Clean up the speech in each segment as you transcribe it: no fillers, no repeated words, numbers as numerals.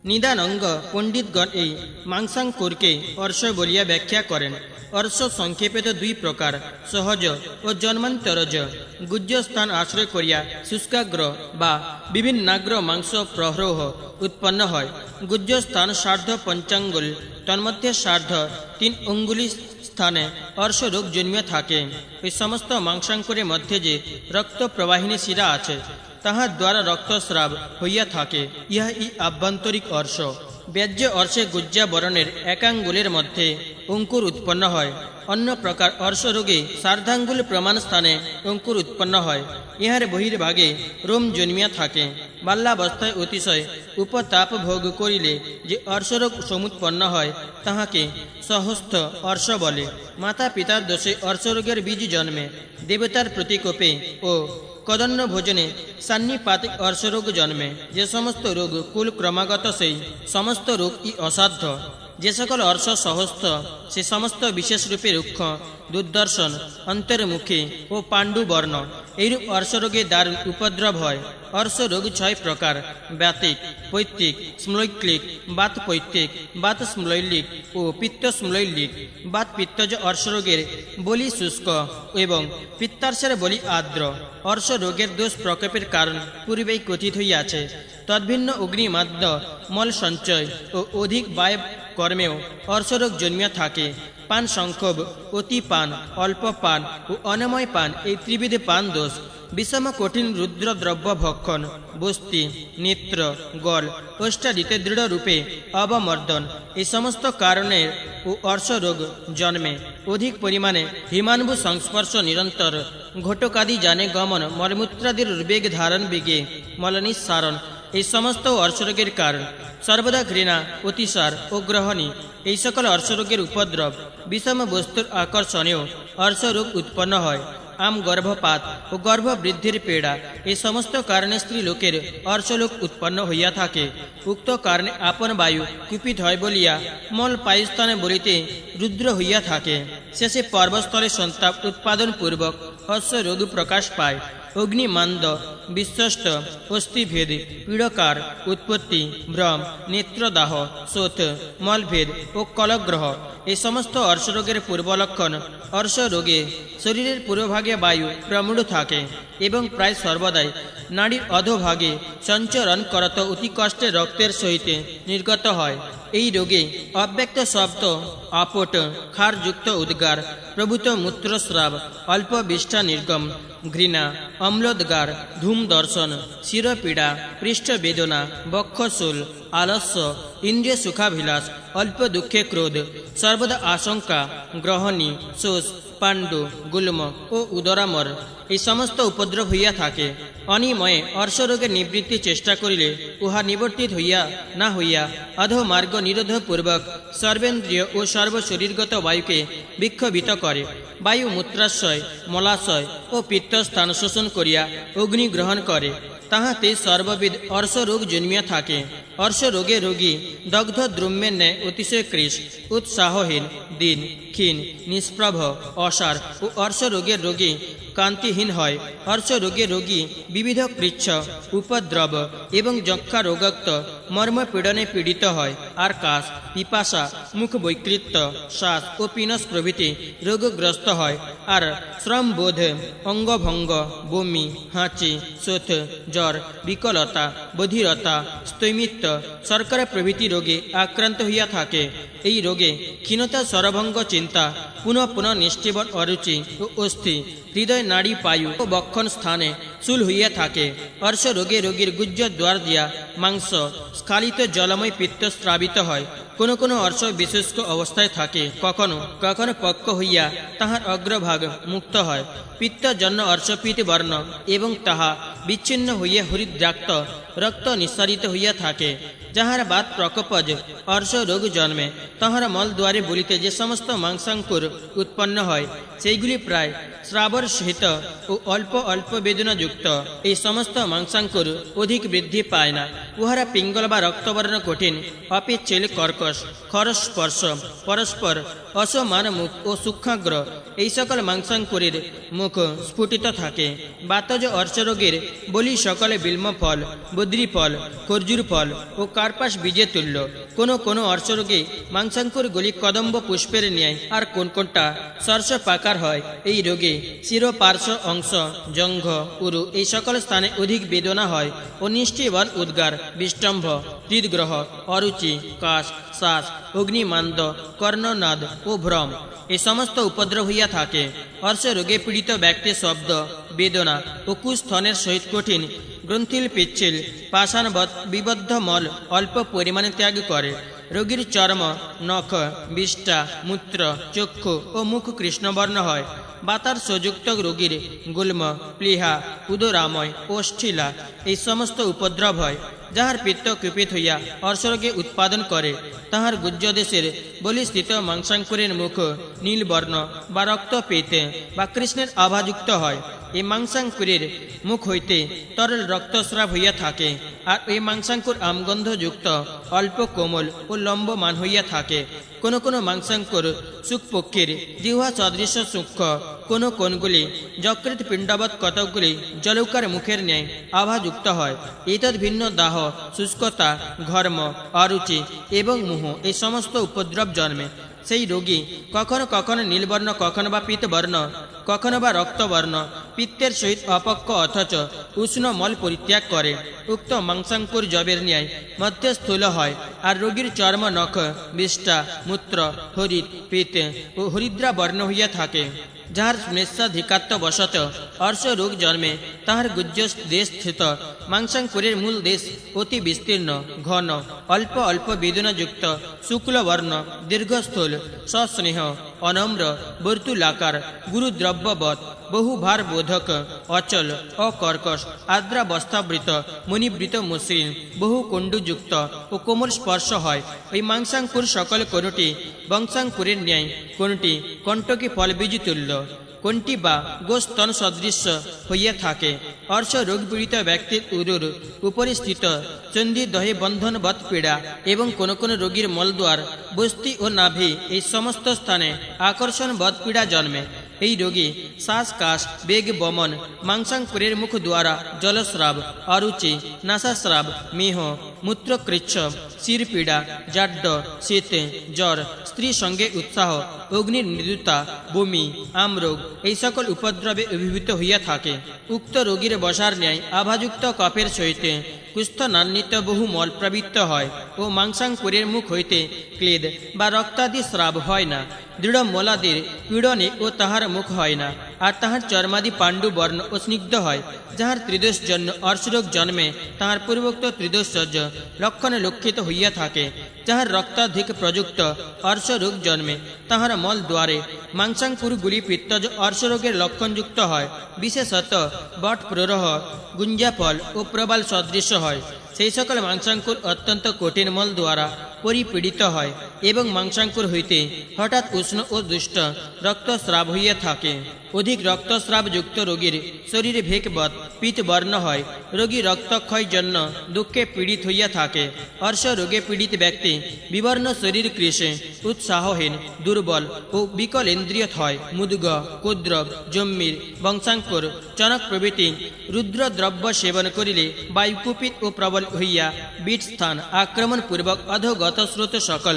নিদান অঙ্গ পণ্ডিতগণ এই মাংসাঙ্কুরকে অর্শ বলিয়া ব্যাখ্যা করেন। অর্শ সংক্ষেপে তো দুই প্রকার, সহজ ও জন্মান্তরজ। গুহ্য স্থান আশ্রয় করিয়া শুষ্কাগ্র বা বিভিন্নাগ্র মাংস প্রহরহ উৎপন্ন হয়। গুহ্য স্থান সার্ধ পঞ্চাঙ্গুল, তন্মধ্যে সার্ধ 3 অঙ্গুলি স্থানে অর্শরোগ জন্মিয়া থাকে। এই সমস্ত মাংসাঙ্কুরের মধ্যে যে রক্ত প্রবাহিনী শিরা আছে, তাহার দ্বারা রক্তস্রাব হইয়া থাকে, ইহা আভ্যন্তরিক অর্শ। ব্যাজ্য অর্শে গুজ্জা বরণের একাঙ্গুলের মধ্যে অঙ্কুর উৎপন্ন হয়। অন্য প্রকার অর্শরোগে সার্ধাঙ্গুল প্রমাণ স্থানে অঙ্কুর উৎপন্ন হয়। ইহার বহির্ভাগে রোম জন্মিয়া থাকে। বাল্যাবস্থায় অতিশয় উপতাপ ভোগ করিলে যে অর্শরোগ সমুৎপন্ন হয়, তাহাকে সহস্থ অর্শ বলে। মাতা পিতার দোষে অর্শরোগের বীজ জন্মে। দেবতার প্রতিকোপে ও কদন্য ভোজনে সান্নিপাতিক অর্শরোগ জন্মে। যে সমস্ত রোগ কুল ক্রমাগত, সেই সমস্ত রোগ অসাধ্য। যে সকল অর্শ সহস্থ, সে সমস্ত বিশেষ রূপে রুক্ষ, দুর্দর্শন, অন্তর্মুখী ও পাণ্ডুবর্ণ। এইরূপ অর্শরোগে দারুণ উপদ্রব হয়। অর্শরোগ 6 প্রকার: ব্যাতিক, পৈত্তিক, স্মৈক্লিক, বাত পৈত্তিক, বাত স্মৈলিক ও পিত্ত স্মৈলিক। বাত পিত্তজ অর্শরোগের বলি শুষ্ক এবং পিত্তার্শের বলি আর্দ্র। অর্শরোগের দোষ প্রকোপের কারণ পূর্বেই কথিত হইয়াছে। তদ্ভিন্ন অগ্নিমাদ্য মল সঞ্চয় ও অধিক বায়ব কর্মেও অর্শরোগ জন্মিয়া থাকে। পান সংক্ষোভ, অতি পান, অল্প পান ও অনময় পান, এই ত্রিবিধ পান দোষ। বিষম কঠিন রুদ্র দ্রব্য ভক্ষণ, বস্তি, নেত্র, গল, ওষ্ঠাদিতে দৃঢ় রূপে অবমর্দন, এই সমস্ত কারণের ও অর্শরোগ জন্মে। অধিক পরিমাণে হিমানভু সংস্পর্শ, নিরন্তর ঘটকাদি জানে গমন, মলমূত্রাদির উদ্বেগ ধারণ বেগে মলনিঃসারণ, এই সমস্ত অর্শরোগের কারণ। সর্বদা ঘৃণা, অতিসার ও গ্রহণী, এই সকল অর্শরোগের উপদ্রব। বিষম বস্তুর আকর্ষণেও অর্শরোগ উৎপন্ন হয়। আম গর্ভপাত ও গর্ভবৃদ্ধির পীড়া, এই সমস্ত কারণে স্ত্রী লোকের অর্শরোগ উৎপন্ন হইয়া থাকে। উক্ত কারণে আপন বায়ু কুপিত হয় বলিয়া মল পায়ুস্থানে বলিতে রুদ্র হইয়া থাকে। শেষে পর্বস্থলে সন্তাপ উৎপাদন পূর্বক অর্শরোগ প্রকাশ পায়। অগ্নিমান্দ, বিশ্বষ্ট, অস্থিভেদ, পীড়কার উৎপত্তি, ভ্রম, নেত্রদাহ, শোথ, মলভেদ ও কলগ্রহ, এই সমস্ত অর্শরোগের পূর্বলক্ষণ। অর্শরোগে শরীরের পূর্বভাগে বায়ু প্রমূঢ় থাকে এবং প্রায় সর্বদাই নাড়ির অধোভাগে সঞ্চরণ করত অতি কষ্টে রক্তের সহিত নির্গত হয়। এই রোগে অব্যক্ত শব্দ, আপট, ক্ষারযুক্ত উদ্গার, প্রভূত মূত্রস্রাব, অল্প বিষ্ঠা নির্গম, ঘৃণা, অম্লোদ্গার, ধূম দর্শন, শিরপীড়া, পৃষ্ঠবেদনা, বক্ষশূল, আলস্য, ইন্দ্রিয় সুখাভিলাষ, অল্প দুঃখে ক্রোধ, সর্বদা আশঙ্কা, গ্রহণী, শোষ, পাণ্ডু, গুল্ম ও উদরামর, এই সমস্ত উপদ্রব হইয়া থাকে। অনিময়ে অর্শরোগের নিবৃত্তি চেষ্টা করিলে উহা নিবর্তিত হইয়া না হইয়া অধোমার্গ নিরোধপূর্বক সর্বেন্দ্রিয় ও সর্বশরীরগত বায়ুকে বিক্ষোভিত করে। বায়ু মূত্রাশয়, মলাশয় ও পিত্তস্থান শোষণ করিয়া অগ্নি গ্রহণ করে। তাহাতে সর্ববিধ অর্শরোগ জন্মিয়া থাকে। অর্শরোগে রোগী দগ্ধ দ্রম্যের ন্যায় অতিশয় কৃশ, উৎসাহহীন, দীন, ক্ষীণ, নিষ্প্রভ, অসার ও অর্শরোগের রোগী কান্তিহীন হয়। অর্শরোগের রোগী বিবিধ কৃচ্ছ, উপদ্রব এবং যক্ষা রোগাক্ত মর্মপীড়নে পীড়িত হয়। আর কাশ, পিপাসা, মুখ বৈকৃত্য, শ্বাস ও পিনস প্রভৃতি রোগগ্রস্ত হয়। আর শ্রমবোধ, অঙ্গভঙ্গ, বমি, হাঁচি, শোথ, জ্বর, বিকলতা, বধিরতা, স্থৈমিত্য, শর্করা প্রভৃতি রোগে আক্রান্ত হইয়া থাকে। এই রোগে ক্ষীণতা, স্বরভঙ্গ, চিন্তা, পুনঃ পুনঃ নিষ্ঠীবন, অরুচি ও অস্থি, হৃদয়, নাড়ি, পায়ু ও বক্ষণ স্থানে চুল হইয়া থাকে। অর্শরোগে রোগীর গুজ্জ দ্বার দিয়া মাংস স্খালিত জলময় পিত্ত স্রাবিত হয়। কোনো কোনো অর্শ বিশুষ্ক অবস্থায় থাকে, কখনো কখনো পক্ক হইয়া তাহার অগ্রভাগ মুক্ত হয়। পিত্তজন্য অর্শপিত বর্ণ এবং তাহা বিচ্ছিন্ন হইয়া হরিদ্রাক্ত রক্ত নিঃসারিত হইয়া থাকে। যাহার বাত প্রকোপজ অর্শ রোগ জন্মে, তাহার মল দ্বারে বলিতে যে সমস্ত মাংসাঙ্কুর উৎপন্ন হয়, সেইগুলি প্রায় শ্রাবর সহিত ও অল্প অল্প বেদনাযুক্ত। এই সমস্ত মাংসাঙ্কুর অধিক বৃদ্ধি পায় না। উহারা পিঙ্গল বা রক্তবর্ণ, কঠিন, অপিচ্ছিল, কর্কশ, খরস্পর্শ, পরস্পর অসমান মুখ ও সূক্ষ্মাগ্র, এই সকল মাংসাঙ্কুরের মুখ স্ফুটিত থাকে। বাতজ অর্শরোগের বলি সকলে বিল্ম ফল, বদ্রি ফল, খর্জুর ফল ও কার্পাস বীজে তুল্য। কোনো কোনো অর্শরোগে মাংসাঙ্কুরগুলি কদম্ব পুষ্পের ন্যায়, আর কোনটা সর্ষ পাকার হয়। এই রোগে শিরোপার্শ্ব অংশ, জঙ্ঘ, উরু এই সকল স্থানে অধিক বেদনা হয় ও নিষ্ঠিবল উদ্গার, বিষ্টম্ভ, হৃদগ্রহ, অরুচি, কাশ, শ্বাস, অগ্নিমান্দ, কর্ণনাদ ও ভ্রম এই সমস্ত উপদ্রব হইয়া থাকে। অর্শ রোগে পীড়িত ব্যক্তি শব্দ, বেদনা ও কুস্থনের সহিত কঠিন গ্রন্থিল পিচ্ছিল পাষাণবৎ বিবদ্ধ মল অল্প পরিমাণে ত্যাগ করে। রোগীর চর্ম, নখ, বিষ্ঠা, মূত্র, চক্ষু ও মুখ কৃষ্ণবর্ণ হয়। বাতার সযুক্ত রোগীর গুল্ম, প্লীহা, উদরাময়, ওষ্ঠিলা এই সমস্ত উপদ্রব হয়। যাহার পিত্ত কৃপিত হইয়া অর্শরোগে উৎপাদন করে, তাহার গুজ্জদেশের বলিস্থিত মাংসাঙ্কুরের মুখ নীলবর্ণ বা রক্তপীত বা কৃষ্ণের আভাযুক্ত হয়। এই মাংসাঙ্কুরের মুখ হইতে তরল রক্তস্রাব হইয়া থাকে, আর এই মাংসাঙ্কুর আমগন্ধযুক্ত, অল্প কোমল ও লম্বমান হইয়া থাকে। কোনো কোনো মাংসাঙ্কুর সুখপক্ষীর জিহ্বা সদৃশ্য সূক্ষ্ম, কোনো কোনগুলি যকৃত পিণ্ডবৎ, কতকগুলি জলৌকার মুখের ন্যায় আভাযুক্ত হয়। এতদ ভিন্ন দাহ, শুষ্কতা, ঘর্ম, অরুচি এবং মোহ এই সমস্ত উপদ্রব জন্মে। সেই রোগী কখনো কখনো নীলবর্ণ, কখনো বা পীতবর্ণ, কখনো বা রক্তবর্ণ, পিত্তের সহিত অপক্ষ অথচ উষ্ণ মল পরিত্যাগ করে। উক্ত মাংসাঙ্কুর জবের ন্যায় মধ্যে স্থূল হয়, আর রোগীর চর্ম, নখ, বিষ্ঠা, মূত্র, হরিৎ, পিত্ত ও হরিদ্রা বর্ণ হইয়া থাকে। যাহার স্মেচ্ছাধিকাত্ব বশত অর্শ রোগ জন্মে, তাহার গুজ্জ দেশ স্থিত মাংসাঙ্কুরের মূল দেশ অতি বিস্তীর্ণ, ঘন, অল্প অল্প বেদনাযুক্ত, শুক্লবর্ণ, দীর্ঘস্থূল, সস্নেহ, অনম্র, বর্তুলাকার, গুরুদ্রব্যবৎ, বহুভার বোধক, অচল, অকর্কশ, আদ্রাবস্থাবৃত, মণিবৃত, মসৃণ, বহু কুণ্ডুযুক্ত ও কোমল স্পর্শ হয়। ওই মাংসাঙ্কুর সকল কোনটি বংশাঙ্কুরের ন্যায়, কোনটি কণ্টকী ফলবীজ তুল্য, কোনটি বা গোস্তন সদৃশ্য হইয়া থাকে। অর্শ রোগ পীড়িত ব্যক্তির উরুর উপরিস্থিত চন্দি দহে বন্ধনবৎ পীড়া এবং কোন কোন রোগীর মলদ্বার, বস্তি ও নাভি এই সমস্ত স্থানে আকর্ষণবৎ পীড়া জন্মে। এই রোগী শ্বাসকাশ, বেগ বমন, মাংসাঙ্কুরের মুখ দ্বারা জলস্রাব, অরুচি, নাসাস্রাব, মেহ, মূত্রকৃচ্ছ, শিরপীড়া, জাড্য, শীত, জ্বর, স্ত্রী সঙ্গে উৎসাহ, অগ্নির মৃদুতা, বমি, আমরোগ এই সকল উপদ্রবে অভিভূত হইয়া থাকে। উক্ত রোগীর বসার ন্যায় আভাযুক্ত কফের সহিত কুষ্ঠনান্বিত বহু মল প্রবৃত্ত হয় ও মাংসাঙ্কুরের মুখ হইতে ক্লেদ বা রক্তাদি স্রাব হয় না। দৃঢ় মলাদের পীড়নে ও তাহার মুখ হয় না, আর তাহার চর্মাদি পাণ্ডু বর্ণ ও স্নিগ্ধ হয়। যাহার ত্রিদোষ জন্য অর্শরোগ জন্মে, তাহার পূর্বোক্ত ত্রিদোষজ লক্ষণে লক্ষিত হইয়া থাকে। যাহার রক্তাধিক প্রযুক্ত অর্শরোগ জন্মে, তাহার মল দ্বারে মাংসাঙ্কুরগুলি পিত্তজ অর্শরোগের লক্ষণযুক্ত হয়। বিশেষত বট প্ররহ, গুঞ্জাফল ও প্রবাল সদৃশ্য হয়। সেই সকল মাংসাঙ্কুর অত্যন্ত কঠিন মল দ্বারা পরিপীড়িত হয় এবং মাংসাঙ্কুর হইতে হঠাৎ উষ্ণ ও দুষ্ট রক্তস্রাব হইয়া থাকে। অধিক রক্তস্রাবযুক্ত রোগীর শরীরে ভেকবৎ পিত বর্ণ হয়। রোগী রক্তক্ষয় জন্য দুঃখে পীড়িত হইয়া থাকে। অর্শ রোগে পীড়িত ব্যক্তি বিবর্ণ শরীর কৃষে, উৎসাহহীন, দুর্বল ও বিকল ইন্দ্রিয় হয়। মুদ্গ, কুদ্রব, জম্মির, বংশাঙ্কুর, চনক প্রভৃতি রুদ্রদ্রব্য সেবন করিলে বায়ুকুপিত ও প্রবল হইয়া বিট স্থান আক্রমণপূর্বক অধোগত স্রোত সকল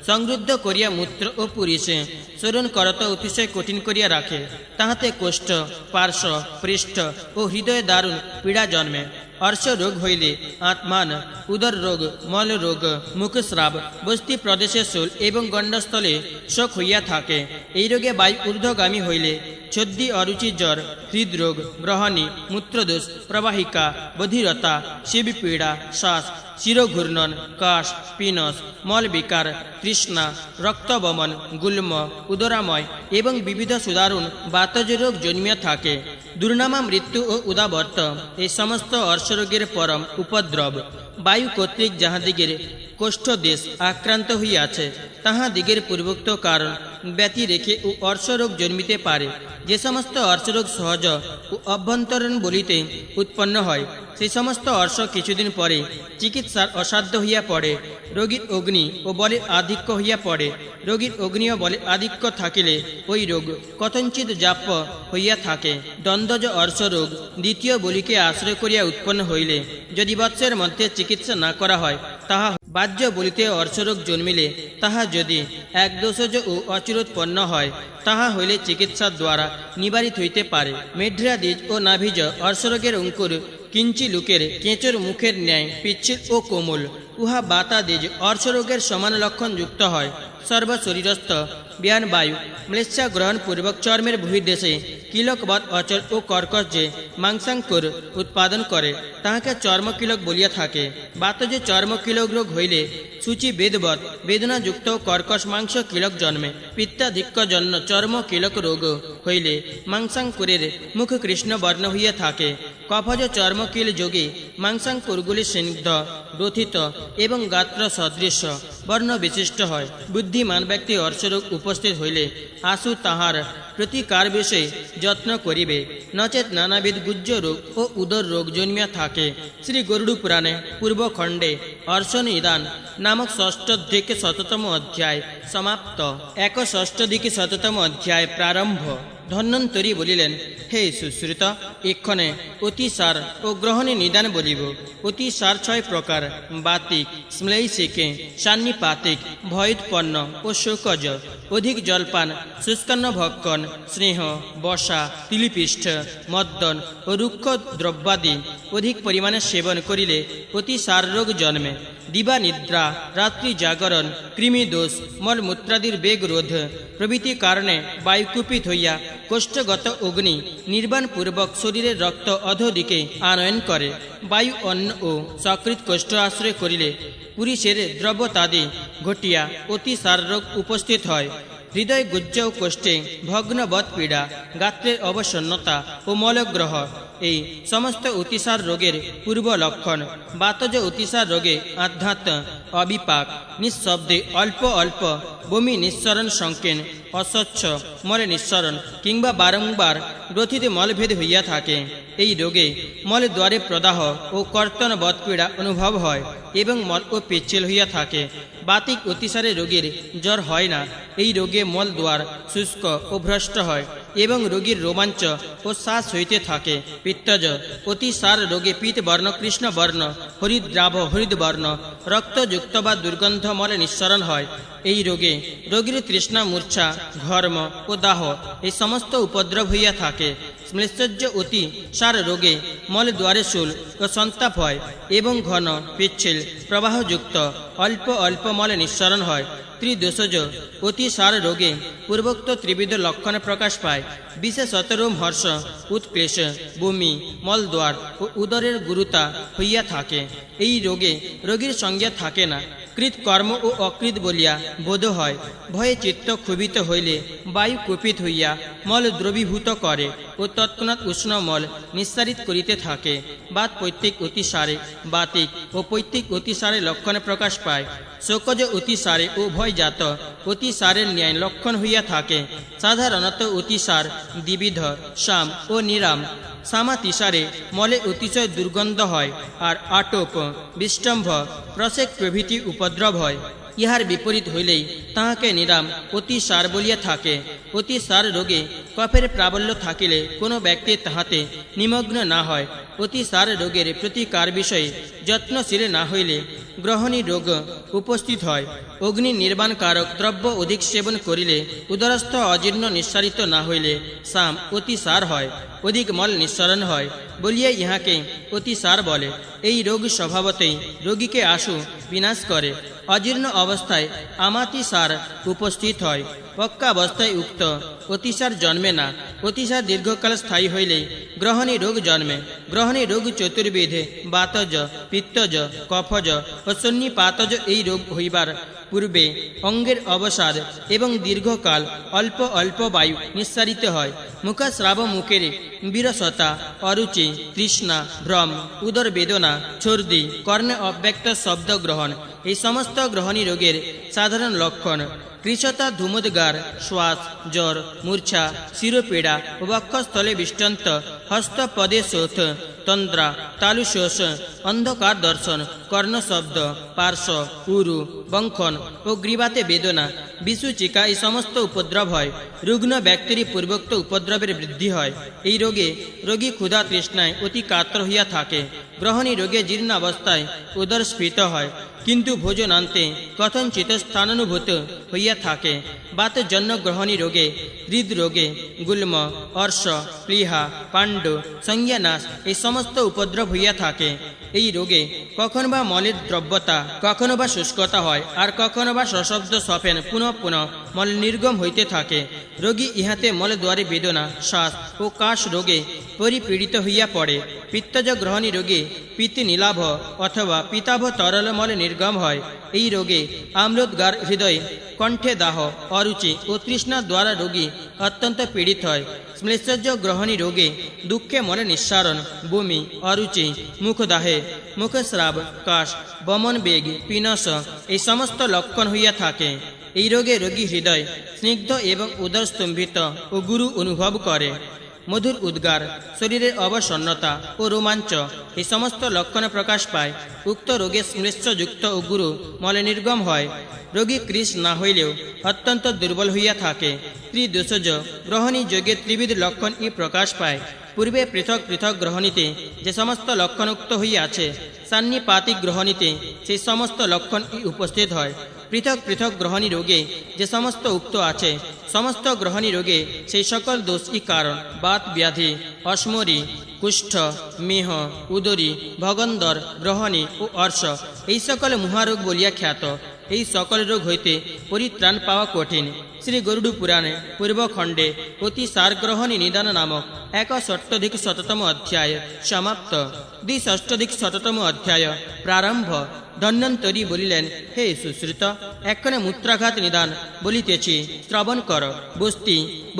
সংরুদ্ধ করিয়া মূত্র ও পুরীষে শরণ করত অতিশয় কঠিন করিয়া রাখে। তাহাতে কোষ্ঠ, পার্শ্ব, পৃষ্ঠ ও হৃদয়ে দারুণ পীড়া জন্মে। অর্শ রোগ হইলে আত্মান, উদর রোগ, মল রোগ, মুখস্রাব, বস্তি প্রদেশে শূল এবং গণ্ডস্থলে শোক হইয়া থাকে। এই রোগে বায়ু ঊর্ধ্বগামী হইলে ছদ্দি, অরুচি, জ্বর, হৃদরোগ, গ্রহণী, মূত্রদোষ, প্রবাহিকা, বধিরতা, শিবপীড়া, শ্বাস, শিরঘূর্ণন, কাশ, পিনস, মলবিকার, তৃষ্ণা, রক্তবমন, গুল্ম, উদরাময় এবং বিবিধ সুদারুণ বাতজ রোগ জন্মিয়া থাকে। দুর্নামা, মৃত্যু ও উদাবর্ত এই সমস্ত অর্শরোগের পরম উপদ্রব। বায়ু কর্তৃক যাহাদিগের কোষ্ঠদেশ আক্রান্ত হইয়াছে, তাহাদিগের পূর্বোক্ত কারণ ব্যতি রেখে ও অর্শরোগ জন্মিতে পারে। যে সমস্ত অর্শরোগ সহজ ও অভ্যন্তরীণ বলিতে উৎপন্ন হয়, সেই সমস্ত অর্শ কিছুদিন পরে চিকিৎসার অসাধ্য হইয়া পড়ে। রোগীর অগ্নি ও বলের আধিক্য হইয়া পড়ে। রোগীর অগ্নি ও বলের আধিক্য থাকিলে ওই রোগ কথঞ্চিত জাপ্য হইয়া থাকে। দ্বন্দ্বজ অর্শরোগ দ্বিতীয় বলিকে আশ্রয় করিয়া উৎপন্ন হইলে যদি বৎসের মধ্যে চিকিৎসা না করা হয়, তাহা বাহ্য বলিতে অর্শরোগ জন্মিলে তাহা যদি এক দোষজ ও অচিরোৎপন্ন হয়, তাহা হইলে চিকিৎসার দ্বারা নিবারিত হইতে পারে। মেঢ্রাদিজ ও নাভিজ অর্শরোগের অঙ্কুর কিঞ্চি লোকের কেঁচোর মুখের ন্যায় পিচ্ছিল ও কোমল। উহা বাতাদিজ অর্শরোগের সমান লক্ষণ যুক্ত হয়। সর্বশরীরস্থ ব্যান বায়ু মৃৎসা গ্রহণপূর্বক চর্মের বহির্দেশে কিলকবৎ অচল ও কর্কশ যে মাংসাঙ্কুর উৎপাদন করে, তাহাকে চর্মকিলক বলিয়া থাকে। বাতজে চর্মকিলক রোগ হইলে সূচি বেদবৎ বেদনাযুক্ত কর্কশ মাংস কিলক জন্মে। পিত্তাধিক্য জন্য চর্মকিলক রোগ হইলে মাংসাঙ্কুরের মুখ কৃষ্ণ বর্ণ হইয়া থাকে। কফজ চর্মকিল যোগে মাংসাঙ্কুরগুলি স্নিগ্ধ গ্রথিত এবং গাত্র সদৃশ বর্ণ বিশিষ্ট হয়। বুদ্ধিমান ব্যক্তি অর্শরোগ উপস্থিত হইলে আশু তাহার প্রতিকার বিষয়ে যত্ন করিবে, নচেত নানাবিধ গুজ্জ রোগ ও উদর রোগ জন্মিয়া থাকে। শ্রী গরুড় পুরাণে পূর্বখণ্ডে অর্শনিদান নামক ষষ্ঠদিকে ১৭তম অধ্যায় সমাপ্ত। ৬১ অধ্যায় প্রারম্ভ। ধন্বন্তরী বলিলেন, হে সুশ্রুত, এক্ষণে অতিসার ও গ্রহণে নিদান বলিব। অতিসার ৬ প্রকার: বাতিক, শ্লেষিকে, সান্নিপাতিক, ভয়োৎপন্ন ও শোকজ। অধিক জলপান, শুষ্কান্ন ভক্ষণ, স্নেহ, বসা, তিলিপিষ্ঠ, মদ্দন ও রুক্ষ দ্রব্যাদি অধিক পরিমাণে সেবন করিলে অতিসার রোগ জন্মে। দিবা নিদ্রা, রাত্রি জাগরণ, কৃমিদোষ, মলমূত্রাদির বেগ রোধ প্রভৃতি কারণে বায়ুকুপিত হইয়া কোষ্ঠগত অগ্নি নির্বাণপূর্বক শরীরের রক্ত অধোদিকে আনয়ন করে। বায়ু অন্ন ও সকৃত কোষ্ঠ আশ্রয় করিলে পুরুষের দ্রব্যতাদি ঘটিয়া অতিসার রোগ উপস্থিত হয়। হৃদয় গুজ্জ ও কোষ্ঠে ভগ্নবৎ পীড়া, গাত্রের অবসন্নতা ও মলগ্রহ এই সমস্ত অতিসার রোগের পূর্ব লক্ষণ। বাতজ অতিসার রোগে আধ্যাত্ম অবিপাক, নিঃশব্দে অল্প অল্প বমি নিঃসরণ, সংকীর্ণ অস্বচ্ছ মলে নিঃসরণ কিংবা বারংবার গ্রথিতে মলভেদ হইয়া থাকে। এই রোগে মল দ্বারে প্রদাহ ও কর্তন বৎপীড়া অনুভব হয় এবং মল ও পিচ্ছিল হইয়া থাকে। বাতিক অতিসারে রোগীর জ্বর হয় না। এই রোগে মল দ্বার শুষ্ক ও ভ্রষ্ট হয় এবং রোগীর রোমাঞ্চ ও শ্বাস হইতে থাকে। পিত্তজ অতিসার রোগে পিত বর্ণ, কৃষ্ণ বর্ণ, হরিদ্রাভ হরিদ বর্ণ, রক্তযুক্ত বা দুর্গন্ধ মলে নিঃসরণ হয়। এই রোগে রোগীর তৃষ্ণা, মূর্ছা, ঘর্ম ও দাহ এই সমস্ত উপদ্রব হইয়া থাকে। শ্লেষজ অতি সার রোগে মল দ্বারে শূল ও সন্তাপ হয় এবং ঘন পিচ্ছিল প্রবাহযুক্ত অল্প অল্প মলে নিঃসরণ হয়। ত্রিদোষজ অতিসার রোগে পূর্বোক্ত ত্রিবিধ লক্ষণ প্রকাশ পায়। বিশেষত রোমহর্ষ, উৎক্লেশ, বমি, মলদ্বার ও উদরের গুরুতা হইয়া থাকে। এই রোগে রোগীর সঙ্গে থাকে না। কৃতকর্ম ও অকৃত বলিয়া বোধ হয়। ভয়ে চিত্ত ক্ষোভিত হইলে বায়ু কুপিত হইয়া মল দ্রবীভূত করে ও তৎক্ষণাৎ উষ্ণ মল নিঃসারিত করিতে থাকে। বাত পৈতৃক অতিসারে বাতিক ও পৈতৃক অতিসারে লক্ষণে প্রকাশ পায়। শোকজ অতিসারে ও ভয়জাত অতিসারের ন্যায় লক্ষণ হইয়া থাকে। সাধারণত অতিসার দ্বিবিধ, সাম ও নিরাম। সামাতিসারে মলে অতিশয় দুর্গন্ধ হয় আর আটোপ, বিষ্টম্ভ, প্রসেক প্রভৃতি উপদ্রব হয়। ইহার বিপরীত হইলেই তাহাকে নিরাম অতিসার বলিয়া থাকে। অতিসার রোগে কফের প্রাবল্য থাকিলে কোনো ব্যক্তি তাহাতে নিমগ্ন না হয়। অতিসার রোগের প্রতিকার বিষয়ে যত্নশীল না হইলে গ্রহণী রোগ উপস্থিত হয়। অগ্নি নির্বাণকারক দ্রব্য অধিক সেবন করিলে উদরস্থ অজীর্ণ নিঃসারিত না হইলে সাম অতিসার হয়, অধিক মল নিঃসরণ হয় বলিয়া ইহাকে অতিসার বলে। এই রোগ স্বভাবতেই রোগীকে আশু বিনাশ করে। অজীর্ণ অবস্থায় আমাতিসার উপস্থিত হয়। পক্কাবস্থায় উক্ত অতিসার জন্মে না। অতিসার দীর্ঘকাল স্থায়ী হইলে গ্রহণী রোগ জন্মে। গ্রহণী রোগ চতুর্বিধে বাতজ, পিত্তজ, কফজ ও সন্নিপাতজ। এই রোগ হইবার পূর্বে অঙ্গের অবসাদ এবং দীর্ঘকাল অল্প অল্প বায়ু নিঃসারিত হয়। মুখস্রাব, মুখের বিরসতা, অরুচি, তৃষ্ণা, ভ্রম, উদর বেদনা, ছর্দি, কর্ণে অব্যক্ত শব্দ গ্রহণ এই সমস্ত গ্রহণী রোগের সাধারণ লক্ষণ কৃশতা, ধূমোদ্গার, শ্বাস, জ্বর, মূর্ছা, শিরোপীড়া ও বক্ষস্থলে বিষ্টন্ত, হস্তপদে শোথ, তন্দ্রা, তালুশোষ, অন্ধকার দর্শন, কর্ণশব্দ, পার্শ্ব, উরু, বঙ্খন ও গ্রীবাতে বেদনা, বিসূচিকা এই সমস্ত উপদ্রব হয়। রুগ্ন ব্যক্তির পূর্বোক্ত উপদ্রবের বৃদ্ধি হয়। এই রোগে রোগী ক্ষুধা তৃষ্ণায় অতি কাতর হইয়া থাকে। গ্রহণী রোগে জীর্ণাবস্থায় উদর স্ফীত হয়, কিন্তু ভোজনান্তে কথঞ্চিত স্থানানুভূত হইয়া থাকে। বাতজন্য গ্রহণী রোগে, হৃদরোগে গুল্ম, অর্শ, প্লীহা, পাণ্ড, সংজ্ঞানাশ এই সমস্ত উপদ্রব হইয়া থাকে। এই রোগে কখনো বা মলের দ্রব্যতা, কখনো বা শুষ্কতা হয়, আর কখনো বা সশব্দ সফেন পুনঃ পুনঃ মল নির্গম হইতে থাকে। রোগী ইহাতে মলদ্বারে বেদনা, শ্বাস ও কাশ রোগে পরিপীড়িত হইয়া পড়ে। পিত্তজ গ্রহণী রোগে পিত্তি নীলাভ অথবা পিতাভ তরল মল নির্গম হয়। এই রোগে আম্লোদ্গার, হৃদয়, কণ্ঠে দাহ, অরুচি ও তৃষ্ণা দ্বারা রোগী অত্যন্ত পীড়িত হয়। শ্লেষজ গ্রহণী রোগে দুঃখে মলে নিঃসারণ, বমি, অরুচি, মুখদাহে, মুখস্রাব, কাশ, বমন বেগ, পিনস এই সমস্ত লক্ষণ হইয়া থাকে। এই রোগে রোগী হৃদয় স্নিগ্ধ এবং উদর স্তম্ভিত ও গুরু অনুভব করে। মধুর উদ্গার, শরীরের অবসন্নতা ও রোমাঞ্চ এই সমস্ত লক্ষণ প্রকাশ পায়। উক্ত রোগে শ্লেষযুক্ত ও গুরু মলে নির্গম হয়। রোগী কৃশ না হইলেও অত্যন্ত দুর্বল হইয়া থাকে। ত্রিদোষজ গ্রহণী যোগে ত্রিবিধ লক্ষণ প্রকাশ পায়। পূর্বে পৃথক পৃথক গ্রহণীতে যে সমস্ত লক্ষণ উক্ত হইয়াছে, সান্নিপাতিক গ্রহণীতে সেই সমস্ত লক্ষণ উপস্থিত হয়। পৃথক পৃথক গ্রহণী রোগে যে সমস্ত উক্ত আছে, সমস্ত গ্রহণী রোগে সেই সকল দোষই কারণ। বাত ব্যাধি, অশ্মরি, কুষ্ঠ, মেহ, উদরী, ভগন্দর, গ্রহণী ও অর্শ এই সকল মহারোগ বলিয়া খ্যাত। এই সকল রোগ হইতে পরিত্রাণ পাওয়া কঠিন। শ্রী গরুড় পুরাণে পূর্বখণ্ডে অতি সারগ্রহণী নিদান নামক 61শততম অধ্যায় সমাপ্ত। 62শততম অধ্যায় প্রারম্ভ। ধন্বন্তরী বলিলেন, হে সুশ্রুত, এক্ষণে মূত্রাঘাত নিদান বলিতেছি, শ্রবণ কর।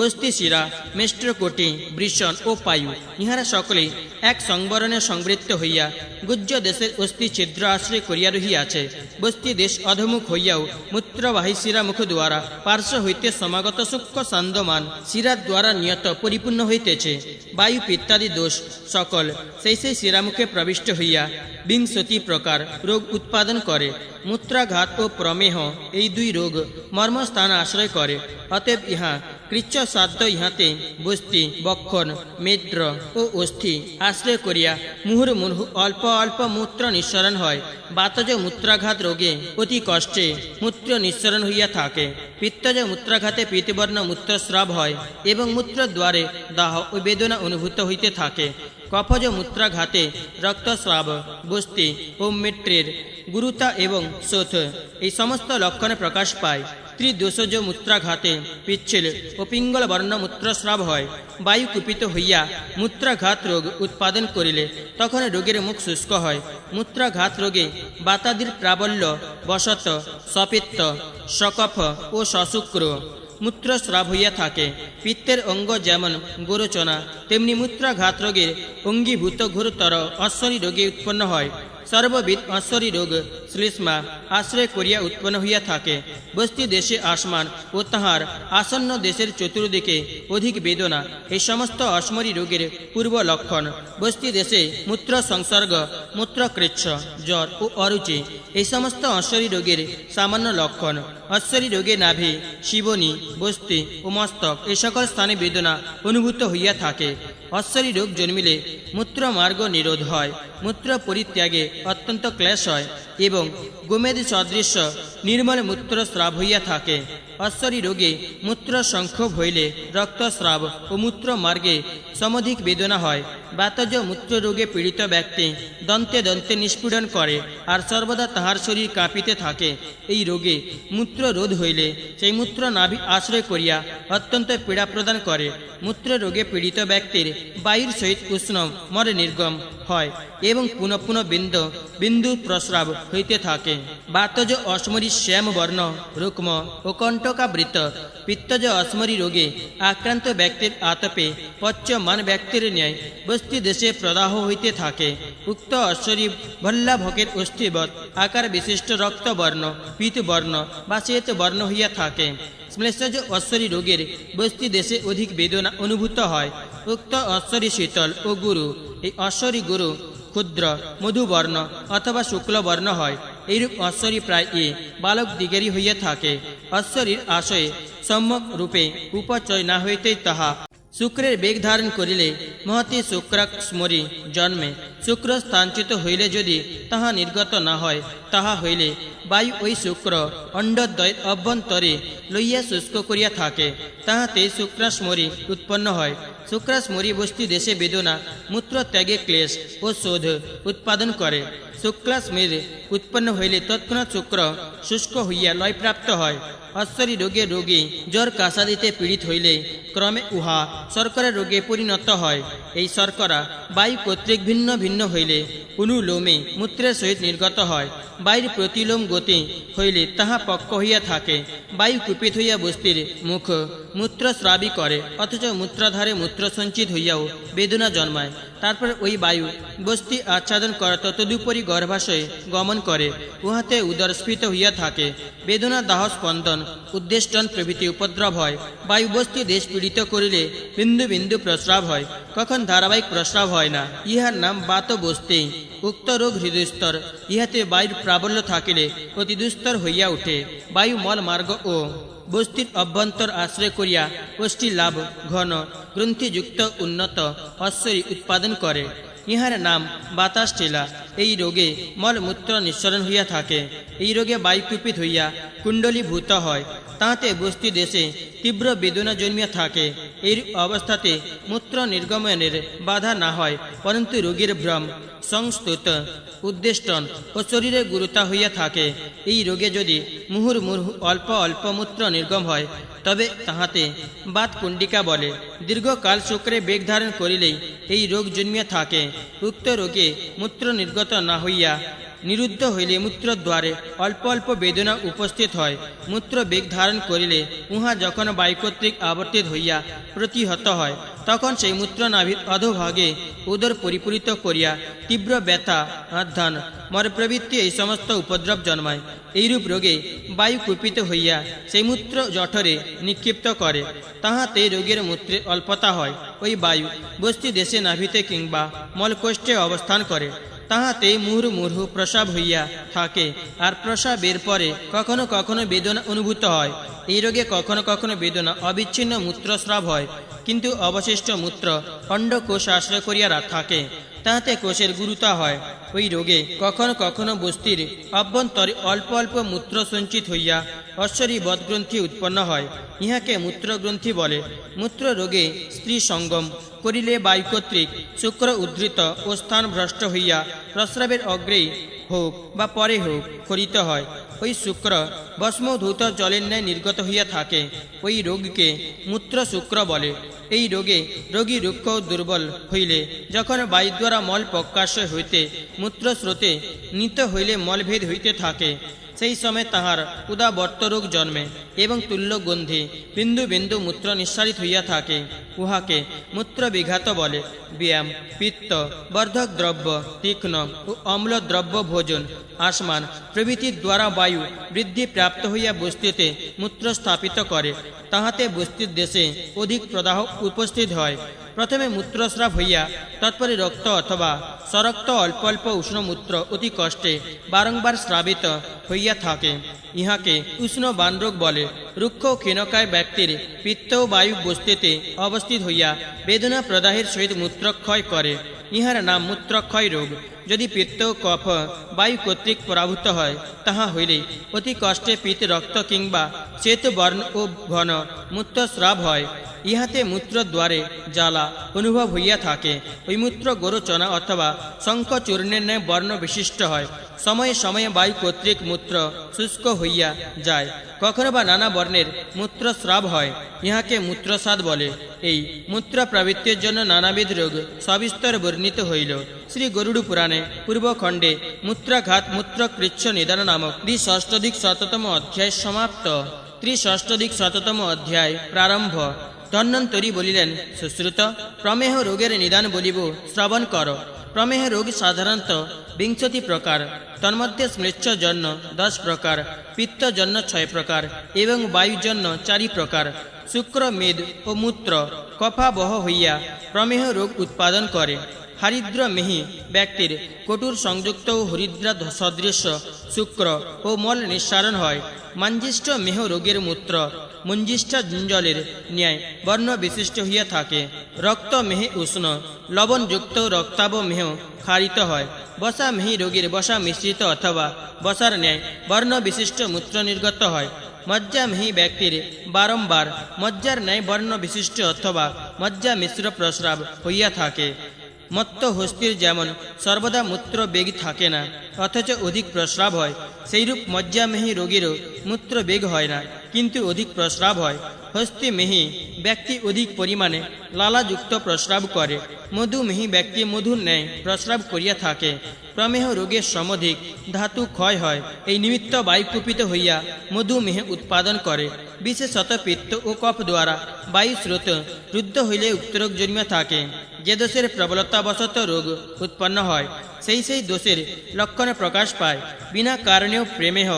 বস্তি শিরা, মেষ্ট্রকোটি, বৃষণ ও পায়ু ইহারা সকলেই এক সংবরণে সংবৃত্ত হইয়া গুজ্জ দেশের অস্থি ছিদ্র আশ্রয় করিয়া রহিয়াছে। বস্তি দেশ অধমুখ হইয়াও মূত্রবাহী শিরা মুখ দ্বারা পার্শ্ব হইতে সমাগত সূক্ষ্ম সান্দমান শিরা দ্বারা নিয়ত পরিপূর্ণ হইতেছে। বায়ু পিত্তাদি দোষ সকল সেই শিরামুখে প্রবিষ্ট হইয়া 62 প্রকার রোগ উৎপাদন করে। মূত্রাঘাত ও প্রমেহ এই দুই রোগ মর্মস্থান আশ্রয় করে। অতএব ইহা কৃচ্ছ সাধ্য ইহাতে বস্তি, বক্ষণ, মেদ্র ও অস্থি আশ্রয় করিয়া মুহুর্মুহু অল্প অল্প মূত্র নিঃসরণ হয়। বাতজ মূত্রাঘাত রোগে অতি কষ্টে মূত্র নিঃসরণ হইয়া থাকে। পিত্তজ মূত্রাঘাতে পীতবর্ণ মূত্রস্রাব হয় এবং মূত্রদ্বারে দাহ ও বেদনা অনুভূত হইতে থাকে। কফজ মূত্রাঘাতে রক্তস্রাব, বস্তি ও মেট্রের গুরুতা এবং শোথ এই সমস্ত লক্ষণে প্রকাশ পায়। ত্রিদোষজ মূত্রাঘাতে পিচ্ছিল ও পিঙ্গল বর্ণ মূত্রস্রাব হয়। বায়ু কুপিত হইয়া মূত্রাঘাত রোগ উৎপাদন করিলে তখন রোগের মুখ শুষ্ক হয়। মূত্রাঘাত রোগে বাতাদির প্রাবল্য বশত সপিত্ত, সকফ ও সশুক্র মূত্রস্রাব হইয়া থাকে। পিত্তের অঙ্গ যেমন গোরচনা, তেমনি মূত্রাঘাত রোগের অঙ্গীভূত ঘোরতর অশ্বরী রোগে উৎপন্ন হয়। সর্ববিধ অশ্বরী রোগ শ্লেষ্মা আশ্রয় করিয়া উৎপন্ন হইয়া থাকে। বস্তি দেশে আসমান ও তাহার আসন্ন দেশের চতুর্দিকে অধিক বেদনা এই সমস্ত অশ্মরী রোগের পূর্ব লক্ষণ। বস্তি দেশে মূত্র সংসর্গ, মূত্রকৃচ্ছ, জ্বর ও অরুচি এই সমস্ত অশ্বরী রোগের সামান্য লক্ষণ। অশ্বরী রোগে নাভি, শিবনী, বস্তি ও মস্তক এই সকল স্থানে বেদনা অনুভূত হইয়া থাকে। অশ্বরী রোগ জন্মিলে মূত্রমার্গ নিরোধ হয়, মূত্র পরিত্যাগে অত্যন্ত ক্লেশ হয় এবং গোমেদ সদৃশ্য নির্মল মূত্রস্রাব হইয়া থাকে। অশ্বরী রোগে মূত্র সংক্ষোভ হইলে রক্তস্রাব ও মূত্র মার্গে সমধিক বেদনা হয়। বাতজ মূত্র রোগে পীড়িত ব্যক্তি দন্তে দন্তে নিষ্পীড়ন করে আর সর্বদা তাহার শরীর কাঁপিতে থাকে। এই রোগে মূত্র রোধ হইলে সেই মূত্র নাভি আশ্রয় করিয়া অত্যন্ত পীড়া প্রদান করে। মূত্র রোগে পীড়িত ব্যক্তির বায়ুর সহিত উষ্ণ মর নির্গম হয় এবং পুনঃ পুনঃ বিন্দু প্রস্রাব হইতে থাকে। বাতজ অশ্মরী শ্যাম বর্ণ, রুক্ম ও কণ্ঠ কণ্টকাবৃত পিত্তজ অস্মরী রোগে আক্রান্ত ব্যক্তির আতপে পচ্যমান ব্যক্তির ন্যায় বস্তি দেশে প্রদাহ হইতে থাকে। উক্ত অশ্বরী ভল্লাভকের অস্থিবৎ আকার বিশিষ্ট রক্তবর্ণ, পীতবর্ণ বা শ্বেতবর্ণ হইয়া থাকে। শ্লেষজ অশ্বরী রোগের বস্তি দেশে অধিক বেদনা অনুভূত হয়। উক্ত অশ্বরী শীতল ও গুরু, এই অশ্বরী গুরু ক্ষুদ্র মধুবর্ণ অথবা শুক্লবর্ণ হয়। এইরূপ অশ্বরী প্রায় বালক দিগেরই হইয়া থাকে। অশ্বরীর আশয়ে সম্যক রূপে উপচয় না হইতেই তাহা শুক্রের বেগ ধারণ করিলে মহতি শুক্রাস্মরী জন্মে। শুক্র স্থানচ্যুত হইলে যদি তাহা নির্গত না হয়, তাহা হইলে বায়ু ওই শুক্র অণ্ডদ্বয়ের অভ্যন্তরে লইয়া শুষ্ক করিয়া থাকে, তাহাতে শুক্রাস্মরী উৎপন্ন হয়। শুক্রাস্মরী বস্তি দেশে বেদনা, মূত্র ত্যাগে ক্লেশ ও শোধ উৎপাদন করে। শুক্রাস্মীর উৎপন্ন হইলে তৎক্ষণাৎ শুক্র শুষ্ক হইয়া লয়প্রাপ্ত হয়। অশ্বরী রোগে রোগী জ্বর কাশাদিতে পীড়িত হইলে ক্রমে উহা শর্করা রোগে পরিণত হয়। এই শর্করা বায়ু কর্তৃক ভিন্ন ভিন্ন হইলে অনুলোমে মূত্রের সহিত নির্গত হয়। বায়ুর প্রতিলোম গতি হইলে তাহা পক্ক হইয়া থাকে। বায়ু কুপিত হইয়া বস্তির মুখ মূত্রস্রাবী করে, অথচ মূত্রাধারে মূত্র সঞ্চিত হইয়াও বেদনা জন্মায়। তারপর ওই বায়ু বস্তি আচ্ছাদন করত তদুপরি গর্ভাশয়ে গমন করে, উহাতে উদরস্ফীত হইয়া থাকে। বেদনা, দাহ, স্পন্দন, উদ্দেষ্টন প্রভৃতি উপদ্রব হয়। বায়ু বস্তি দেশ পীড়িত করিলে বিন্দু বিন্দু প্রস্রাব হয়, কখন ধারাবাহিক প্রস্রাব হয় না, ইহার নাম বাত বস্তি। উক্ত রোগ হৃদয়স্তর, ইহাতে বায়ুর প্রাবল্য থাকিলে অতি দুস্তর হইয়া উঠে। বায়ু মল মার্গ ও বস্তির অভ্যন্তর আশ্রয় করিয়া অষ্টি লাভ ঘন গ্রন্থিযুক্ত উন্নত অশ্বরী উৎপাদন করে, ইহার নাম বাতাস ঠেলা। এই রোগে মলমূত্র নিঃসরণ হইয়া থাকে। এই রোগে বায়ু কুপিত হইয়া কুণ্ডলীভূত হয়, তাহাতে বস্তি দেশে তীব্র বেদনা জন্মিয়া থাকে। এই অবস্থাতে মূত্র নির্গমনের বাধা না হয়, পরন্তু রোগীর ভ্রম, সংস্তুত, উদ্দেষ্টন ও শরীরে গুরুতা হইয়া থাকে। এই রোগে যদি মুহুর্মুহু অল্প অল্প মূত্র নির্গম হয়, তবে তাহাতে বাতকুণ্ডিকা বলে। দীর্ঘকাল শুক্রে বেগ ধারণ করিলেই এই রোগ জন্মিয়া থাকে। উক্ত রোগে মূত্র নির্গত না হইয়া নিরুদ্ধ হইলে মূত্রদ্বারে অল্প অল্প বেদনা উপস্থিত হয়। মূত্র বেগ ধারণ করিলে উহা যখন বায়ু কর্তৃক আবর্তিত হইয়া প্রতিহত হয়, তখন সেই মূত্রনাভির অধোভাগে উদর পরিপূরিত করিয়া তীব্র ব্যথা, আধ্যান, মর প্রভৃতি এই সমস্ত উপদ্রব জন্মায়। এইরূপ রোগে বায়ু কুপিত হইয়া সেই মূত্র জঠরে নিক্ষিপ্ত করে, তাহাতে রোগের মূত্রে অল্পতা হয়। ওই বায়ু বস্তি দেশে নাভিতে কিংবা মলকোষ্ঠে অবস্থান করে, তাহাতে মুহুর্মুহু প্রস্রাব হইয়া থাকে। আর প্রস্রাবের পরে কখনো কখনো বেদনা অনুভূত হয়। এই রোগে কখনো কখনো বেদনা অবিচ্ছিন্ন মূত্রস্রাব হয়, কিন্তু অবশিষ্ট মূত্র অণ্ডকোষ আশ্রয় করিয়া থাকে, তাহাতে কোষের গুরুতা হয়। ওই রোগে কখনো কখনো বস্তির অভ্যন্তরে অল্প অল্প মূত্র সঞ্চিত হইয়া অশ্বরী বদগ্রন্থি উৎপন্ন হয়, ইহাকে মূত্রগ্রন্থি বলে। মূত্র রোগে স্ত্রী সঙ্গম করিলে বায়ু কর্তৃক শুক্র উদ্ধৃত ও স্থান ভ্রষ্ট হইয়া প্রস্রাবের অগ্রেই হোক বা পরে হোক খরিত হয়। ওই শুক্র ভস্মধূত জলের ন্যায় নির্গত হইয়া থাকে। ওই রোগকে মূত্র শুক্র বলে। এই রোগে রোগী রুক্ষ ও দুর্বল হইলে যখন বায়ু দ্বারা মল প্রকাশয় হইতে মূত্রস্রোতে নীত হইলে মলভেদ হইতে থাকে, সেই সময় তাহার উদাবর্ত রোগ জন্মে এবং তুল্য গন্ধে বিন্দু বিন্দু মূত্র নিঃসারিত হইয়া থাকে। উহাকে মূত্র বিঘাত বলে। ব্যায়াম, পিত্ত, বর্ধক দ্রব্য, তীক্ষ্ণ ও অম্ল দ্রব্য ভোজন, আসমান প্রভৃতির দ্বারা বায়ু বৃদ্ধি প্রাপ্ত হইয়া বস্তিতে মূত্র স্থাপিত করে, তাহাতে বস্তির দেশে অধিক প্রদাহ উপস্থিত হয়। প্রথমে মূত্রস্রাব হইয়া তৎপরে রক্ত অথবা সরক্ত অল্প অল্প উষ্ণমূত্র অতি কষ্টে বারংবার স্রাবিত হইয়া থাকে, ইহাকে উষ্ণ বানরোগ বলে। রুক্ষ ক্ষীণকায় ব্যক্তির পিত্ত ও বায়ু বস্তিতে অবস্থিত হইয়া বেদনা প্রদাহের সহিত মূত্রক্ষয় করে, ইহার নাম মূত্রক্ষয় রোগ। যদি পিত্ত ও কফ বায়ু কর্তৃক পরাভূত হয়, তাহা হইলে অতি কষ্টে পিত্ত রক্ত কিংবা শ্বেত বর্ণ ও ঘন মূত্রস্রাব হয়, ইহাতে মূত্রদ্বারে জ্বালা অনুভব হইয়া থাকে। ওই মূত্র গোরচনা অথবা শঙ্খচূর্ণের ন্যায় বর্ণ বিশিষ্ট হয়। সময়ে সময়ে বায়ু কর্তৃক মূত্র শুষ্ক হইয়া যায়, কখনো বা নানা বর্ণের মূত্রস্রাব হয়, ইহাকে মূত্রসাদ বলে। এই মূত্র প্রবৃত্তির জন্য নানাবিধ রোগ সবিস্তর বর্ণিত হইল। শ্রী গরুড় পুরাণে পূর্বখণ্ডে মূত্রাঘাত মূত্রকৃচ্ছ নিদান নামক 6ষ্টাধিক 7তম অধ্যায় সমাপ্ত। 63-শততম অধ্যায় প্রারম্ভ। ধন্বন্তরী বলিলেন, সুশ্রুত, প্রমেহ রোগের নিদান বলিব, শ্রবণ কর। প্রমেহ রোগ সাধারণত 20 প্রকার, তন্মধ্যে স্মৃচ্ছজন্য 10 প্রকার, পিত্তজন্য 6 প্রকার এবং বায়ুজন্য 4 প্রকার। শুক্র, মেদ ও মূত্র কফাবহ হইয়া প্রমেহ রোগ উৎপাদন করে। হরিদ্র মেহি ব্যক্তির কটুর সংযুক্ত ও হরিদ্রা সদৃশ শুক্র ও মল নিঃসারণ হয়। মাঞ্জিষ্ঠ মেহ রোগের মূত্র মুঞ্জিষ্ঠা জলের ন্যায় বর্ণ বিশিষ্ট হইয়া থাকে। রক্ত মেহে উষ্ণ, লবণযুক্ত রক্তাব মেহ ক্ষারিত হয়। বসা মেহি রোগীর বসা মিশ্রিত অথবা বসার ন্যায় বর্ণ বিশিষ্ট মূত্র নির্গত হয়। মজ্জা মেহি ব্যক্তির বারম্বার মজ্জার ন্যায় বর্ণ বিশিষ্ট অথবা মজ্জা মিশ্র প্রস্রাব হইয়া থাকে। মত্ত হস্তির যেমন সর্বদা মূত্র বেগ থাকে না, অথচ অধিক প্রস্রাব হয়, সেইরূপ মজ্জামেহী রোগীরও মূত্র বেগ হয় না, কিন্তু অধিক প্রস্রাব হয়। হস্তিমেহী ব্যক্তি অধিক পরিমাণে লালাযুক্ত প্রস্রাব করে। মধুমেহী ব্যক্তি মধুর ন্যায় প্রস্রাব করিয়া থাকে। প্রমেহ রোগের সমধিক ধাতু ক্ষয় হয়, এই নিমিত্ত বায়ু কুপিত হইয়া মধুমেহ উৎপাদন করে। বিশেষত পিত্ত ও কফ দ্বারা বায়ু স্রোত রুদ্ধ হইলে উক্ত রোগ জন্মিয়া থাকে। যে দোষের প্রবলতাবশত রোগ উৎপন্ন হয়, সেই দোষের লক্ষণ প্রকাশ পায়। বিনা কারণেও প্রেমেহ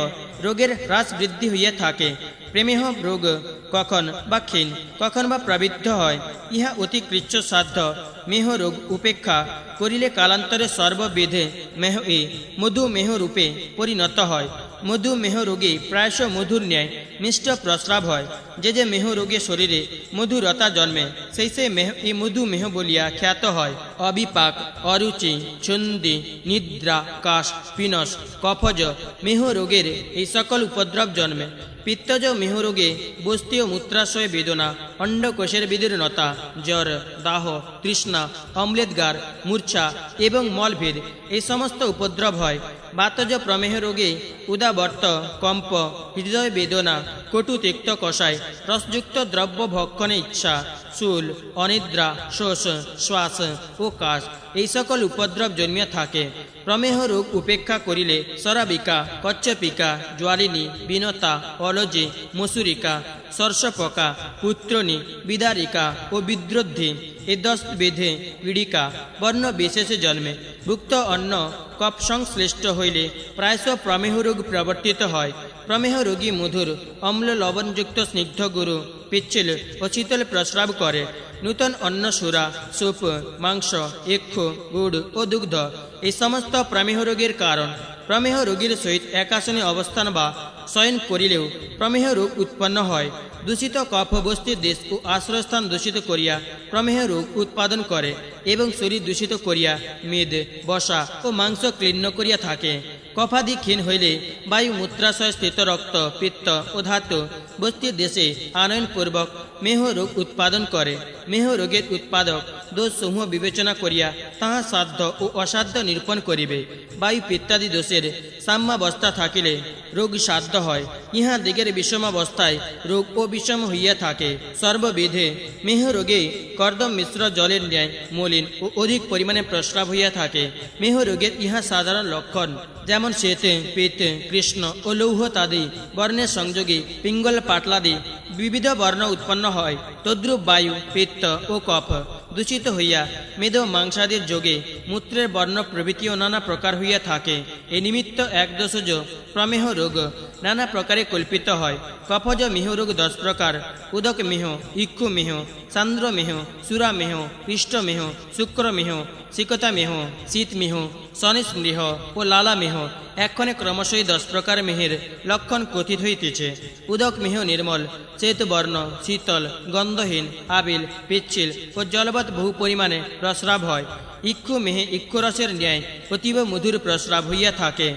রোগের হ্রাস বৃদ্ধি হইয়া থাকে। প্রেমেহ রোগ কখন বা ক্ষীণ, কখন বা প্রবৃদ্ধ হয়, ইহা অতি কৃচ্ছ সাধ্য। মেহ রোগ উপেক্ষা করিলে কালান্তরে সর্ববিধে মেহ মধুমেহ রূপে পরিণত হয়। মধুমেহ রোগে প্রায়শ মধুর ন্যায় মিষ্ট প্রস্রাব হয়। যে মেহ রোগে শরীরে মধুরতা জন্মে, সেই মেহ মধুমেহ বলিয়া খ্যাত হয়। অবিপাক, অরুচি, ছন্দি, নিদ্রা, কাশ, পিনস, কফজ মেহ রোগের এই সকল উপদ্রব জন্মে। পিত্তজ মেহ রোগে বস্তি ও মূত্রাশয় বেদনা, অন্ডকোষের বিদীর্ণতা, জ্বর, দাহ, তৃষ্ণা, অম্লেদগার, মূর্ছা এবং মলভেদ এই সমস্ত উপদ্রব হয়। বাতজ প্রমেহ রোগে উদাবর্ত, কম্প, হৃদয় বেদনা, কটু তিক্ত কষায়, রসযুক্ত দ্রব্য ভক্ষণে ইচ্ছা, চুল, অনিদ্রা, শোষ, শ্বাস ও কাশ এই সকল উপদ্রব জন্মিয়া থাকে। প্রমেহ রোগ উপেক্ষা করিলে সরাবিকা, কচ্ছপিকা, জ্বালিনী, বিনতা, অলজি, মসুরিকা, সর্ষপকা, পুত্রনী, বিদারিকা ও বিদ্রোদ্ধি এই 10 বিধে পীড়িকা বর্ণ বিশেষে জন্মে। ভুক্ত অন্ন কফ সংশ্লিষ্ট হইলে প্রায়শ প্রমেহ রোগ প্রবর্তিত হয়। প্রমেহ রোগী মধুর, অম্ল, লবণযুক্ত স্নিগ্ধ গুরু, পিচ্ছিল ও শীতল প্রস্রাব করে। নূতন অন্ন, সুরা, সুপ, মাংস, ইক্ষু, গুড় ও দুগ্ধ এই সমস্ত প্রমেহ রোগের কারণ। প্রমেহ রোগীর সহিত একাসনে অবস্থান বা শয়ন করিলেও প্রমেহ রোগ উৎপন্ন হয়। দূষিত কফ বস্তির দেশ ও আশ্রয়স্থান দূষিত করিয়া প্রমেহ রোগ উৎপাদন করে এবং শরীর দূষিত করিয়া মেদ, বসা ও মাংস ক্লীন্ন করিয়া থাকে। কফাদি ক্ষীণ হইলে বায়ু, মূত্রাশয় স্থিত রক্ত, পিত্ত ও ধাতু বস্তির দেশে আনয়নপূর্বক মেহ রোগ উৎপাদন করে। মেহ রোগের উৎপাদক দোষসমূহ বিবেচনা করিয়া তাহা সাধ্য ও অসাধ্য নিরূপণ করিবে। বায়ু পিত্তাদি দোষের সাম্যাবস্থা থাকিলে রোগ সাধ্য হয়। ইহা দিগের বিষমাবস্থায় রোগ ও বিষম হইয়া থাকে। সর্ববিধে মেহ রোগে কর্দম মিশ্র জলের ন্যায় মলিন ও অধিক পরিমাণে প্রস্রাব হইয়া থাকে। মেহ রোগের ইহা সাধারণ লক্ষণ। যেমন শ্বেত, পিত, কৃষ্ণ ও লৌহতাদি বর্ণের সংযোগে পিঙ্গল পাটলাদি বিবিধ বর্ণ উৎপন্ন হয়, তদ্রূপ বায়ু, পিত্ত ও কফ দূষিত হইয়া মেদ ও মাংসাদির যোগে মূত্রের বর্ণ প্রভৃতিও নানা প্রকার হইয়া থাকে। এই নিমিত্ত একদোষজ প্রমেহ রোগ নানা প্রকারে কল্পিত হয়। কফজ মেহ রোগ 10 প্রকার: উদক মেহ, ইক্ষু মেহ, চান্দ্র মেহ, সুরা মেহ, পৃষ্ঠ মেহ, শুক্র মেহ, শিকতা মেহ, শীত মেহ, শনিস্মৃহ ও লালা মেহ। এক্ষণে ক্রমশই 10 প্রকার মেহের লক্ষণ কথিত হইতেছে। উদক মেহ নির্মল, শ্বেতবর্ণ, শীতল, গন্ধহীন, আবিল, পিচ্ছিল ও জলবৎ বহু পরিমাণে প্রস্রাব হয়। ইক্ষু মেহে ইক্ষুরসের ন্যায় অতীব মধুর প্রস্রাব হইয়া থাকে।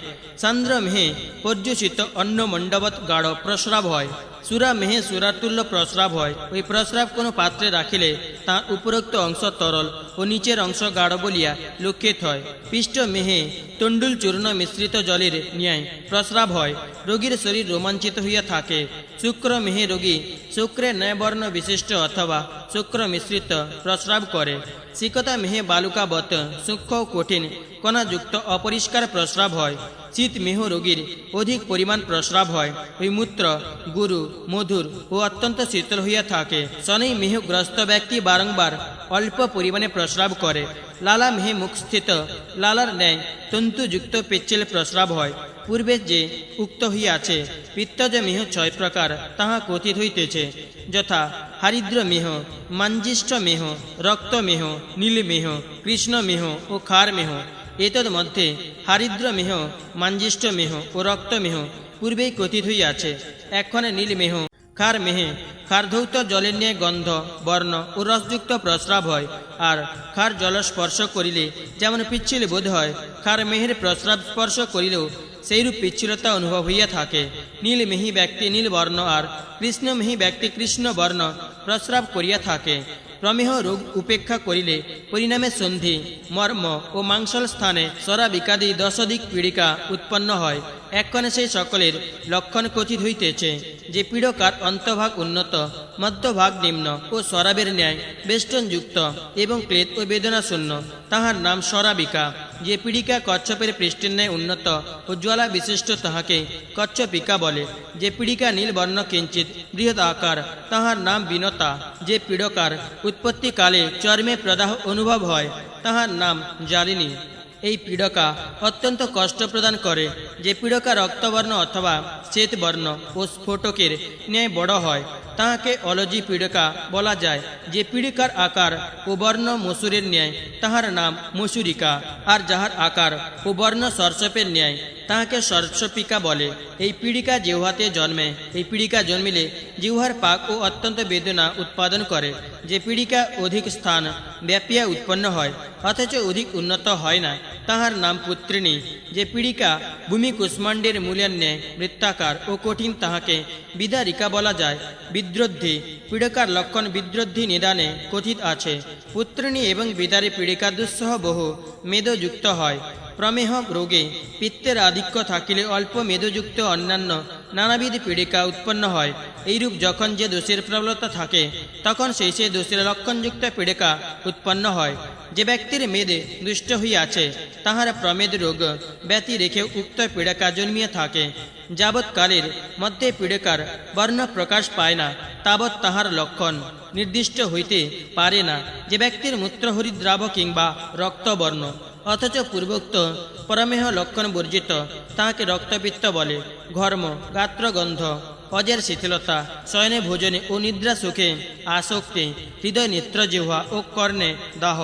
চান্দ্র মেহে পর্যুষিত অন্নমণ্ডবৎ গাঢ় প্রস্রাব হয়। সুরা মেহে সুরাতুল্য প্রস্রাব হয়। ওই প্রস্রাব কোনো পাত্রে রাখিলে তাঁর উপরোক্ত অংশ তরল ও নিচের অংশ গাঢ় বলিয়া লক্ষিত হয়। পৃষ্ঠ মেহে তণ্ডুল চূর্ণ মিশ্রিত জলের ন্যায় প্রস্রাব হয়। রোগীর শরীর রোমাঞ্চিত হইয়া থাকে। শুক্র মেহে রোগী শুক্রের ন্যায়বর্ণ বিশিষ্ট অথবা শুক্র মিশ্রিত প্রস্রাব করে। শিকতা মেহে বালুকাবৎ সূক্ষ্ম ও কঠিন কণাযুক্ত অপরিষ্কার প্রস্রাব হয়। শীত মেহ রোগীর অধিক পরিমাণ প্রস্রাব হয়, ওই মূত্র গুরু মধুর ও অত্যন্ত শীতল হইয়া থাকে। শনি মেহগ্রস্ত ব্যক্তি বারংবার অল্প পরিমাণে প্রস্রাব করে। লালা মেহে মুখস্থিত লালার ন্যায় তন্তুযুক্ত পেচ্ছেল প্রস্রাব হয়। পূর্বে যে উক্ত হইয়াছে পিত্তজ মেহ 6 প্রকার, তাহা কথিত হইতেছে, যথা হারিদ্র মেহ, মাঞ্জিষ্ঠ মেহ, রক্ত মেহ, নীল মেহ, কৃষ্ণ মেহ ও ক্ষার মেহ। এতদ মধ্যে হারিদ্র মেহ, মাঞ্জিষ্ঠ মেহ ও রক্ত মেহ পূর্বেই কথিত হইয়াছে। এক্ষণে নীল মেহ, ক্ষার মেহে ক্ষারধৌত জলের ন্যায় গন্ধ বর্ণ ও রসযুক্ত প্রস্রাব হয়। আর ক্ষার জল স্পর্শ করিলে যেমন পিচ্ছিল বোধ হয়, ক্ষার মেহের প্রস্রাব স্পর্শ করিলেও সেইরূপ পিচ্ছিলতা অনুভব হইয়া থাকে। নীলমেহী ব্যক্তি নীল বর্ণ আর কৃষ্ণমেহী ব্যক্তি কৃষ্ণ বর্ণ প্রস্রাব করিয়া থাকে। প্রমেহ রোগ উপেক্ষা করিলে পরিণামে সন্ধি মর্ম ও মাংসল স্থানে স্বরাবিকাদি 10 পীড়িকা উৎপন্ন হয়। এক্ষণে সেই সকলের লক্ষণ কথিত হইতেছে, যে পীড়কার অন্তভাগ উন্নত, মধ্যভাগ নিম্ন ও স্বরাবের ন্যায় বেষ্টনযুক্ত এবং ক্লেদ ও বেদনা শূন্য, তাহার নাম স্বরাবিকা। যে পীড়িকা কচ্ছপের পৃষ্ঠের ন্যায় উন্নত ও জ্বালা বিশিষ্ট, তাহাকে কচ্ছপিকা বলে। যে পীড়িকা নীলবর্ণ কিঞ্চিত বৃহৎ আকার, তাহার নাম বিনতা। যে পীড়কার উৎপত্তিকালে চর্মে প্রদাহ অনুভব হয়, তাহার নাম জালিনী। এই পীড়কা অত্যন্ত কষ্ট প্রদান করে। যে পীড়কা রক্তবর্ণ অথবা শ্বেতবর্ণ ও স্ফোটকের ন্যায় বড় হয়, তাহাকে অলজি পীড়কা বলা যায়। যে পীড়িকার আকার ও বর্ণ মসুরের ন্যায়, তাহার নাম মসুরিকা। আর যাহার আকার ও বর্ণ সর্ষপের ন্যায়, তাহাকে সর্ষপিকা বলে। এই পীড়িকা জিহ্বাতে জন্মে। এই পীড়িকা জন্মিলে জিহ্বার পাক ও অত্যন্ত বেদনা উৎপাদন করে। যে পীড়িকা অধিক স্থান ব্যাপিয়া উৎপন্ন হয়, অথচ অধিক উন্নত হয় না, তাহার নাম পুত্রিণী। যে পীড়িকা ভূমি কুষ্মাণ্ডের মূলের ন্যায় বৃত্তাকার ও কঠিন, তাহাকে বিদারিকা বলা যায়। বিদ্রোদ্ধি পীড়কার লক্ষণ বিদ্রোদ্ধি নিদানে কথিত আছে। পুত্রিণী এবং বিদারী পীড়িকা দুঃসহ বহু মেদযুক্ত হয়। প্রমেহ রোগে পিত্তের আধিক্য থাকিলে অল্প মেদযুক্ত অন্যান্য নানাবিধ পীড়িকা উৎপন্ন হয়। এইরূপ যখন যে দোষের প্রবলতা থাকে, তখন সেই দোষের লক্ষণযুক্ত পীড়িকা উৎপন্ন হয়। যে ব্যক্তির মেদে দুষ্ট হইয়াছে, তাহার প্রমেদ রোগ ব্যতি রেখে উক্ত পীড়িকা জন্মিয়া থাকে। যাবৎকালের মধ্যে পীড়িকার বর্ণ প্রকাশ পায় না, তাবৎ তাহার লক্ষণ নির্দিষ্ট হইতে পারে না। যে ব্যক্তির মূত্র হরিদ্রাব কিংবা রক্তবর্ণ, অথচ পূর্বোক্ত প্রমেহ লক্ষণ বর্জিত, তাহাকে রক্তপিত্ত বলে। ঘর্ম, গাত্রগন্ধ, অজের শিথিলতা, শয়নে ভোজনে ও নিদ্রা সুখে আসক্তি, হৃদয় নেত্র জিহ্বা ও কর্ণে দাহ,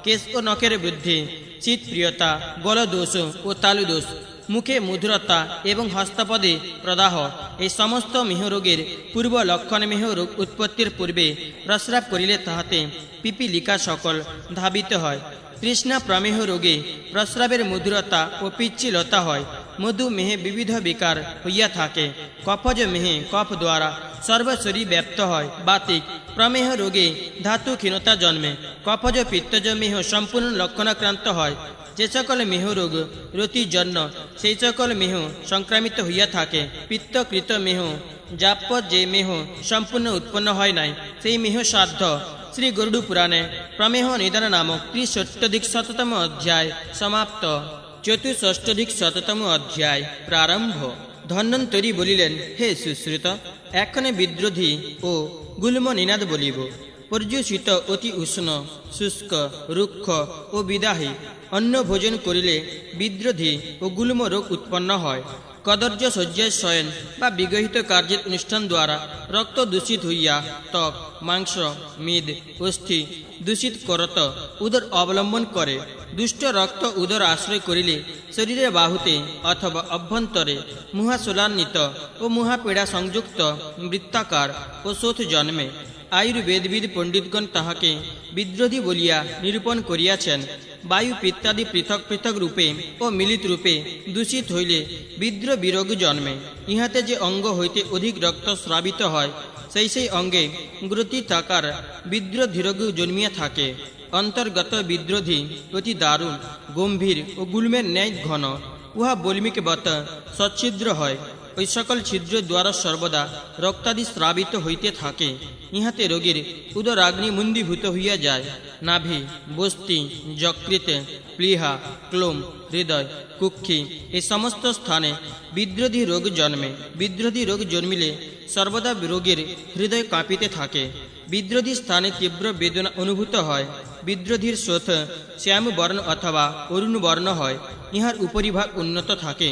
কেশ ও নখের বৃদ্ধি, শীতপ্রিয়তা, গলদোষ ও তালুদোষ, মুখে মধুরতা এবং হস্তপদে প্রদাহ, এই সমস্ত মেহরোগের পূর্ব লক্ষণ। মেহরোগ উৎপত্তির পূর্বে প্রস্রাব করিলে তাহাতে পিপিলিকা সকল ধাবিত হয়। তৃষ্ণা প্রমেহ রোগে প্রস্রাবের মধুরতা ও পিচ্ছিলতা হয়। মধুমেহে বিবিধ বিকার হইয়া থাকে। কফজ মেহে কফ দ্বারা সর্বশরী ব্যাপ্ত হয়। বাতিক প্রমেহ রোগে ধাতু ক্ষীণতা জন্মে। কফজ পিত্তজ মেহ সম্পূর্ণ লক্ষণাক্রান্ত হয়। যে সকল মেহ রোগ রতিজন্য, সেই সকল মেহ সংক্রামিত হইয়া থাকে। পিত্তকৃত মেহ জাপ্য যে মেহ সম্পূর্ণ উৎপন্ন হয় নাই, সেই মেহ সাধ্য। শ্রী গরুড় পুরাণে প্রমেহ নিদান নামক 63শততম অধ্যায় সমাপ্ত। 64শততম অধ্যায় প্রারম্ভ। ধন্বন্তরী বলিলেন, হে সুশ্রুত, এক্ষণে বিদ্রোধী ও গুল্ম নিনাদ বলিব। পর্যুষিত অতি উষ্ণ, শুষ্ক, রুক্ষ ও বিদাহী অন্ন ভোজন করিলে বিদ্রোধী ও গুল্ম রোগ উৎপন্ন হয়। কদর্য শয্যায় শয়ন বা বিগহিত কার্যের অনুষ্ঠান দ্বারা রক্ত দূষিত হইয়া ত্বক, মাংস, মেদ, অস্থি দূষিত করত উদর অবলম্বন করে। দুষ্ট রক্ত উদর আশ্রয় করিলে শরীরের বাহুতে অথবা অভ্যন্তরে মুহাশূলান্বিত ও মুহাপীড়া সংযুক্ত বৃত্তাকার ও শোথ জন্মে। আয়ুর্বেদবিদ পণ্ডিতগণ তাহাকে বিদ্রোধী বলিয়া নিরূপণ করিয়াছেন। বায়ু পিত্তাদি পৃথক পৃথক রূপে ও মিলিত রূপে দূষিত হইলে বিদ্রোহ জন্মে। ইহাতে যে অঙ্গ হইতে অধিক রক্ত স্রাবিত হয়, সেই অঙ্গে গ্রথিতাকার বিদ্রোধীরোগ জন্মিয়া থাকে। অন্তর্গত বিদ্রোধী অতি দারুণ, গম্ভীর ও গুল্মের ন্যায় ঘন। উহা বল্মিকবৎ সচ্ছিদ্র হয়। ওই সকল ছিদ্র দ্বারা সর্বদা রক্তাদি স্রাবিত হইতে থাকে। ইহাতে রোগীর উদরাগ্নি মন্দীভূত হইয়া যায়। নাভি, বস্তি, যকৃতে, প্লীহা, ক্লোম, হৃদয়, কুক্ষি এই সমস্ত স্থানে বিদ্রোধী রোগ জন্মে। বিদ্রোধী রোগ জন্মিলে সর্বদা রোগীর হৃদয় কাঁপিতে থাকে। বিদ্রোধী স্থানে তীব্র বেদনা অনুভূত হয়। বিদ্রোধীর স্রোত শ্যাম বর্ণ অথবা অরুণ বর্ণ হয়। ইহার উপরিভাগ উন্নত থাকে।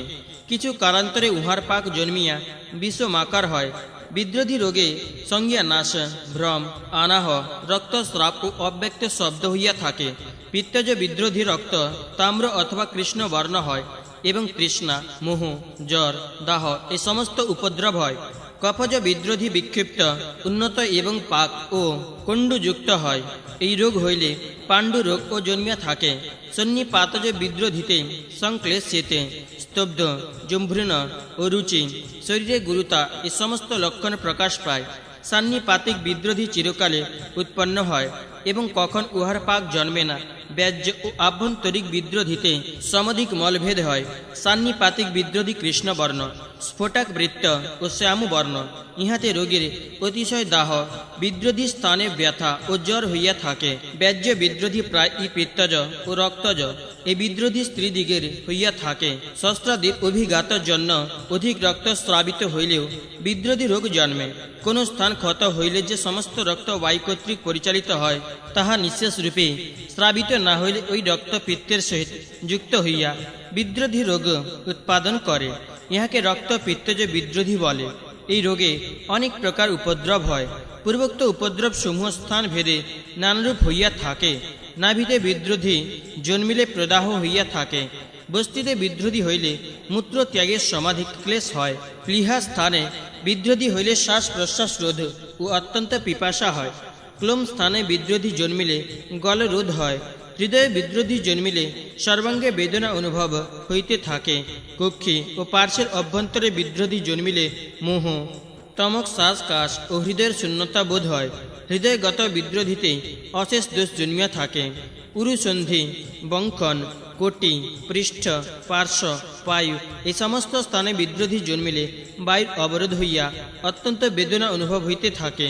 কিছু কালান্তরে উহার পাক জন্মিয়া বিষমাকার হয়। বিদ্রোধী রোগে সংজ্ঞা নাশ, ভ্রম, আনাহ, রক্তস্রাব ও অব্যক্ত শব্দ হইয়া থাকে। পিত্তজ বিদ্রোধী রক্ত তাম্র অথবা কৃষ্ণ বর্ণ হয় এবং তৃষ্ণা, মোহ, জ্বর, দাহ এই সমস্ত উপদ্রব হয়। কফজ বিদ্রোধী বিক্ষিপ্ত, উন্নত এবং পাক ও কণ্ডুযুক্ত হয়। এই রোগ হইলে পাণ্ডু রোগ ও জন্মিয়া থাকে। সন্নিপাতজ বিদ্রোধীতে সংক্লেশেতে, স্তব্ধ, জম্ভৃণ ও রুচি, শরীরে গুরুতা এই সমস্ত লক্ষণ প্রকাশ পায়। সান্নিপাতিক বিদ্রোধী চিরকালে উৎপন্ন হয় এবং কখন উহার পাক জন্মে না। ব্যাজ্য ও আভ্যন্তরিক বিদ্রোধীতে সমধিক মলভেদ হয়। সান্নিপাতিক বিদ্রোধী কৃষ্ণবর্ণ, স্ফোটক বৃত্ত ও শ্যামবর্ণ। ইহাতে রোগীর অতিশয় দাহ, বিদ্রোধী স্থানে ব্যথা ও জ্বর হইয়া থাকে। ব্যাজ্য বিদ্রোধী প্রায় পিত্তজ ও রক্তজ এই বিদ্রোধী স্ত্রীদিগের হইয়া থাকে। শস্ত্রাদির অভিঘাত জন্য অধিক রক্ত স্রাবিত হইলেও বিদ্রোধী রোগ জন্মে। কোন স্থান ক্ষত হইলে যে সমস্ত রক্ত বায়ু কর্তৃক পরিচালিত হয়, তাহা নিঃশেষ রূপে স্রাবিত না হইলে ওই রক্ত পিত্তের সহিত যুক্ত হইয়া বিদ্রোধী রোগ উৎপাদন করে। ইহাকে রক্ত পিত্তজ বিদ্রোধী বলে। এই রোগে অনেক প্রকার উপদ্রব হয়। পূর্বোক্ত উপদ্রব সমূহ স্থান ভেদে নানারূপ হইয়া থাকে। নাভিতে বিদ্রোধী জন্মিলে প্রদাহ হইয়া থাকে। বস্তিতে বিদ্রোধী হইলে মূত্র ত্যাগের সমাধিক ক্লেশ হয়। প্লীহা স্থানে বিদ্রোধী হইলে শ্বাস প্রশ্বাস রোধ ও অত্যন্ত পিপাসা হয়। ক্লোম স্থানে বিদ্রোধী জন্মিলে গলরোধ হয়। হৃদয়ে বিদ্রোধী জন্মিলে সর্বাঙ্গে বেদনা অনুভব হইতে থাকে। কক্ষী ও পার্শ্বের অভ্যন্তরে বিদ্রোধী জন্মিলে মোহ, তমক, শ্বাসকাশ ও হৃদয়ের শূন্যতা বোধ হয়। হৃদয়গত বিদ্রোধীতে অশেষ দোষ জন্মিয়া থাকে। উরুসন্ধি, বঙ্কন, কোটি, পৃষ্ঠ, পার্শ্ব, পায়ু এই সমস্ত স্থানে বিদ্রোধী জন্মিলে বায়ুর অবরোধ হইয়া অত্যন্ত বেদনা অনুভব হইতে থাকে।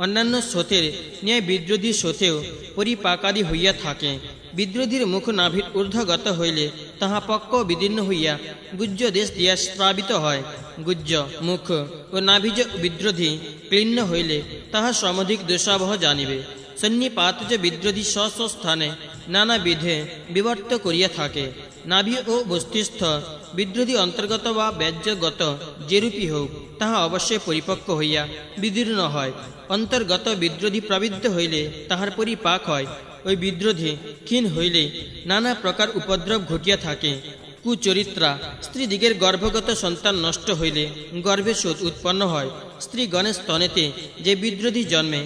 অন্যান্য স্রোতের ন্যায় বিদ্রোধী স্রোতেও পরিপাকাদি হইয়া থাকে। বিদ্রোধীর মুখ নাভির ঊর্ধ্বগত হইলে তাহা পক্ক বিদীর্ণ হইয়া গুজ্জ দেশ দিয়া স্রাবিত হয়। গুজ্জ, মুখ ও নাভিজ বিদ্রোধী ক্লীন্ন হইলে তাহা সমধিক দোষাবহ জানিবে। সন্নিপাতজ বিদ্রোধী স্ব স্ব স্থানে নানা বিধে বিবর্ত করিয়া থাকে। নাভি ও বস্তিস্থ বিদ্রোধী অন্তর্গত বা ব্যাজ্যগত যেরূপী হোক, তাহা অবশ্যই পরিপক্ক হইয়া বিদীর্ণ হয়। অন্তর্গত বিদ্রোধী প্রবৃদ্ধ হইলে তাহার পরিপাক হয়। ওই বিদ্রোধী ক্ষীণ হইলে নানা প্রকার উপদ্রব ঘটিয়া থাকে। কুচরিত্রা স্ত্রীদিগের গর্ভগত সন্তান নষ্ট হইলে গর্ভে শোধ উৎপন্ন হয়। স্ত্রীগণের স্তনেতে যে বিদ্রোধী জন্মে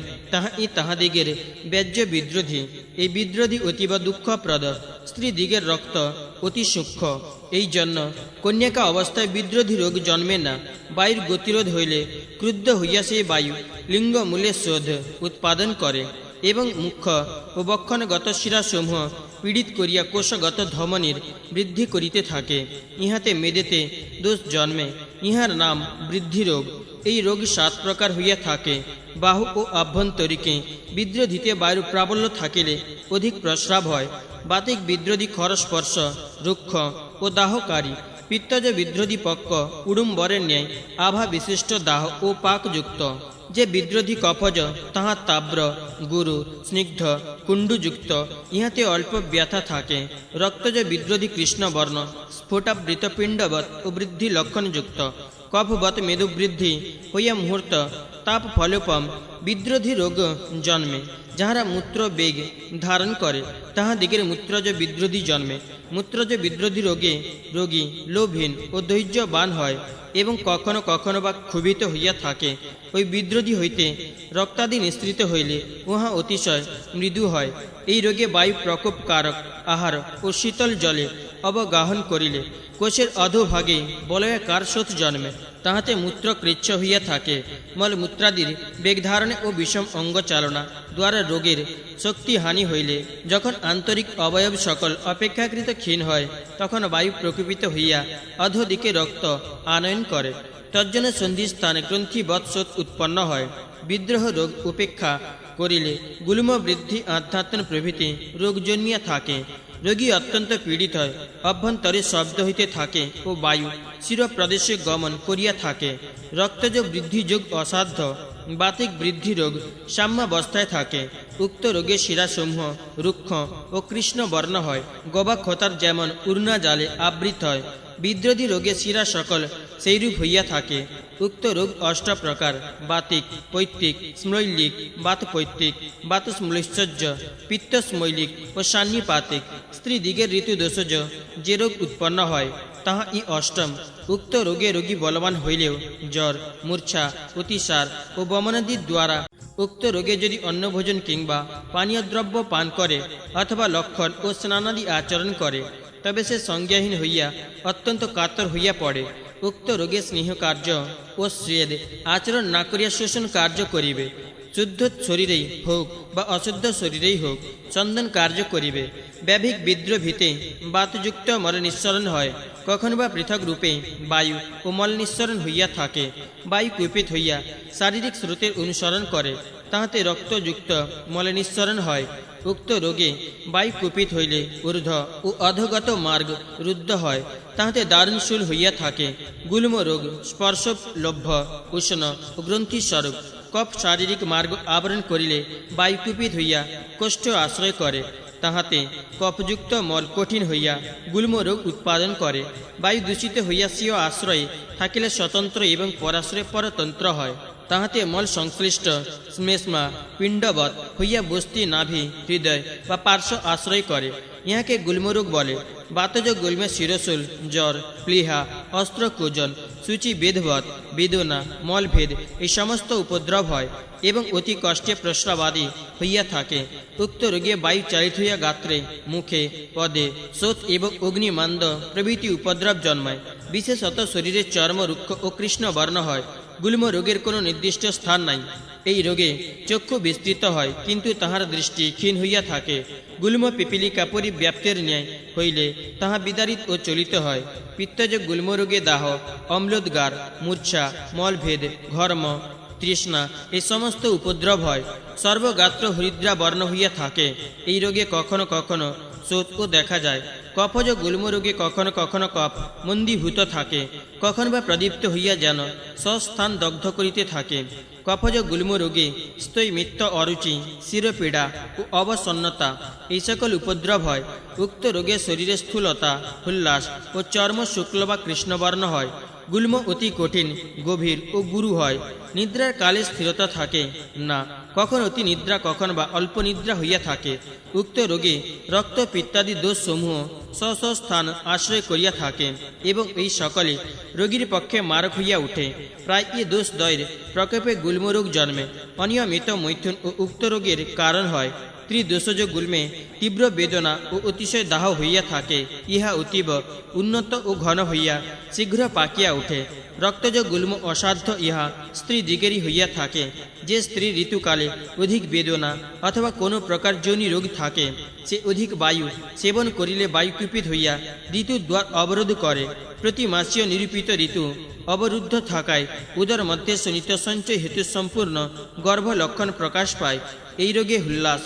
তাহাদিগের ব্যাজ্য বিদ্রোধী। এই বিদ্রোধী অতীব দুঃখপ্রদ। স্ত্রীদিগের রক্ত অতি সূক্ষ্ম। এই জন্য কন্যাকা অবস্থায় বিদ্রোধী রোগ জন্মে না। বায়ুর গতিরোধ হইলে ক্রুদ্ধ হইয়া সেই বায়ু লিঙ্গমূলে শোধ উৎপাদন করে এবং মুখ্য ও বক্ষণগত শিরাসমূহ পীড়িত করিয়া কোষগত ধমনীর বৃদ্ধি করিতে থাকে। ইহাতে মেদেতে দোষ জন্মে। ইহার নাম বৃদ্ধি রোগ। এই রোগ 7 প্রকার হইয়া থাকে। বাহু ও আভ্যন্তরিকে বিদ্রোধীতে বায়ুর প্রাবল্য থাকিলে অধিক প্রস্রাব হয়। বাতিক বিদ্রোধী খরস্পর্শ, রুক্ষ ও দাহকারী। পিত্তজ বিদ্রোধী পক্ক উড়ুম্বরের ন্যায় আভা বিশিষ্ট দাহ ও পাকযুক্ত। যে বিদ্রোধী কফজ তাহা তাব্র, গুরু, স্নিগ্ধ, কুণ্ডুযুক্ত। ইহাতে অল্প ব্যথা থাকে। রক্তজ বিদ্রোধী কৃষ্ণবর্ণ, স্ফোটাবৃত পিণ্ডবৎ ও বৃদ্ধি লক্ষণযুক্ত। কফবৎ মেদুবৃদ্ধি হইয়া মুহূর্ত তাপ ফলোপম বিদ্রোধী রোগ জন্মে। যাহারা মূত্র বেগ ধারণ করে তাহাদিগের মূত্রজ বিদ্রোধী জন্মে। মূত্রজ বিদ্রোধী রোগে রোগী লোভহীন ও ধৈর্যবান হয় এবং কখনো কখনো বা ক্ষুভিত হইয়া থাকে। ওই বিদ্রোধী হইতে রক্তাদি নিঃসৃত হইলে উহা অতিশয় মৃদু হয়। এই রোগে বায়ু প্রকোপকারক আহার ও শীতল জলে অবগাহন করিলে কোষের অধোভাগে বলয়াকার শোথ জন্মে। তাহাতে মূত্র কৃচ্ছ হইয়া থাকে। মলমূত্রাদির বেগধারণে ও বিষম অঙ্গচালনা দ্বারা রোগের শক্তিহানি হইলে যখন আন্তরিক অবয়ব সকল অপেক্ষাকৃত ক্ষীণ হয়, তখন বায়ু প্রকোপিত হইয়া অধোদিকে রক্ত আনয়ন করে। তজ্জন্য সন্ধিস্থানে গ্রন্থিবৎ শোথ উৎপন্ন হয়। বিদ্রোহ রোগ উপেক্ষা করিলে গুল্ম বৃদ্ধি আধ্যাত্ম প্রভৃতি রোগ জন্মিয়া থাকে। রোগী অত্যন্ত পীড়িত হয়, অভ্যন্তরে শব্দ হইতে থাকে ও বায়ু শিরপ্রদেশে গমন করিয়া থাকে। রক্তজ বৃদ্ধি যোগ অসাধ্য, বাতিক বৃদ্ধি রোগ সাম্যাবস্থায় থাকে। উক্ত রোগে শিরাসমূহ রুক্ষ ও কৃষ্ণ বর্ণ হয়, গবা খোতার যেমন উর্না জালে আবৃত হয়। বিদ্রোধী রোগে শিরা সকল সেইরূপ হইয়া থাকে। উক্ত রোগ 8 প্রকার: বাতিক, পৈত্তিক, স্মৈলিক, বাতপৈত্তিক, বাতস্মৈশ্চর্য, পিত্তস্মৈলিক ও সান্নিপাতিক। স্ত্রী দিগের ঋতু দোষজ যে রোগ উৎপন্ন হয় তাহা ই 8ম। উক্ত রোগে রোগী বলবান হইলেও জ্বর, মূর্ছা, অতিসার ও বমনাদির দ্বারা উক্ত রোগে যদি অন্নভোজন কিংবা পানীয় দ্রব্য পান করে অথবা লক্ষণ ও স্নানাদি আচরণ করে তবে সে সংজ্ঞাহীন হইয়া অত্যন্ত কাতর হইয়া পড়ে। উক্ত রোগে স্নেহ কার্য ও স্বেদ আচরণ না করিয়া শোষণ কার্য করিবে। শুদ্ধ শরীরেই হোক বা অশুদ্ধ শরীরেই হোক চন্দন কার্য করিবে। ব্যাধিক বিদ্রোভীতে বাতযুক্ত মল নিঃসরণ হয়, কখন বা পৃথক রূপে বায়ু ও মল নিঃসরণ হইয়া থাকে। বায়ু কুপিত হইয়া শারীরিক স্রোতের অনুসরণ করে, তাহাতে রক্তযুক্ত মল নিঃসরণ হয়। উক্ত রোগে বায়ু কুপিত হইলে ঊর্ধ্ব ও অধোগত মার্গ রুদ্ধ হয়, তাহাতে দারুণশূল হইয়া থাকে। গুল্ম রোগ স্পর্শলভ্য, উষ্ণ ও গ্রন্থিস্বরূপ। কফ শারীরিক মার্গ আবরণ করিলে বায়ু কুপিত হইয়া কোষ্ঠ আশ্রয় করে, তাহাতে কফযুক্ত মল কঠিন হইয়া গুল্ম রোগ উৎপাদন করে। বায়ু দূষিত হইয়া স্বীয় আশ্রয়ে থাকিলে স্বতন্ত্র এবং পরাশ্রয়ে পরতন্ত্র হয়, তাহাতে মল সংশ্লিষ্ট শ্লেষ্মা পিণ্ডবৎ হইয়া বস্তি, নাভি, হৃদয় বা পার্শ্ব আশ্রয় করে, ইহাকে গুল্মরোগ বলে। বাতজ গুল্মে শিরশূল, জ্বর, প্লীহা, অস্ত্রকূজন, সূচি বেদবৎ, বেদনা, মলভেদ এই সমস্ত উপদ্রব হয় এবং অতি কষ্টে প্রস্রাবাদি হইয়া থাকে। উক্ত রোগে বায়ু চালিত হইয়া গাত্রে, মুখে, পদে শোথ এবং অগ্নিমান্দ প্রভৃতি উপদ্রব জন্মায়। বিশেষত শরীরে চর্ম রুক্ষ ও কৃষ্ণ বর্ণ হয়। গুল্ম রোগের কোনো নির্দিষ্ট স্থান নাই। এই রোগে চক্ষু বিস্তৃত হয়, কিন্তু তাহার দৃষ্টি ক্ষীণ হইয়া থাকে। গুল্ম পিপিলিকা পরিব্যাপ্তের ন্যায় হইলে তাহা বিদারিত ও চলিত হয়। পিত্তজ গুল্ম রোগে দাহ, অম্লোদ্গার, মূর্ছা, মলভেদ, ঘর্ম, তৃষ্ণা এই সমস্ত উপদ্রব হয়। সর্বগাত্র হরিদ্রা বর্ণ হইয়া থাকে। এই রোগে কখনো কখনো শোথও দেখা যায়। কফজ গুল্ম রোগে কখনো কখনো কফ মন্দীভূত থাকে, কখন বা প্রদীপ্ত হইয়া যেন স্বস্থান দগ্ধ করিতে থাকে। কফজ গুল্ম রোগে স্থৈমিত্ত, অরুচি, শিরপীড়া ও অবসন্নতা এই সকল উপদ্রব হয়। উক্ত রোগে শরীরে স্থূলতা, উল্লাস ও চর্ম শুক্ল বা কৃষ্ণবর্ণ হয়। গুল্ম অতি কঠিন, গভীর ও গুরু হয়। নিদ্রার কালে স্থিরতা থাকে না, কখন অতি নিদ্রা, কখন বা অল্প নিদ্রা হইয়া থাকে। উক্ত রোগে রক্ত পিত্তাদি দোষ সমূহ স্বস্থান আশ্রয় করিয়া থাকে এবং এই সকলে রোগীর পক্ষে মারক হইয়া উঠে। প্রায় এ দোষ দ্বয়ের প্রকোপে গুল্মরোগ জন্মে। অনিয়মিত মৈথুন ও উক্ত রোগের কারণ হয়। ত্রিদোষজ গুল্মে তীব্র বেদনা ও অতিশয় দাহ হইয়া থাকে। ইহা অতীব উন্নত ও ঘন হইয়া শীঘ্র পাকিয়া উঠে। রক্তজ গুল্ম অসাধ্য, ইহা স্ত্রী দিগেরই হইয়া থাকে। যে স্ত্রী ঋতুকালে অধিক বেদনা অথবা কোনো প্রকার যোনি রোগ থাকে, সে অধিক বায়ু সেবন করিলে বায়ু কুপিত হইয়া ঋতুর দ্বার অবরোধ করে। প্রতি মাসীয় নিরূপিত ঋতু অবরুদ্ধ থাকায় উদর মধ্যে শোণিত সঞ্চয় হেতু সম্পূর্ণ গর্ভ লক্ষণ প্রকাশ পায়। এই রোগে উল্লাস,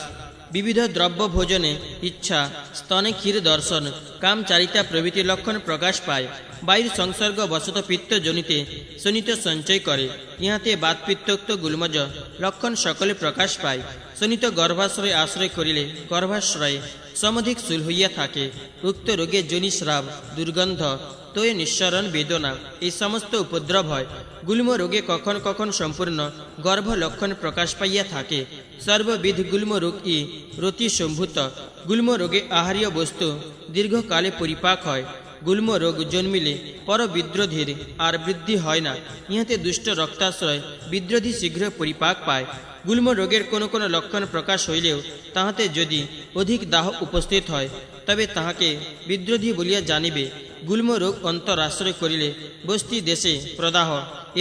বিবিধ দ্রব্য ভোজনে ইচ্ছা, স্তনে ক্ষীর দর্শন, কামচারিতা প্রভৃতি লক্ষণ প্রকাশ পায়। বায়ুর সংসর্গ বশত পিত্ত জনিতে শোণিত সঞ্চয় করে। ইহাতে বাতপিত্তোক্ত গুল্মজ লক্ষণ সকলে প্রকাশ পায়। শোণিত গর্ভাশ্রয় আশ্রয় করিলে গর্ভাশ্রয়ে সমধিক শূল হইয়া থাকে। উক্ত রোগে যোনিস্রাব, দুর্গন্ধ, তয়ে নিঃসরণ, বেদনা এই সমস্ত উপদ্রব হয়। গুল্ম রোগে কখন কখন সম্পূর্ণ গর্ভ লক্ষণ প্রকাশ পাইয়া থাকে। সর্ববিধ গুল্ম রোগ ই রতি সম্ভূত। গুল্ম রোগে আহার্য বস্তু দীর্ঘকালে পরিপাক হয়। গুল্ম রোগ জন্মিলে পর বিদ্রোধীর আর বৃদ্ধি হয় না। ইহাতে দুষ্ট রক্তাশ্রয় বিদ্রোধী শীঘ্র পরিপাক পায়। গুল্ম রোগের কোনো কোনো লক্ষণ প্রকাশ হইলেও তাহাতে যদি অধিক দাহ উপস্থিত হয় তবে তাহাকে বিদ্রোধী বলিয়া জানিবে। গুল্ম রোগ অন্তর আশ্রয় করিলে বস্তি দেশে প্রদাহ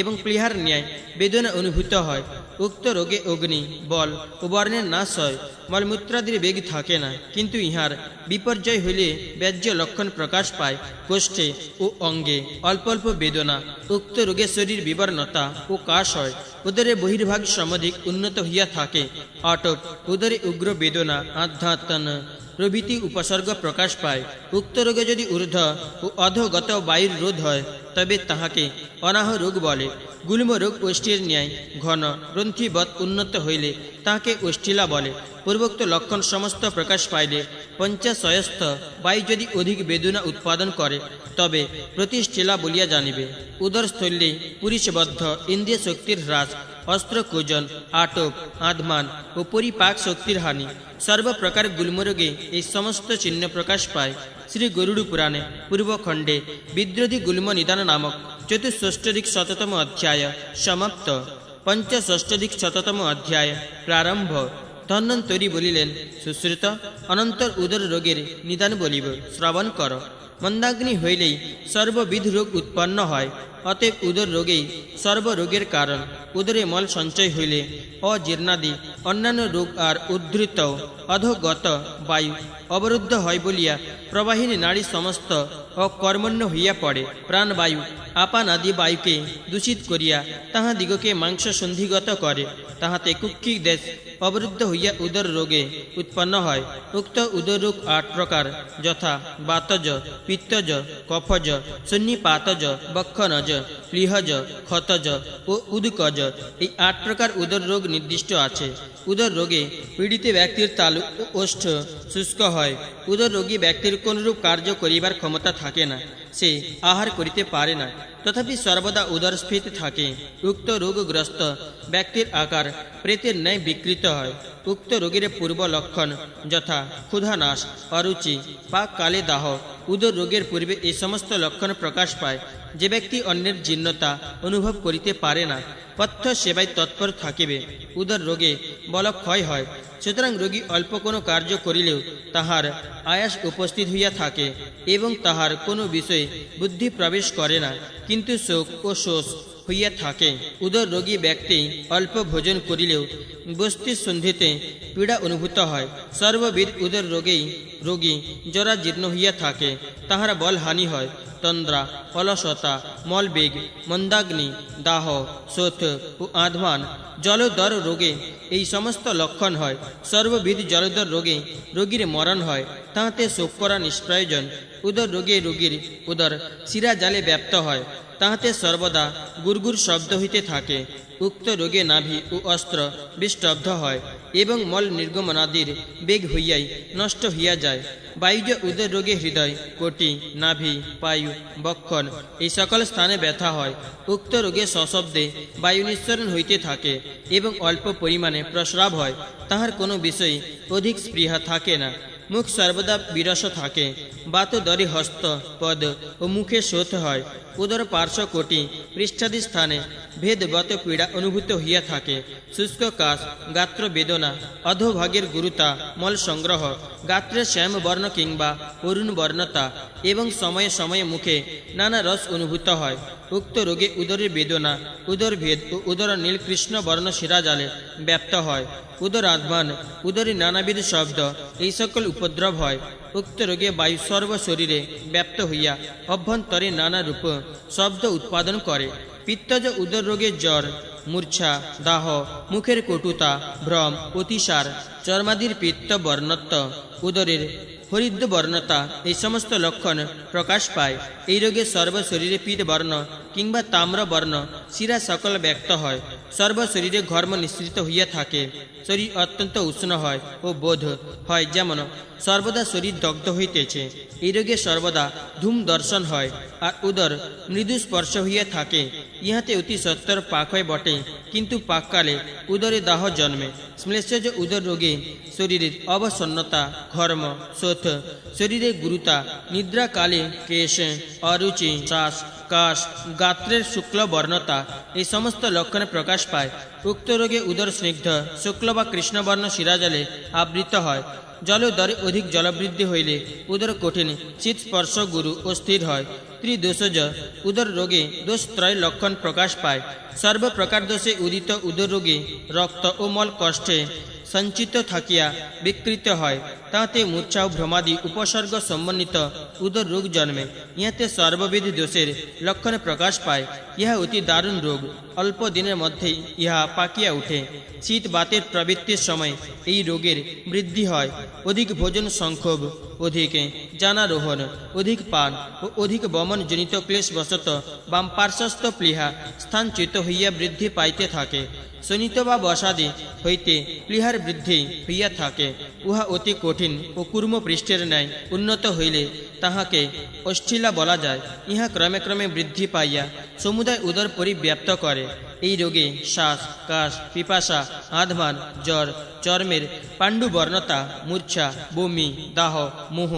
এবং প্লীহার ন্যায় বেদনা অনুভূত হয়। উক্ত রোগে অগ্নি বল ও বর্ণের নাশ হয়, মলমূত্রাদির বেগ থাকে না, কিন্তু ইহার বিপর্যয় হইলে ব্যাজ্য লক্ষণ প্রকাশ পায় কোষ্ঠে ও অঙ্গে অল্প অল্প বেদনা। উক্ত রোগে শরীর বিবর্ণতা ও কাশ হয়, উদরে বহির্ভাগ সমধিক উন্নত হইয়া থাকে, আটক উদরে উগ্র বেদনা আধ্যাত্মন প্রভৃতি উপসর্গ প্রকাশ পায়। উক্ত রোগে যদি ঊর্ধ্ব ও অধোগত বায়ুর রোধ হয় তবে তাহাকে অনাহ রোগ বলে। গুল্ম রোগ ওষ্ঠীর ন্যায় ঘন গ্রন্থিবৎ উন্নত হইলে তাহাকে ওষ্ঠিলা বলে। পূর্বোক্ত লক্ষণ সমস্ত প্রকাশ পাইলে পঞ্চাশয়স্থ বায়ু যদি অধিক বেদনা উৎপাদন করে তবে প্রতিষ্ঠিলা বলিয়া জানিবে। উদরস্থল্যে পুরুষবদ্ধ ইন্দ্রিয় শক্তির হ্রাস, অস্ত্রকূজন, আটক, আধমান ও পরিপাক শক্তির হানি, সর্বপ্রকার গুল্মরোগে এই সমস্ত চিহ্ন প্রকাশ পায়। শ্রী গরুড় পুরাণে পূর্বখণ্ডে বিদ্রোধী গুল্ম নিদান নামক চতুষ্ষষ্ঠধিক শততম অধ্যায় সমাপ্ত। পঞ্চষষ্ঠধিক শততম অধ্যায় প্রারম্ভ। ধন্বন্তরী বলিলেন, সুশ্রুত, অনন্তর উদর রোগের নিদান বলিব, শ্রবণ কর। মন্দাগ্নি হইলেই সর্ববিধ রোগ উৎপন্ন হয়, অতএব উদর রোগেই সর্বরোগের কারণ। উদরে মল সঞ্চয় হইলে অজীর্ণাদি অন্যান্য রোগ আর উদ্ধৃত অধোগত বায়ু অবরুদ্ধ হয় বলিয়া প্রবাহিনী নাড়ী সমস্ত অকর্মণ্য হইয়া পড়ে। প্রাণবায়ু আপান আদি বায়ুকে দূষিত করিয়া তাহাদিগকে মাংস সন্ধিগত করে, তাহাতে কুক্ষিক দেশ অবরুদ্ধ হইয়া উদর রোগে উৎপন্ন হয়। উক্ত উদর রোগ ৮ প্রকার, যথা বাতজ, পিত্তজ, কফজ, সন্নিপাতজ, বক্ষনজ, প্লীহজ, ক্ষতজ ও উদকজ। এই ৮ প্রকার উদর রোগ নির্দিষ্ট আছে। উদর রোগে পীড়িত ব্যক্তির তালু ও ওষ্ঠ শুষ্ক হয়। উদর রোগী ব্যক্তির কোনরূপ কার্য করিবার ক্ষমতা থাকে না, সে আহার করিতে পারে না, তথাপি সর্বদা উদরস্ফীত থাকে। উক্ত রোগগ্রস্ত ব্যক্তির আকার প্রেতের ন্যায় বিকৃত হয়। উক্ত রোগের পূর্ব লক্ষণ যথা ক্ষুধানাশ, অরুচি, পাক কালে দাহ। উদর রোগের পূর্বে এই সমস্ত লক্ষণ প্রকাশ পায়। যে ব্যক্তি অন্যের জীর্ণতা অনুভব করিতে পারে না, পথ্য সেবায় তৎপর থাকিবে, উদর রোগে বলক্ষয় হয়। সুতরাং রোগী অল্প কোনো কার্য করিলেও তাহার আয়াস উপস্থিত হইয়া থাকে এবং তাহার কোনো বিষয়ে বুদ্ধি প্রবেশ করে না, কিন্তু শোক ও শোষ হইয়া থাকে। উদর রোগী ব্যক্তি অল্প ভোজন করিলেও বস্তির সন্ধিতে পীড়া অনুভূত হয়। সর্ববিধ উদর রোগেই রোগী জরাজীর্ণ হইয়া থাকে, তাহার বল হানি হয়। তন্দ্রা, অলসতা, মলবেগ, মন্দাগ্নি, দাহ, শোথ ও আধমান জলদর রোগে এই সমস্ত লক্ষণ হয়। সর্ববিধ জলদর রোগে রোগীর মরণ হয়, তাহাতে শোক করা নিষ্প্রয়োজন। উদর রোগে রোগীর উদর শিরা জালে ব্যাপ্ত হয়, তাহাতে সর্বদা গুড়গুড় শব্দ হইতে থাকে। উক্ত রোগে নাভি ও অস্ত্র বিষ্টব্ধ হয় এবং মল নির্গমনাদির বেগ হইয়াই নষ্ট হইয়া যায়। বায়ুজ উদর রোগে হৃদয়, কোটি, নাভি, পায়ু, বক্ষণ এই সকল স্থানে ব্যথা হয়। উক্ত রোগে সশব্দে বায়ু নিঃসরণ হইতে থাকে এবং অল্প পরিমাণে প্রস্রাব হয়। তাহার কোনো বিষয়ে অধিক স্পৃহা থাকে না, মুখ সর্বদা বিরস থাকে। বাতদরে হস্ত, পদ ও মুখে শোথ হয়। উদর পার্শ্ব কোটি পৃষ্ঠাদি স্থানে ভেদবত পীড়া অনুভূত হইয়া থাকে। শুষ্ক কাশ, গাত্র বেদনা, অধোভাগের গুরুতা, মল সংগ্রহ, গাত্রের শ্যাম বর্ণ কিংবা অরুণ বর্ণতা এবং সময়ে সময়ে মুখে নানা রস অনুভূত হয়। উক্ত রোগে উদরের বেদনা, উদরভেদ ও উদর নীল কৃষ্ণ বর্ণ শিরাজালে ব্যাপ্ত হয়। উদর আধমান, উদরে নানাবিধ শব্দ এই সকল উপদ্রব হয়। উক্ত রোগে বায়ু সর্ব শরীরে ব্যাপ্ত হইয়া অভ্যন্তরে নানা রূপ শব্দ উৎপাদন করে। পিত্তজ উদর রোগে জ্বর, মূর্ছা, দাহ, মুখের কটুতা, ভ্রম, অতিসার, চর্মাদির পিত্ত বর্ণত্ব, উদরের হরিদ্র বর্ণতা এই সমস্ত লক্ষণ প্রকাশ পায়। এই রোগে সর্ব শরীরে পীত বর্ণ কিংবা তাম্র বর্ণ শিরা সকল ব্যক্ত হয়। সর্ব শরীরে ঘর্ম নিঃসৃত হইয়া থাকে। শরীর অত্যন্ত উষ্ণ হয় ও বোধ হয় যেমন সর্বদা শরীর দগ্ধ হইতেছে। এই রোগে সর্বদা ধূম দর্শন হয় আর উদর মৃদু স্পর্শ হইয়া থাকে। ইহাতে অতি সত্তর পাক হয় বটে, কিন্তু পাককালে উদরে দাহ জন্মে। শ্লেষজ উদর রোগে শরীরের অবসন্নতা, ঘর্ম, শোথ, শরীরে গুরুতা, নিদ্রাকালে কেশ, অরুচি, শ্বাস, কাশ, গাত্রের শুক্ল বর্ণতা এই সমস্ত লক্ষণে প্রকাশ পায়। উক্ত রোগে উদর স্নিগ্ধ শুক্ল বা কৃষ্ণবর্ণ শিরাজালে আবৃত হয়। জলদরে অধিক জলবৃদ্ধি হইলে উদর কঠিন শীতস্পর্শ গুরু ও স্থির হয়। ত্রিদোষজ উদর রোগে দোষত্রয় লক্ষণ প্রকাশ পায়। সর্বপ্রকার দোষে উদিত উদর রোগে রক্ত ও মল কষ্টে সঞ্চিত থাকিয়া বিকৃত হয়। তাতে মূর্ছা ও ভ্রমাদি উপসর্গ সম্বন্বিত উদর রোগ জন্মে। ইহাতে সর্ববিধ দোষের লক্ষণ প্রকাশ পায়। ইহা অতি দারুণ রোগ, অল্প দিনের মধ্যেই ইহা পাকিয়া উঠে। শীত বাতের প্রবৃত্তির সময় এই রোগের বৃদ্ধি হয়। অধিক ভোজন সংক্ষোভ, অধিক জানারোহণ, অধিক পান ও অধিক বমন জনিত ক্লেশবশত বাম পার্শ্বস্থ প্লীহা স্থানচ্যুত হইয়া বৃদ্ধি পাইতে থাকে। শনিত বা বসাদি হইতে প্লীহার বৃদ্ধি হইয়া থাকে। উহা অতি কঠিন ও কুর্ম পৃষ্ঠের ন্যায় উন্নত হইলে তাহাকে অষ্ঠিলা বলা যায়। ইহা ক্রমে ক্রমে বৃদ্ধি পাইয়া সমুদায় উদর পরিব্যাপ্ত করে। এই রোগে শ্বাস, কাশ, পিপাসা, আধমান, জ্বর, চর্মের পাণ্ডুবর্ণতা, মূর্ছা, বমি, দাহ, মোহ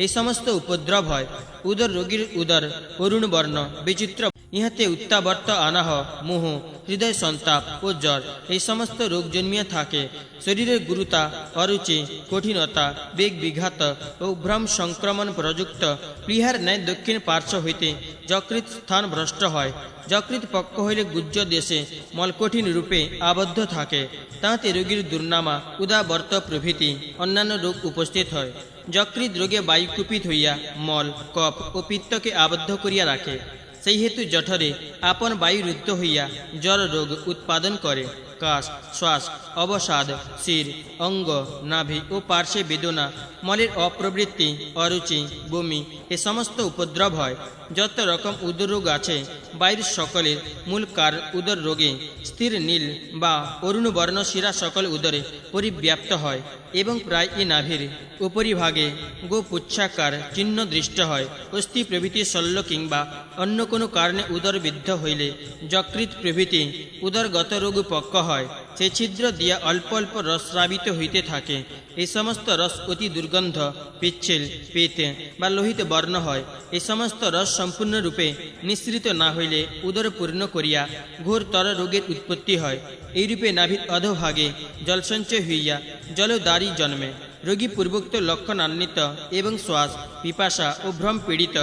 এই সমস্ত উপদ্রব হয়। উদর রোগীর উদর অরুণ বর্ণ বিচিত্র। ইহাতে উত্তাবর্ত আনাহ, মোহ, হৃদয় সন্তাপ ও জ্বর এই সমস্ত রোগ জন্মিয়া থাকে। শরীরের গুরুতা, অরুচি, কঠিনতা, বেগ বিঘাত ও ভ্রম সংক্রমণ প্রযুক্ত প্লীহার ন্যায় দক্ষিণ পার্শ্ব হইতে যকৃত স্থান ভ্রষ্ট হয়। যকৃত পক্ষ হইলে গুজ্জ দেশে মলকঠিন রূপে আবদ্ধ থাকে। তাহাতে রোগীর দুর্নামা, উদাবর্ত প্রভৃতি অন্যান্য রোগ উপস্থিত হয়। যকৃত রোগে বায়ু কুপিত হইয়া মল, কফ ও পিত্তকে আবদ্ধ করিয়া রাখে। সেই হেতু জঠরে আপন বায়ু রুদ্ধ হইয়া জ্বর রোগ উৎপাদন করে। কাশ, শ্বাস, অবসাদ, শির, অঙ্গ, নাভি ও পার্শ্বে বেদনা, মলের অপ্রবৃত্তি, অরুচি, বমি এ সমস্ত উপদ্রব হয়। যত রকম উদর রোগ আছে বায়ুর সকলের মূল কার উদর রোগে স্থির নীল বা অরুণবর্ণ শিরা সকল উদরে পরিব্যাপ্ত হয় এবং প্রায় এই নাভির উপরিভাগে গোপুচ্ছাকার চিহ্ন দৃষ্ট হয়। অস্থি প্রভৃতি শল্য কিংবা অন্য কোনো কারণে উদর বিদ্ধ হইলে যকৃত প্রভৃতি উদরগত রোগ পক্ক হয়। সে ছিদ্র দিয়া অল্প অল্প রস স্রাবিত হইতে থাকে। এই সমস্ত রস অতি দুর্গন্ধ, পিচ্ছিল, পেতে বা লোহিত বর্ণ হয়। এই সমস্ত রস সম্পূর্ণরূপে নিঃসৃত না হইলে উদর পূর্ণ করিয়া ঘোরতর রোগের উৎপত্তি হয়। এইরূপে নাভির অধোভাগে জলসঞ্চয় হইয়া জলদারি জন্মে। রোগী পূর্বোক্ত লক্ষণান্বিত এবং শ্বাস, পিপাসা ও ভ্রম পীড়িত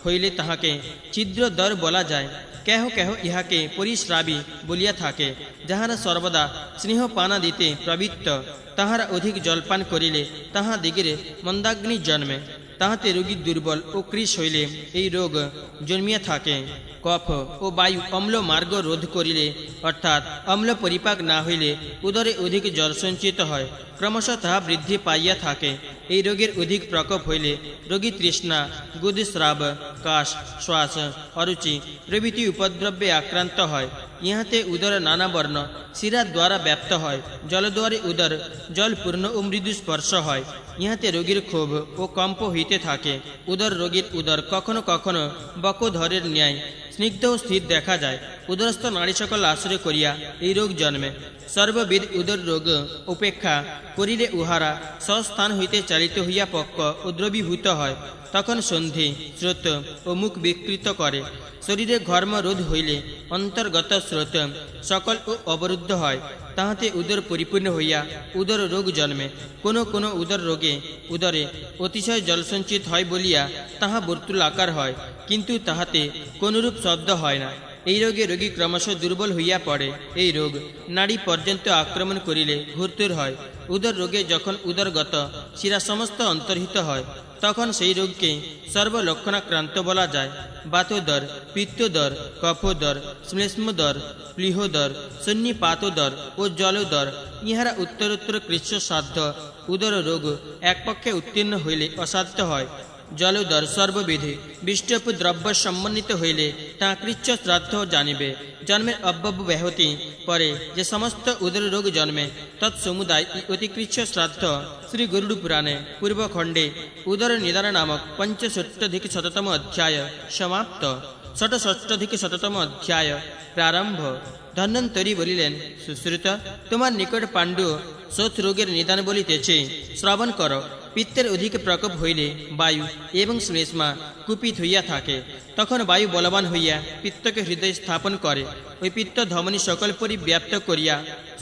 হইলে তাহাকে ছিদ্রদ্বার বলা যায়। কেহ কেহ ইহাকে পরিশ্রাবী বলিয়া থাকে। যাহারা সর্বদা স্নেহপানা দিতে প্রবৃত্ত তাহারা অধিক জলপান করিলে তাহাদিগের মন্দাগ্নি জন্মে। তাহাতে রোগী দুর্বল ও কৃশ হইলে এই রোগ জন্মিয়া থাকে। কফ ও বায়ু অম্ল মার্গ রোধ করিলে অর্থাৎ অম্ল পরিপাক না হইলে উদরে অধিক জল সঞ্চিত হয়। ক্রমশ তাহা বৃদ্ধি পাইয়া থাকে। এই রোগের অধিক প্রকোপ হইলে রোগী তৃষ্ণা, গুদস্রাব, কাশ, শ্বাস, অরুচি প্রভৃতি উপদ্রব্যে আক্রান্ত হয়। ইহাতে উদর নানা বর্ণ শিরা দ্বারা ব্যাপ্ত হয়। জলদ্বারে উদর জলপূর্ণ ও মৃদু স্পর্শ হয়। ইহাতে রোগীর ক্ষোভ ও কম্প হইতে থাকে। উদর রোগীর উদর কখনো কখনো বকোধরের ন্যায় স্নিগ্ধ ও স্থির দেখা যায়। উদরস্থ নাড়ী সকল আশ্রয় করিয়া এই রোগ জন্মে। সর্ববিধ উদর রোগ উপেক্ষা করিলে উহারা স্বস্থান হইতে চালিত হইয়া পক্ক ও দ্রবীভূত হয়। তখন সন্ধি, স্রোত ও মুখ বিকৃত করে। শরীরে ঘর্ম রোধ হইলে অন্তর্গত স্রোত সকল ও অবরুদ্ধ হয়। তাহাতে উদর পরিপূর্ণ হইয়া উদর রোগ জন্মে। কোনো কোনো উদর রোগে উদরে অতিশয় জলসঞ্চিত হয় বলিয়া তাহা বর্তুলাকার হয়, কিন্তু তাহাতে কোনরূপ শব্দ হয় না। এই রোগে রোগী ক্রমশ দুর্বল হইয়া পড়ে। এই রোগ নাড়ী পর্যন্ত আক্রমণ করিলে ঘুরতুর হয়। উদর রোগে যখন উদরগত শিরা সমস্ত অন্তর্হিত হয় তখন সেই রোগকে সর্বলক্ষণাক্রান্ত বলা যায়। বাতোদর, পিত্তদর, কফোদর, শ্লেষ্মদর, প্লীহোদর, সন্নিপাতোদর ও জলোদর ইহারা উত্তরোত্তর কৃচ্ছ সাধ্য উদর রোগ এক পক্ষে উত্তীর্ণ হইলে অসাধ্য হয়। জলোদর সর্ববিধি বিষ্টপ দ্রব্য সম্বন্বিত হইলে তা কৃচ্ছ শ্রাদ্ধ জানিবে। জন্মের অব্যব ব্যাহতি পরে যে সমস্ত উদর রোগ জন্মে তৎসমুদায় অতিকৃচ্ছ শ্রাদ্ধ শ্রী গরুড় পুরাণে পূর্বখণ্ডে উদর নিদান নামক পঞ্চষষ্ঠধিকশততম অধ্যায় সমাপ্ত। ষটষষ্ঠধিকশততম অধ্যায় প্রারম্ভ। ধন্বন্তরী বলিলেন, সুশ্রুত, তোমার নিকট পাণ্ডু শোথ রোগের নিদান বলিতেছে, শ্রবণ কর। পিত্তের অধিক প্রকোপ হইলে বায়ু এবং শ্লেষ্মা কুপিত হইয়া থাকে। তখন বায়ু বলবান হইয়া পিত্তকে হৃদয়ে স্থাপন করে ও ওই পিত্ত ধমনী সকল পরি ব্যাপ্ত করিয়া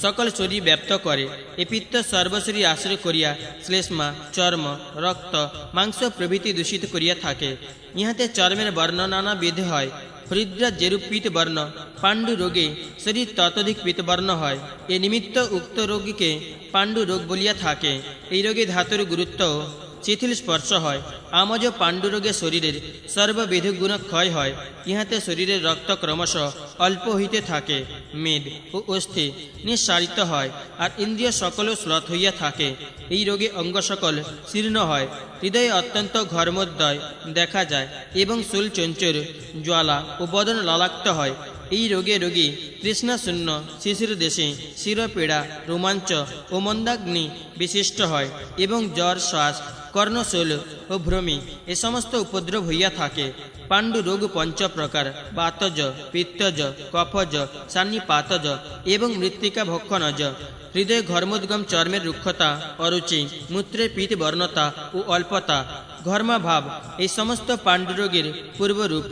সকল শরীর ব্যাপ্ত করে। এই পিত্ত সর্বশরীর আশ্রয় করিয়া শ্লেষ্মা, চর্ম, রক্ত, মাংস প্রভৃতি দূষিত করিয়া থাকে। ইহাতে চর্মের বর্ণ নানা বিধে হয়। হরিদ্রা যেরূপ পীতবর্ণ, পাণ্ডু রোগে শরীর ততোধিক পীতবর্ণ হয়। এ নিমিত্ত উক্ত রোগীকে পাণ্ডু রোগ বলিয়া থাকে। এই রোগে ধাতুর গুরুত্ব শিথিল স্পর্শ হয়। আমজ পাণ্ডু রোগে শরীরের সর্ববিধ গুণ ক্ষয় হয়। ইহাতে শরীরের রক্ত ক্রমশ অল্প হইতে থাকে, মেদ ও অস্থি নিঃসারিত হয়, আর ইন্দ্রিয় সকল শ্লথ হইয়া থাকে। এই রোগে অঙ্গ সকল শীর্ণ হয়, হৃদয়ে অত্যন্ত ঘর্মোদয় দেখা যায় এবং শূল চঞ্চুর জ্বালা ও বদন লালাক্ত হয়। এই রোগে রোগী তৃষ্ণাশূন্য, শিশির দেশে শিরপীড়া, রোমাঞ্চ ও মন্দাগ্নি বিশিষ্ট হয় এবং জ্বর, শ্বাস, কর্ণশূল ও ভ্রমি এ সমস্ত উপদ্রব হইয়া থাকে। পাণ্ডু রোগ পঞ্চ প্রকার: বাতজ, পিত্তজ, কফজ, সান্নিপাতজ এবং মৃত্তিকা ভক্ষণজ। হৃদয়ে ঘর্মোদ্গম, চর্মের রুক্ষতা, অরুচি, মূত্রের পীত বর্ণতা ও অল্পতা, ঘর্মাভাব এই সমস্ত পাণ্ডুরোগের পূর্বরূপ।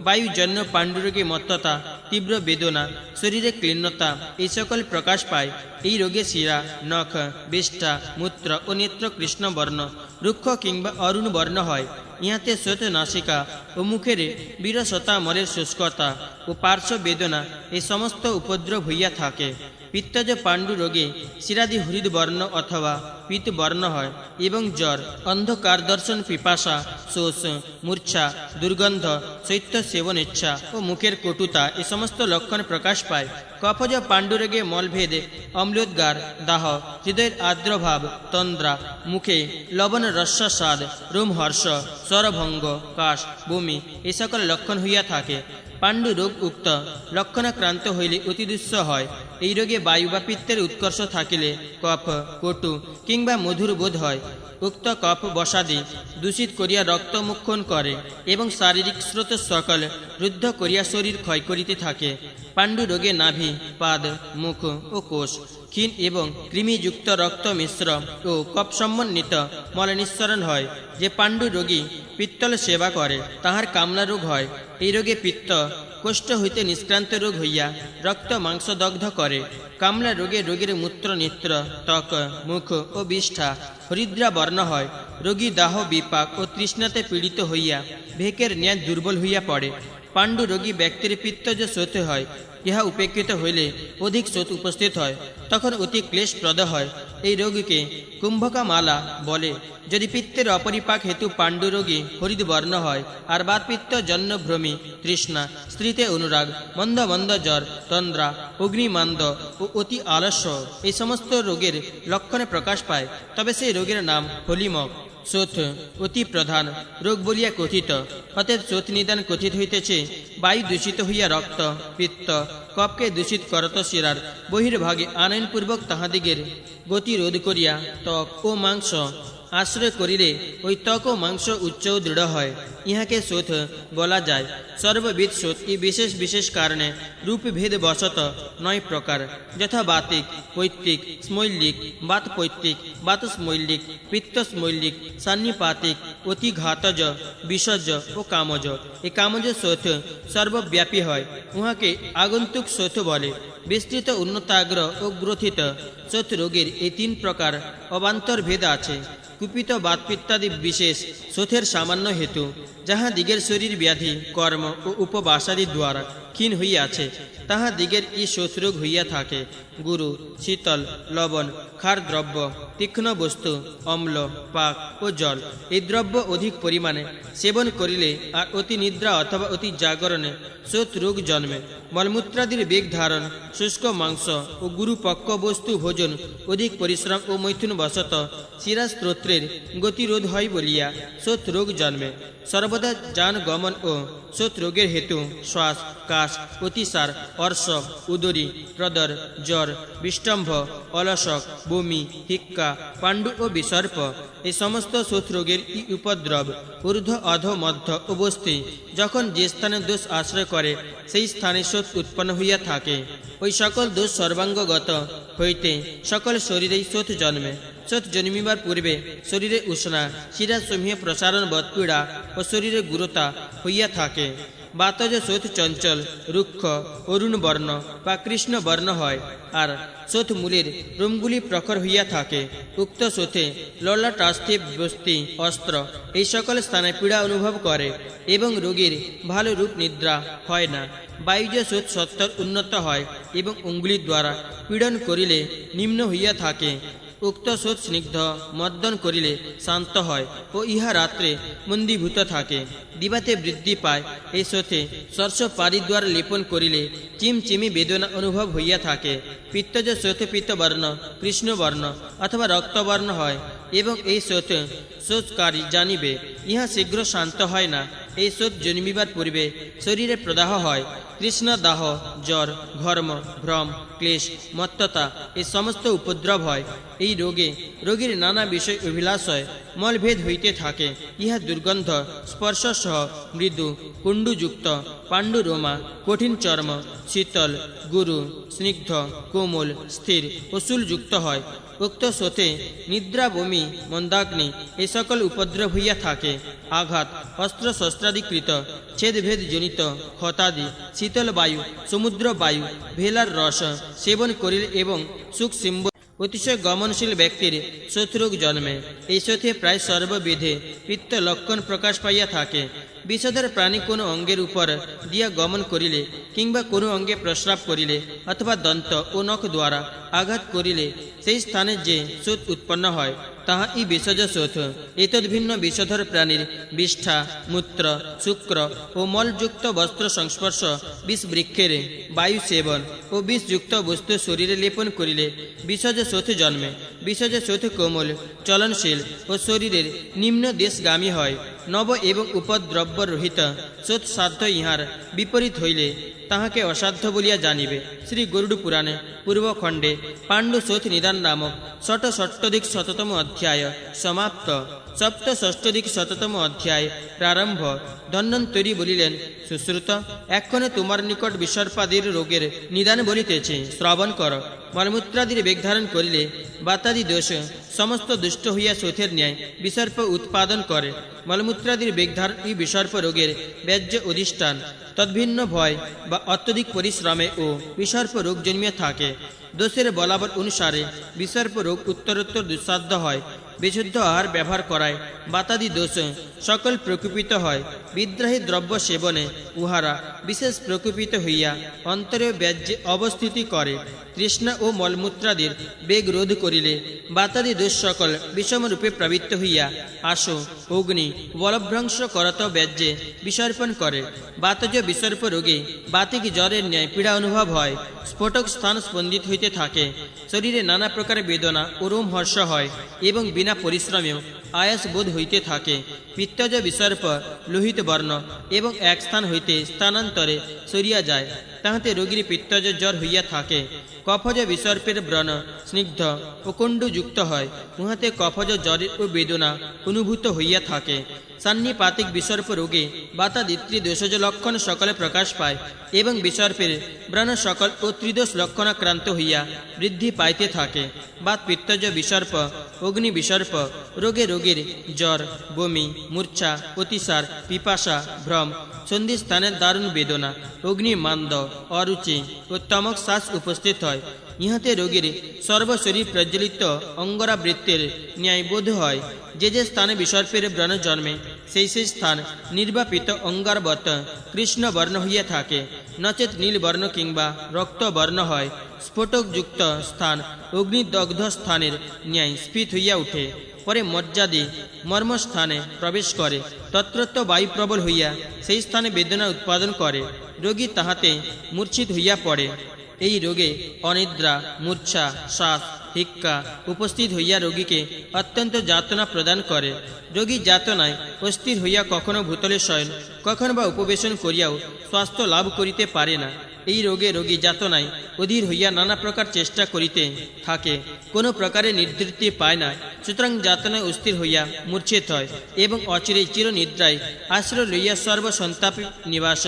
বায়ুজন্য পাণ্ডুরোগে মত্ততা, তীব্র বেদনা, শরীরে ক্লীন্নতা এই সকল প্রকাশ পায়। এই রোগে শিরা, নখ, বিষ্ঠা, মূত্র ও নেত্র কৃষ্ণ বর্ণ, রুক্ষ কিংবা অরুণ বর্ণ হয়। ইহাতে শ্বেত নাসিকা ও মুখের বিরসতা, মলের শুষ্কতা ও পার্শ্ব বেদনা এই সমস্ত উপদ্রব হইয়া থাকে। পিত্তজ পাণ্ডু রোগে শিরাদি হৃদ বর্ণ অথবা পিত বর্ণ হয় এবং জ্বর, অন্ধকার দর্শন, পিপাসা, শোষ, মূর্ছা, দুর্গন্ধ, শৈত্য সেবন ইচ্ছা ও মুখের কটুতা এই সমস্ত লক্ষণ প্রকাশ পায়। কফজ পাণ্ডুরোগে মলভেদ, অম্লোদ্গার, দাহ, হৃদয়ের আর্দ্রভাব, তন্দ্রা, মুখে লবণ রস্বাদ, রোমহর্ষ, স্বরভঙ্গ, কাশ, বমি এই সকল লক্ষণ হইয়া থাকে। পাণ্ডু রোগ উক্ত লক্ষণাক্রান্ত হইলে অতি দুঃসহ হয়। এই রোগে বায়ু বা পিত্তের উৎকর্ষ থাকিলে কফ, কটু কিংবা মধুর বোধ হয়। উক্ত কফ বসাদি দূষিত করিয়া রক্ত মুক্ষণ করে এবং শারীরিক স্রোত সকল রুদ্ধ করিয়া শরীর ক্ষয় করিতে থাকে। পাণ্ডু রোগে নাভি, পাদ, মুখ ও কোষ ক্ষীণ এবং কৃমিযুক্ত রক্ত মিশ্র ও কফ সমন্বিত মল নিঃসরণ হয়। যে পাণ্ডু রোগী পিত্তল সেবা করে তাহার কামলা রোগ হয়। এই রোগে পিত্ত কোষ্ঠ হইতে নিষ্ক্রান্ত রোগ হইয়া রক্ত মাংস দগ্ধ করে। কামলা রোগে রোগীর মূত্র, নেত্র, ত্বক, মুখ ও বিষ্ঠা হরিদ্রা বর্ণ হয়। রোগী দাহ, বিপাক ও তৃষ্ণাতে পীড়িত হইয়া ভেকের ন্যায় দুর্বল হইয়া পড়ে। পাণ্ডু রোগী ব্যক্তির পিত্তজ শোথ হয়। ইহা উপেক্ষিত হইলে অধিক শোথ উপস্থিত হয়, তখন অতি ক্লেশপ্রদ হয়। এই রোগীকে কুম্ভকা মালা বলে। যদি পিত্তের অপরিপাক হেতু পাণ্ডু রোগী হরিদ বর্ণ হয়, আর বাত পিত্ত জন্য ভ্রমি, তৃষ্ণা, স্ত্রীতে অনুরাগ, মন্দ মন্দ জ্বর, তন্দ্রা, অগ্নিমান্দ ও অতি আলস্য এই সমস্ত রোগের লক্ষণে প্রকাশ পায়, তবে সেই রোগের নাম হলিমক। শোথ অতি প্রধান রোগ বলিয়া কথিত। অতএব শোথ নিদান কথিত হইতেছে বায়ু দূষিত হইয়া রক্ত, পিত্ত, কফকে দূষিত করত শিরার বহির্ভাগে আনয়নপূর্বক তাহাদিগের গতি রোধ করিয়া ত্বক ও মাংস আশ্রয় করিলে ওই ত্বক ও মাংস উচ্চ ও দৃঢ় হয়। ইহাকে শোথ বলা যায়। সর্ববিধ শোথ এই বিশেষ বিশেষ কারণে রূপভেদ বশত 9 প্রকার, যথা বাতিক, পৈতৃক, স্মৈলিক, বাত পৈতৃক, বাত স্মৈলিক, পিত্ত স্মৈলিক, সান্নিপাতিক, অতি ঘাতজ, বিষজ ও কামজ। এই কামজ শোথ সর্বব্যাপী হয়, উহাকে আগন্তুক শোথ বলে। বিস্তৃত, উন্নতাগ্র ও গ্রথিত শোথ রোগের এই 3 প্রকার অবান্তর ভেদ আছে। কুপিত, বাতপিত্তাদি বিশেষ শোথের সামান্য হেতু, যাহা দিগের শরীর ব্যাধি, কর্ম ও উপবাসাদি দ্বারা ক্ষীণ হইয়াছে, তাহা দিগের এই শোথরোগ হইয়া থাকে। গুরু, শীতল, লবণ, ক্ষার দ্রব্য, তীক্ষ্ণ বস্তু, অম্ল, পাক ও জল এই দ্রব্য অধিক পরিমাণে সেবন করিলে আর অতি নিদ্রা অথবা অতি জাগরণে শোথ রোগ জন্মে। মলমূত্রাদির বেগ ধারণ, শুষ্ক মাংস ও গুরুপক্ষ বস্তু ভোজন, অধিক পরিশ্রম ও মৈথুন বশত শিরাস্ত্রোত্রের গতিরোধ হয় বলিয়া শোথ রোগ জন্মে। সর্বদা যান গমন ও শোথ রোগের হেতু শ্বাস, কাশ, অতিসার, অর্শ, উদরী, প্রদর, জ্বর, বিষ্টম্ভ, অলসক, বমি, হিক্কা, পাণ্ডু ও বিসর্প এই সমস্ত শোথ রোগের উপদ্রব ঊর্ধ্ব, অধ, মধ্য ও বস্তি যখন যে স্থানে দোষ আশ্রয় করে সেই স্থানে শোথ উৎপন্ন হইয়া থাকে। ওই সকল দোষ সর্বাঙ্গগত হইতে সকল শরীরেই শোথ জন্মে। শোথ জন্মিবার পূর্বে শরীরে উষ্ণা, শিরাসমূহে প্রসারণ বৎপীড়া ও শরীরে গুরুতা হইয়া থাকে। বাতজ শোথ চঞ্চল রুক্ষ অরুণ বর্ণ বা কৃষ্ণ বর্ণ হয়, আর শোথ মূলের রোমগুলি প্রখর হইয়া থাকে। উক্ত শোথে ললাটাস্থি বস্তি অস্ত্র এই সকল স্থানে পীড়া অনুভব করে এবং রোগীর ভালো রূপ নিদ্রা হয় না। বায়ুজ শোথ সত্তর উন্নত হয় এবং অঙ্গুলির দ্বারা পীড়ন করিলে নিম্ন হইয়া থাকে। উক্ত শোথ স্নিগ্ধ মর্দন করিলে শান্ত হয় ও ইহা রাত্রে মন্দীভূত থাকে, দিবাতে বৃদ্ধি পায়। এই শোথে সর্ষ পারিদ্বার লেপন করিলে চিমচিমি বেদনা অনুভব হইয়া থাকে। পিত্তজ শোথ পিত্তবর্ণ কৃষ্ণবর্ণ অথবা রক্তবর্ণ হয় এবং এই শোথ শোচকারী জানিবে, ইহা শীঘ্র শান্ত হয় না। এই শোথ জন্মিবার পূর্বে শরীরে প্রদাহ হয়। কৃষ্ণ দাহ, জ্বর, ঘর্ম, ভ্রম, ক্লেশ, মত্ততা এই সমস্ত উপদ্রব হয়। এই রোগে রোগীর নানা বিষয় অভিলাষ হয়, মলভেদ হইতে থাকে। ইহা দুর্গন্ধ স্পর্শ সহ মৃদু কুণ্ডুযুক্ত পাণ্ডুরোমা কঠিন চর্ম শীতল গুরু স্নিগ্ধ কোমল স্থির ও শুলযুক্ত হয়। উক্ত শোথে নিদ্রা বমি মন্দাগ্নি এই সকল উপদ্রব হইয়া থাকে। আঘাত অস্ত্র শস্ত্রাদিকৃত ছেদভেদ জনিত ক্ষতাদি শীতল বায়ু সমুদ্র বায়ু ভেলার রস সেবন করিলে এবং সুখ সিম্ব অতিশয় গমনশীল ব্যক্তির শোথরোগ জন্মে। এই শোথে প্রায় সর্ববিধে পিত্ত লক্ষণ প্রকাশ পাইয়া থাকে। বিষধর প্রাণী কোনো অঙ্গের উপর দিয়া গমন করিলে কিংবা কোনো অঙ্গে প্রস্রাব করিলে অথবা দন্ত ও নখ দ্বারা আঘাত করিলে সেই স্থানে যে শোথ উৎপন্ন হয় তাহা ই বিষজ শোথ। এতদ ভিন্ন বিষধর প্রাণীর বিষ্ঠা মূত্র শুক্র ও মলযুক্ত বস্ত্র সংস্পর্শ বিষ বৃক্ষের বায়ু সেবন ও বিষযুক্ত বস্তু শরীরে লেপন করিলে বিষজ শোথ জন্মে। বিষজ শোথ কোমল চলনশীল ও শরীরের নিম্ন দেশগামী হয়। নব এবং উপদ্রব্য রহিত শোথ সাধ্য ইহার বিপরীত হইলে তাহাকে অসাধ্য বলিয়া জানিবে। শ্রী গরুড় পুরাণে পূর্বখণ্ডে পাণ্ডু শোথ নিদান নামক ষটষষ্ট্যধিক শততম অধ্যায় সমাপ্ত। সপ্তষষ্ঠধিক শততম অধ্যায় প্রারম্ভ। ধন্বন্তরী বলিলেন, সুশ্রুত, এক্ষণে তোমার নিকট বিসর্পাদির রোগের নিদান বলিতেছে, শ্রবণ কর। মলমূত্রাদির বেগ ধারণ করিলে বাতাদি দোষ সমস্ত দুষ্ট হইয়া শোথের ন্যায় বিসর্প উৎপাদন করে। মলমূত্রাদির বেগধারণ এই বিসর্প রোগের ব্যাজ্য অধিষ্ঠান। তদ্ভিন্ন ভয় বা অত্যধিক পরিশ্রমে ও বিসর্প রোগ জন্মিয়া থাকে। দোষের বলাবর অনুসারে বিসর্প রোগ উত্তরোত্তর দুঃসাধ্য হয়। বিশুদ্ধ আহার ব্যবহার করায় বাতাদি দোষ সকল প্রকৃপিত হয়। বিদ্রাহী দ্রব্য সেবনে উহারা বিশেষ প্রকৃপিত হইয়া অন্তরীয় ব্যাজ্যে অবস্থিতি করে। তৃষ্ণা ও মলমূত্রাদির বেগ রোধ করিলে বাতাদি দোষ সকল বিষমরূপে প্রবৃত্ত হইয়া আশু অগ্নি বলভ্রংশ করত ব্যাজ্যে বিসর্পণ করে। বাতজ বিসর্প রোগে বাতিক জ্বরের ন্যায় পীড়া অনুভব হয়। স্ফোটক স্থান স্পন্দিত হইতে থাকে। শরীরে নানা প্রকার বেদনা ও রোমহর্ষ হয় এবং বিনা পরিশ্রমেও আয়াস বোধ হইতে থাকে। পিত্তজ বিসর্প লোহিত বর্ণ এবং এক স্থান হইতে স্থানান্তরে সরিয়া যায়, তাহাতে রোগীর পিত্তজ জ্বর হইয়া থাকে। কফজ বিসর্পের ব্রণ স্নিগ্ধ ও কুণ্ডুযুক্ত হয়, উহাতে কফজ জ্বরের ও বেদনা অনুভূত হইয়া থাকে। সান্নিপাতিক বিসর্প রোগে বাতাদিত্রি দোষজ লক্ষণ সকলে প্রকাশ পায় এবং বিসর্পের ব্রণ সকল ও ত্রিদোষ লক্ষণাক্রান্ত হইয়া বৃদ্ধি পাইতে থাকে। বাত পিত্তজ বিসর্প অগ্নি বিসর্প রোগে রোগীর জ্বর বমি মূর্ছা অতিসার পিপাসা ভ্রম সন্ধিস্থানের দারুণ বেদনা অগ্নি মান্দ অরুচি ও তমক শ্বাস উপস্থিত হয়। ইহাতে রোগীর সর্বশরীর প্রজ্বলিত অঙ্গরাবৃত্তের ন্যায় বোধ হয়। যে যে স্থানে বিসর্পের ব্রণ জন্মে সেই সেই স্থান নির্বাপিত অঙ্গারবত কৃষ্ণ বর্ণ হইয়া থাকে, নচেত নীলবর্ণ কিংবা রক্তবর্ণ হয়। স্ফোটকযুক্ত স্থান অগ্নিদগ্ধ স্থানের ন্যায় স্ফীত হইয়া উঠে, পরে মজ্জাদি মর্মস্থানে প্রবেশ করে। তত্রত্ব বায়ু প্রবল হইয়া সেই স্থানে বেদনা উৎপাদন করে। রোগী তাহাতে মূর্ছিত হইয়া পড়ে। এই রোগে অনিদ্রা মূর্ছা শ্বাস হিক্কা উপস্থিত হইয়া রোগীকে অত্যন্ত যাতনা প্রদান করে। রোগী যাতনায় অস্থির হইয়া কখনো ভূতলে শয়ন কখনো বা উপবেশন করিয়াও স্বাস্থ্য লাভ করিতে পারে না। এই রোগে রোগী যাতনায় অধীর হইয়া নানা প্রকার চেষ্টা করিতে থাকে, কোনো প্রকারে নির্বৃত্তি পায় না। সুতরাং যাতনায় অস্থির হইয়া মূর্ছিত হয় এবং অচিরেই চিরনিদ্রায় আশ্রয় লইয়া সর্বসন্তাপে নিবাস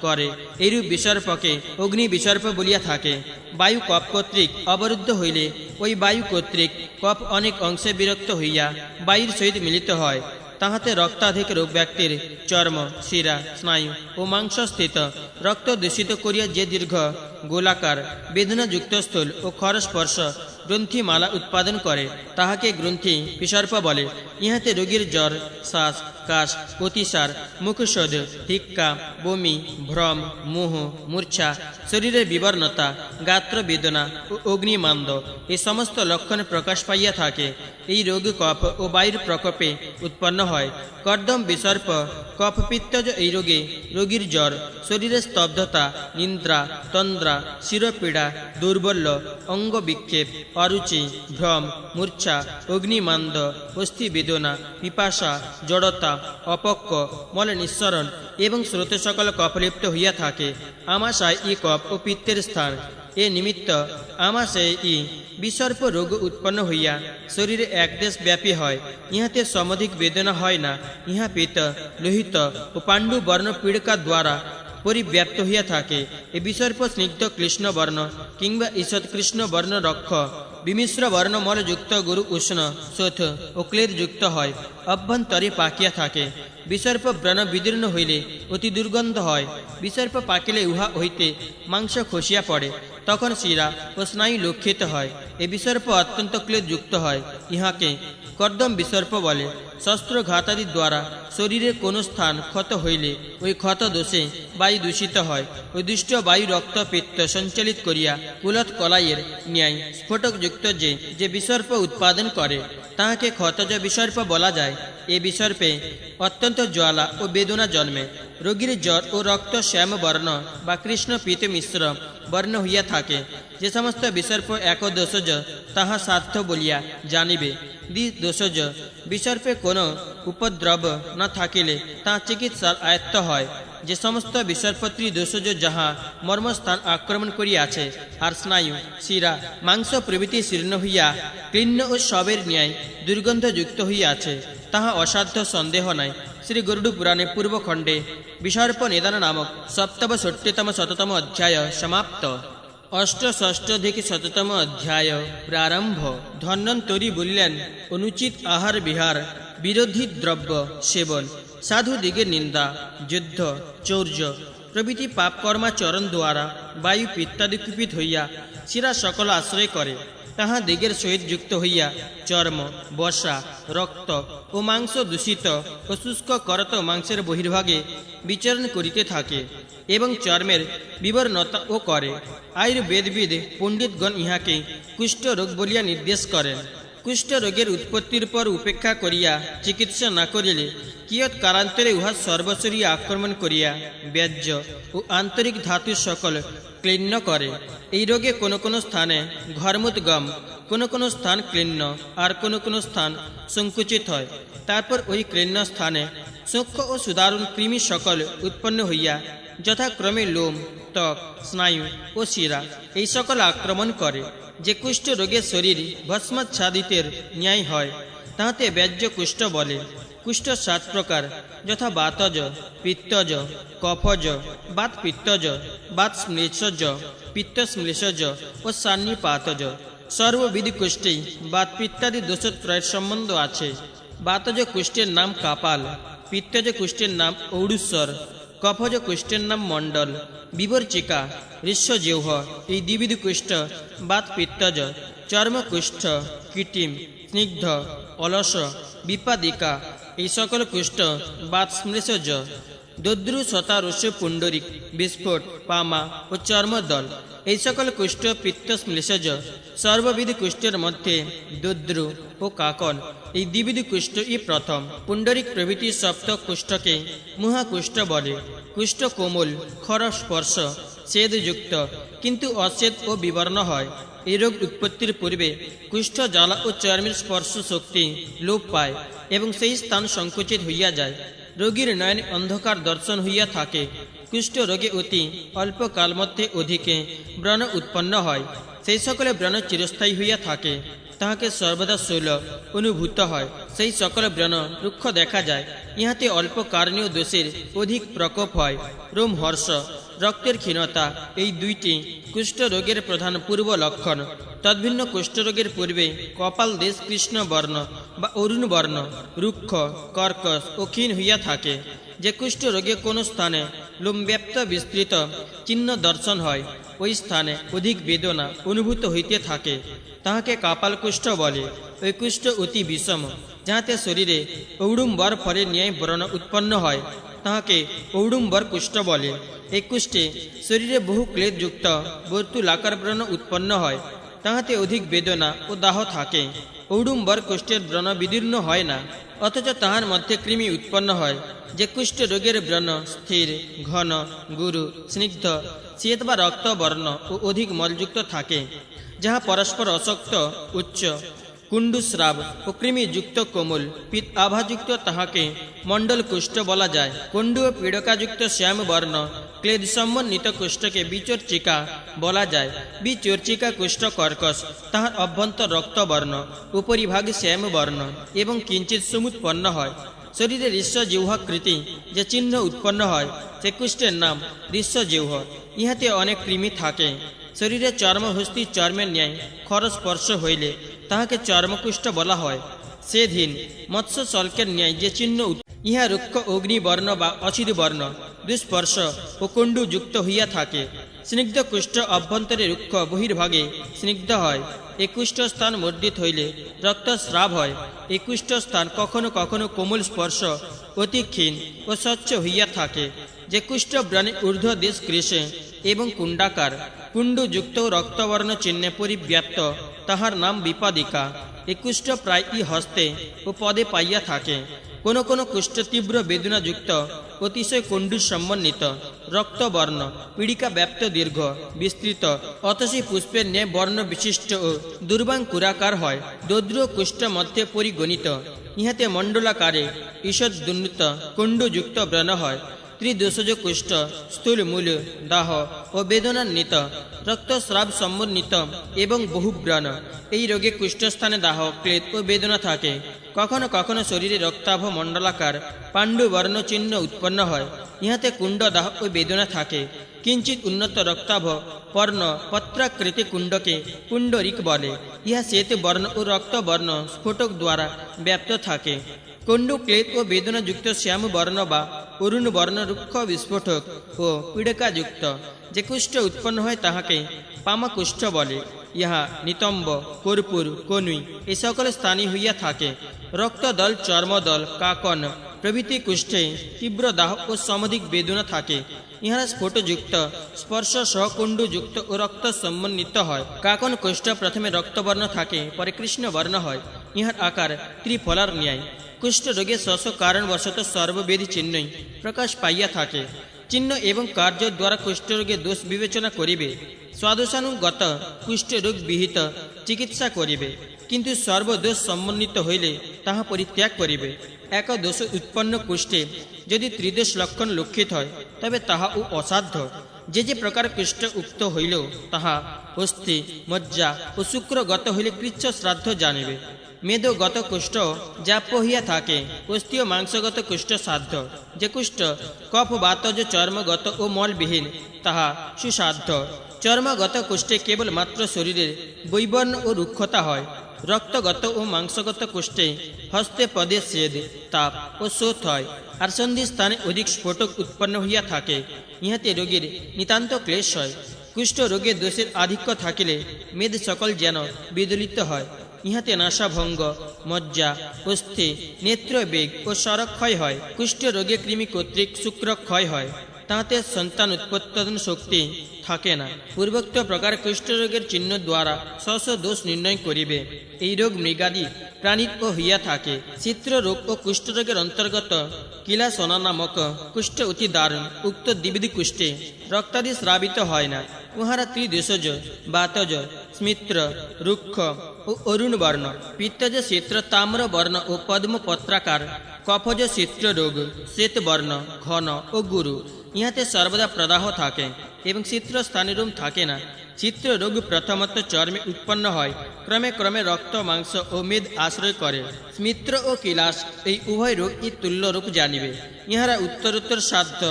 করে। এইরূপ বিসর্পকে অগ্নি বিসর্প বলিয়া থাকে। বায়ু কপ কর্তৃক অবরুদ্ধ হইলে ওই বায়ু কর্তৃক কপ অনেক অংশে বিরক্ত হইয়া বায়ুর সহিত মিলিত হয়। তাহাতে রক্তাধিক রোগ ব্যক্তির চর্ম, শিরা, স্নায়ু ও মাংস স্থিত রক্ত দূষিত করিয়া যে দীর্ঘ গোলাকার বেদনাযুক্ত স্থূল ও খরস্পর্শ গ্রন্থিমালা উৎপাদন করে তাহাকে গ্রন্থি বিসর্প বলে। ইহাতে রোগীর জ্বর, শ্বাস, কাশ, অতিসার, মুখশোধ, হিক্কা, বমি, ভ্রম, মোহ, মূর্ছা, শরীরের বিবর্ণতা, গাত্র বেদনা ও অগ্নিমান্দ এই সমস্ত লক্ষণ প্রকাশ পাইয়া থাকে। এই রোগ কফ ও বায়ুর প্রকোপে উৎপন্ন হয়। কর্দম বিসর্প কফপিত্তজ এই রোগে রোগীর জ্বর, শরীরের স্তব্ধতা, নিদ্রা, তন্দ্রা, শিরপীড়া, দুর্বল্য, অঙ্গ বিক্ষেপ, অরুচি, ভ্রম, মূর্ছা, অগ্নিমান্দ, অস্থি বেদনা, পিপাসা, জড়তা, অপক্ক, মল নিঃসরণ এবং স্রোতে সকল কফলিপ্ত হইয়া থাকে। আমাশয় ই কফ ও পিত্তের স্থান। এ নিমিত্ত আমাশয়ে ই বিসর্প রোগ উৎপন্ন হইয়া শরীরে এক দেশ ব্যাপী হয়। ইহাতে সমধিক বেদনা হয় না। ইহা পিত্ত, লোহিত ও পাণ্ডু বর্ণ পীড়কা দ্বারা পরিব্যাপ্ত হইয়া থাকে। এ বিসর্প স্নিগ্ধ কৃষ্ণ বর্ণ কিংবা ঈষৎ কৃষ্ণ বর্ণ রক্ষ বিমিশ্র বর্ণ মলযুক্ত গুরু উষ্ণ শোথ ও ক্লেরযুক্ত হয়, অভ্যন্তরে পাকিয়া থাকে। বিসর্প ব্রণ বিদীর্ণ হইলে অতি দুর্গন্ধ হয়। বিসর্প পাকিলে উহা হইতে মাংস খসিয়া পড়ে, তখন শিরা ও স্নায়ু লক্ষিত হয়। এ বিসর্প অত্যন্ত ক্লেরযুক্ত হয়। ইহাকে কর্দম বিসর্প বলে। শস্ত্রঘাতাদি দ্বারা শরীরের কোনো স্থান ক্ষত হইলে ওই ক্ষত দোষে বায়ু দূষিত হয়। ওই দুষ্ট বায়ু রক্ত পিত্ত সঞ্চালিত করিয়া কুলত কলাইয়ের ন্যায় স্ফোটকযুক্ত যে বিসর্প উৎপাদন করে তাহাকে ক্ষতজ বিসর্প বলা যায়। এ বিসর্পে অত্যন্ত জ্বালা ও বেদনা জন্মে। রোগীর জ্বর ও রক্ত শ্যাম বর্ণ বা কৃষ্ণ পীত মিশ্র বর্ণ হইয়া থাকে। যে সমস্ত বিসর্প এক দোষজ তাহা সাধ্য বলিয়া জানিবে। দ্বিদোষজ বিসর্পে কোনো উপদ্রব না থাকিলে তা চিকিৎসার আয়ত্ত হয়। যে সমস্ত বিসর্প ত্রিদোষজ যাহা মর্মস্থান আক্রমণ করিয়াছে আর স্নায়ু, শিরা, মাংস প্রভৃতি শীর্ণ হইয়া ক্লীন্ন ও শবের ন্যায় দুর্গন্ধযুক্ত হইয়াছে তাহা অসাধ্য সন্দেহ নাই। শ্রী গরুড় পুরাণে পূর্বখণ্ডে বিসর্প নিদান নামক ৭৬তম অধ্যায় সমাপ্ত। অষ্টষষ্ঠধিক-শততম অধ্যায় প্রারম্ভ। ধন্বন্তরী বলিলেন, অনুচিত আহার বিহার, বিরোধী দ্রব্য সেবন, সাধু দিগের নিন্দা, যুদ্ধ, চৌর্য প্রভৃতি পাপকর্মাচরণ দ্বারা বায়ু পিত্তাদি কুপিত হইয়া শিরা সকল আশ্রয় করে। তাহা দিগের সহিত যুক্ত হইয়া চর্ম, বসা, রক্ত ও মাংস দূষিত ও শুষ্ক করত মাংসের বহির্ভাগে বিচরণ করিতে থাকে এবং চর্মের বিবর্ণতা ও করে। আয়ুর্বেদবিদ পণ্ডিতগণ ইহাকে কুষ্ঠ রোগ বলিয়া নির্দেশ করেন। কুষ্ঠ রোগের উৎপত্তির পর উপেক্ষা করিয়া চিকিৎসা না করিলে কিয়ৎ কালান্তরে উহা সর্বশরী আক্রমণ করিয়া ব্যাজ্য ও আন্তরিক ধাতু সকল ক্লীন্ন করে। এই রোগে কোনো কোনো স্থানে ঘর্মোদ্গম, কোনো কোনো স্থান ক্লীন্ন আর কোনো কোনো স্থান সংকুচিত হয়। তারপর ওই ক্লীন্ন স্থানে সূক্ষ্ম ও সুদারুণ কৃমি সকল উৎপন্ন হইয়া যথাক্রমে লোম, ত্বক, স্নায়ু ও শিরা এই সকল আক্রমণ করে। যে কুষ্ঠ রোগে শরীর ভস্মাচ্ছাদিতের ন্যায় হয় তাহাতে ব্যাজ্য কুষ্ঠ বলে। কুষ্ঠ ৭ প্রকার, যথা বাতজ, পিত্তজ, কফজ, বাত পিত্তজ, বাত শ্লেষজ, পিত্ত শ্লেষজ ও সান্নিপাতজ। সর্ববিধি কুষ্ঠেই বাত পিত্তাদি দোষত্রয়ের সম্বন্ধ আছে। বাতজ কুষ্ঠের নাম কাপাল, পিত্তজ কুষ্ঠের নাম ঔড়ুস্বর, কফজ কুষ্ঠের নাম মণ্ডল, বিবর্চিকা, ঋষ্যজিহ্ব এই দ্বিবিধ কুষ্ঠ বাত পিত্তজ। চর্মকুষ্ঠ, কীটিম, স্নিগ্ধ, অলস, বিপাদিকা এই সকল কুষ্ঠ বাত শ্লেষজ। দদ্রু, শতা, রস্য, পুণ্ডরিক, বিস্ফোট, পামা ও চর্মদল এই সকল কুষ্ঠ পিত্ত শ্লেষজ। সর্ববিধ কুষ্ঠের মধ্যে দদ্রু ও কাকন এই দ্বিবিধ কুষ্ঠই প্রথম। পুণ্ডরিক প্রভৃতি সপ্ত কুষ্ঠকে মুহাকুষ্ঠ বলে। কুষ্ঠ কোমল, খরস্পর্শ, ছেদযুক্ত কিন্তু অচ্ছেদ ও বিবর্ণ হয়। এই রোগ উৎপত্তির পূর্বে কুষ্ঠ জ্বালা ও চর্মের স্পর্শ শক্তি লোপ পায় এবং সেই স্থান সংকুচিত হইয়া যায়। রোগীর নয়নে অন্ধকার দর্শন হইয়া থাকে। কুষ্ঠ রোগে অতি অল্প কাল মধ্যে অধিকে ব্রণ উৎপন্ন হয়। সেই সকলে ব্রণ চিরস্থায়ী হইয়া থাকে, তাহাকে সর্বদা শৈল অনুভূত হয়। সেই সকল ব্রণ রুক্ষ দেখা যায়। ইহাতে অল্প কারণীয় দোষের অধিক প্রকোপ হয়। রোমহর্ষ, রক্তের ক্ষীণতা, এই দুইটি কুষ্ঠরোগের প্রধান পূর্ব লক্ষণ। তদ্ভিন্ন কুষ্ঠরোগের পূর্বে কপাল দেশ কৃষ্ণ বর্ণ বা অরুণ বর্ণ, রুক্ষ, কর্কশ ও ক্ষীণ হইয়া থাকে। যে কুষ্ঠরোগে কোনো স্থানে লোমব্যাপ্ত বিস্তৃত চিহ্ন দর্শন হয়, ওই স্থানে অধিক বেদনা অনুভূত হইতে থাকে, তাহাকে কাপাল কুষ্ঠ বলে। ওই কুষ্ঠ অতি বিষম, যাহাতে শরীরে ঔড়ুম্বর ফলের ন্যায় ব্রণ উৎপন্ন হয়, তাহাকে ঔড়ুম্বর কুষ্ঠ বলে। এই কুষ্ঠে শরীরে বহু ক্লেদযুক্ত বর্তুলাকার ব্রণ উৎপন্ন হয়, তাহাতে অধিক বেদনা ও দাহ থাকে। ঔড়ুম্বর কুষ্ঠের ব্রণ বিদীর্ণ হয় না, অথচ তাহার মধ্যে কৃমি উৎপন্ন হয়। যে কুষ্ঠ রোগের ব্রণ স্থির, ঘন, গুরু, স্নিগ্ধ, শ্বেত বা রক্ত বর্ণ ও অধিক মলযুক্ত থাকে, যাহা পরস্পর অশক্ত, উচ্চ, কুণ্ডুস্রাব ও কৃমিযুক্ত কোমল পিত আভাযুক্ত, তাহাকে মণ্ডল কুষ্ঠ বলা যায়। কুণ্ডু ও পীড়কাযুক্ত শ্যাম বর্ণ ক্লেদ সমন্বিত কুষ্ঠকে বিচর্চিকা বলা যায়। বিচর্চিকা কুষ্ঠ কর্কশ, তাহার অভ্যন্তর রক্তবর্ণ, উপরিভাগ শ্যাম বর্ণ এবং কিঞ্চিত সমুৎপন্ন হয়। শরীরে ঋষ্য জিহ্বাকৃতি যে চিহ্ন উৎপন্ন হয়, সে কুষ্ঠের নাম ঋষ্যজিহ্ব। ইহাতে অনেক কৃমি থাকে। শরীরে চর্মহস্তি চর্মের ন্যায় খরস্পর্শ হইলে তাহাকে চর্মকুষ্ঠ বলা হয়। সেধীন মৎস্য শল্কের ন্যায় যে চিহ্ন, ইহা রুক্ষ অগ্নিবর্ণ বা অছিদ বর্ণ, দুস্পর্শ ও কুণ্ডুযুক্ত হইয়া থাকে। স্নিগ্ধ কুষ্ঠ অভ্যন্তরে রুক্ষ, বহির্ভাগে স্নিগ্ধ হয়। এই কুষ্ঠ স্থান মর্দিত হইলে রক্তস্রাব হয়। এই কুষ্ঠ স্থান কখনো কখনো কোমল স্পর্শ, অতি ক্ষীণ ও স্বচ্ছ হইয়া থাকে। যে কুষ্ঠ ব্রণে ঊর্ধ্ব দেশ কৃশে এবং কুণ্ডাকার, কুণ্ডুযুক্ত রক্তবর্ণ চিহ্নে পরিব্যাপ্ত, তাহার নাম বিপাদিকা। এই কুষ্ঠ প্রায় হস্তে ও পদে পাইয়া থাকে। কোন কোন কুষ্ঠ তীব্র বেদনাযুক্ত, অতিশয় কুণ্ডু সমন্বিত, রক্তবর্ণ, পীড়িকা ব্যাপ্ত, দীর্ঘ, বিস্তৃত, অতসী পুষ্পের ন্যায় বর্ণ বিশিষ্ট ও দুর্বাঙ্কুরাকার হয়। দদ্র কুষ্ঠ মধ্যে পরিগণিত, ইহাতে মণ্ডলাকারে ঈষদুন্নত কুণ্ডুযুক্ত ব্রণ হয়। ত্রিদোষজ কুষ্ঠ স্থূল মূল, দাহ ও বেদনান্বিত, রক্তস্রাব সমন্বিত এবং বহুব্রণ। এই রোগে কুষ্ঠস্থানে দাহ, ক্লেদ ও বেদনা থাকে। কখনো কখনো শরীরে রক্তাভ মণ্ডলাকার পাণ্ডুবর্ণ চিহ্ন উৎপন্ন হয়, ইহাতে কুণ্ড, দাহ ও বেদনা থাকে। কিঞ্চিত উন্নত রক্তাভ পর্ণ পত্রাকৃতি কুণ্ডকে পুণ্ডরিক বলে। ইহা শ্বেত বর্ণ ও রক্তবর্ণ স্ফোটক দ্বারা ব্যাপ্ত থাকে। কুণ্ডু ক্লেদ ও বেদনাযুক্ত শ্যাম বর্ণ বা অরুণ বর্ণ রুক্ষ বিস্ফোটক ও পীড়কাযুক্ত। যে কুষ্ঠ উৎপন্ন হয় তাহাকে পামাকুষ্ঠ বলে। ইহা নিতম্ব, কর্পূর, কনুই এই সকল স্থানীয় হইয়া থাকে। রক্তদল, চর্মদল, কাকন প্রভৃতি কুষ্ঠে তীব্র দাহ ও সমধিক বেদনা থাকে। ইহারা স্ফোটযুক্ত, স্পর্শ সহকুণ্ডুযুক্ত ও রক্ত সমন্বিত হয়। কাকন কুষ্ঠ প্রথমে রক্তবর্ণ থাকে, পরে কৃষ্ণবর্ণ হয়। ইহার আকার ত্রিফলার ন্যায়। কুষ্ঠ রোগে স্ব কারণবশত সর্ববেদী চিহ্নই প্রকাশ পাইয়া থাকে। চিহ্ন এবং কার্য দ্বারা কুষ্ঠরোগে দোষ বিবেচনা করিবে, স্বাদোষানুগত কুষ্ঠরোগ বিহিত চিকিৎসা করিবে। কিন্তু সর্বদোষ সমন্বিত হইলে তাহা পরিত্যাগ করিবে। এক দোষ উৎপন্ন কুষ্ঠে যদি ত্রিদোষ লক্ষণ লক্ষিত হয়, তবে তাহাও অসাধ্য। যে যে প্রকার কুষ্ঠ উক্ত হইল, তাহা অস্থি, মজ্জা ও শুক্রগত হইলে কৃচ্ছ শ্রাদ্ধ জানিবে। মেদগত কুষ্ঠ জাপ্য হইয়া থাকে, অস্থি ও মাংসগত কুষ্ঠ সাধ্য। যে কুষ্ঠ কফ, বাতজ, চর্মগত ও মলবিহীন, তাহা সুসাধ্য। চর্মগত কুষ্ঠে কেবল মাত্র শরীরের বৈবর্ণ ও রুক্ষতা হয়। রক্তগত ও মাংসগত কুষ্ঠে হস্তে পদে সেদ, তাপ ও শোথ হয়, আর সন্ধি স্থানে অধিক স্ফোটক উৎপন্ন হইয়া থাকে। ইহাতে রোগীর নিতান্ত ক্লেশ হয়। কুষ্ঠ রোগে দোষের আধিক্য থাকিলে মেদ সকল যেন বিদলিত হয়। ইহাতে নাসাভঙ্গ, মজ্জা, অস্থি, নেত্রবেগ ও স্বরক্ষয় হয়। কুষ্ঠ রোগে কৃমি কর্তৃক শুক্রক্ষয় হয়, তাহাতে সন্তান উৎপাদন শক্তি থাকে না। পূর্বোক্ত প্রকার কুষ্ঠরোগের চিহ্ন দ্বারা স্ব দোষ নির্ণয় করিবে। এই রোগ মৃগাদি প্রাণীর ও হইয়া থাকে। চিত্ররোগ ও কুষ্ঠরোগের অন্তর্গত কিলাসনা নামক কুষ্ঠ অতি দারুণ। উক্ত দ্বিবিধ কুষ্ঠে রক্তাদি স্রাবিত হয় না। উহারা ত্রিদোষজ, বাতজ, স্মিত্র, রুক্ষ ও অরুণ বর্ণ, পিত্তজ, চিত্র, তাম্র বর্ণ ও পদ্মপত্রাকার, কফজ, চিত্র রোগ, শ্বেত বর্ণ, ঘন ও গুরু। ইহাতে সর্বদা প্রদাহ থাকে এবং চিত্র স্থানীরূপ থাকে না। চিত্র রোগ প্রথমত চর্মে উৎপন্ন হয়, ক্রমে ক্রমে রক্ত, মাংস ও মেদ আশ্রয় করে। স্মিত্র ও কিলাস এই উভয় রোগ তুল্য রূপ জানিবে। ইহারা উত্তরোত্তর সাধ্য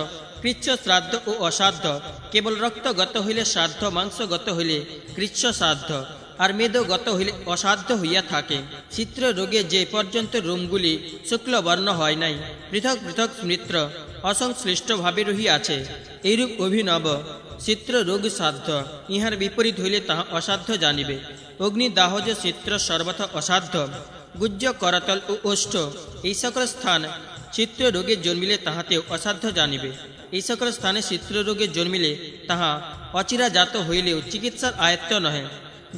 কৃচ্ছ শ্রাদ্ধ ও অসাধ্য, কেবল রক্তগত হইলে শ্রাদ্ধ, মাংসগত হইলে কৃচ্ছ শ্রাদ্ধ, আর মেদগত হইলে অসাধ্য হইয়া থাকে। চিত্র রোগে যে পর্যন্ত রোমগুলি শুক্লবর্ণ হয় নাই, পৃথক পৃথক স্মৃত্র অসংশ্লিষ্টভাবে রহিয়াছে, এইরূপ অভিনব চিত্র রোগ সাধ্য। ইহার বিপরীত হইলে তাহা অসাধ্য জানিবে। অগ্নিদাহজ চিত্র সর্বথা অসাধ্য। গুজ্জ করতল ও ওষ্ঠ এই সকল স্থান চিত্র রোগে জন্মিলে তাহাতেও অসাধ্য জানিবে। এই সকল স্থানে চিত্র রোগে জন্মিলে তাহা অচিরাজাত হইলেও চিকিৎসার আয়ত্ত নহে।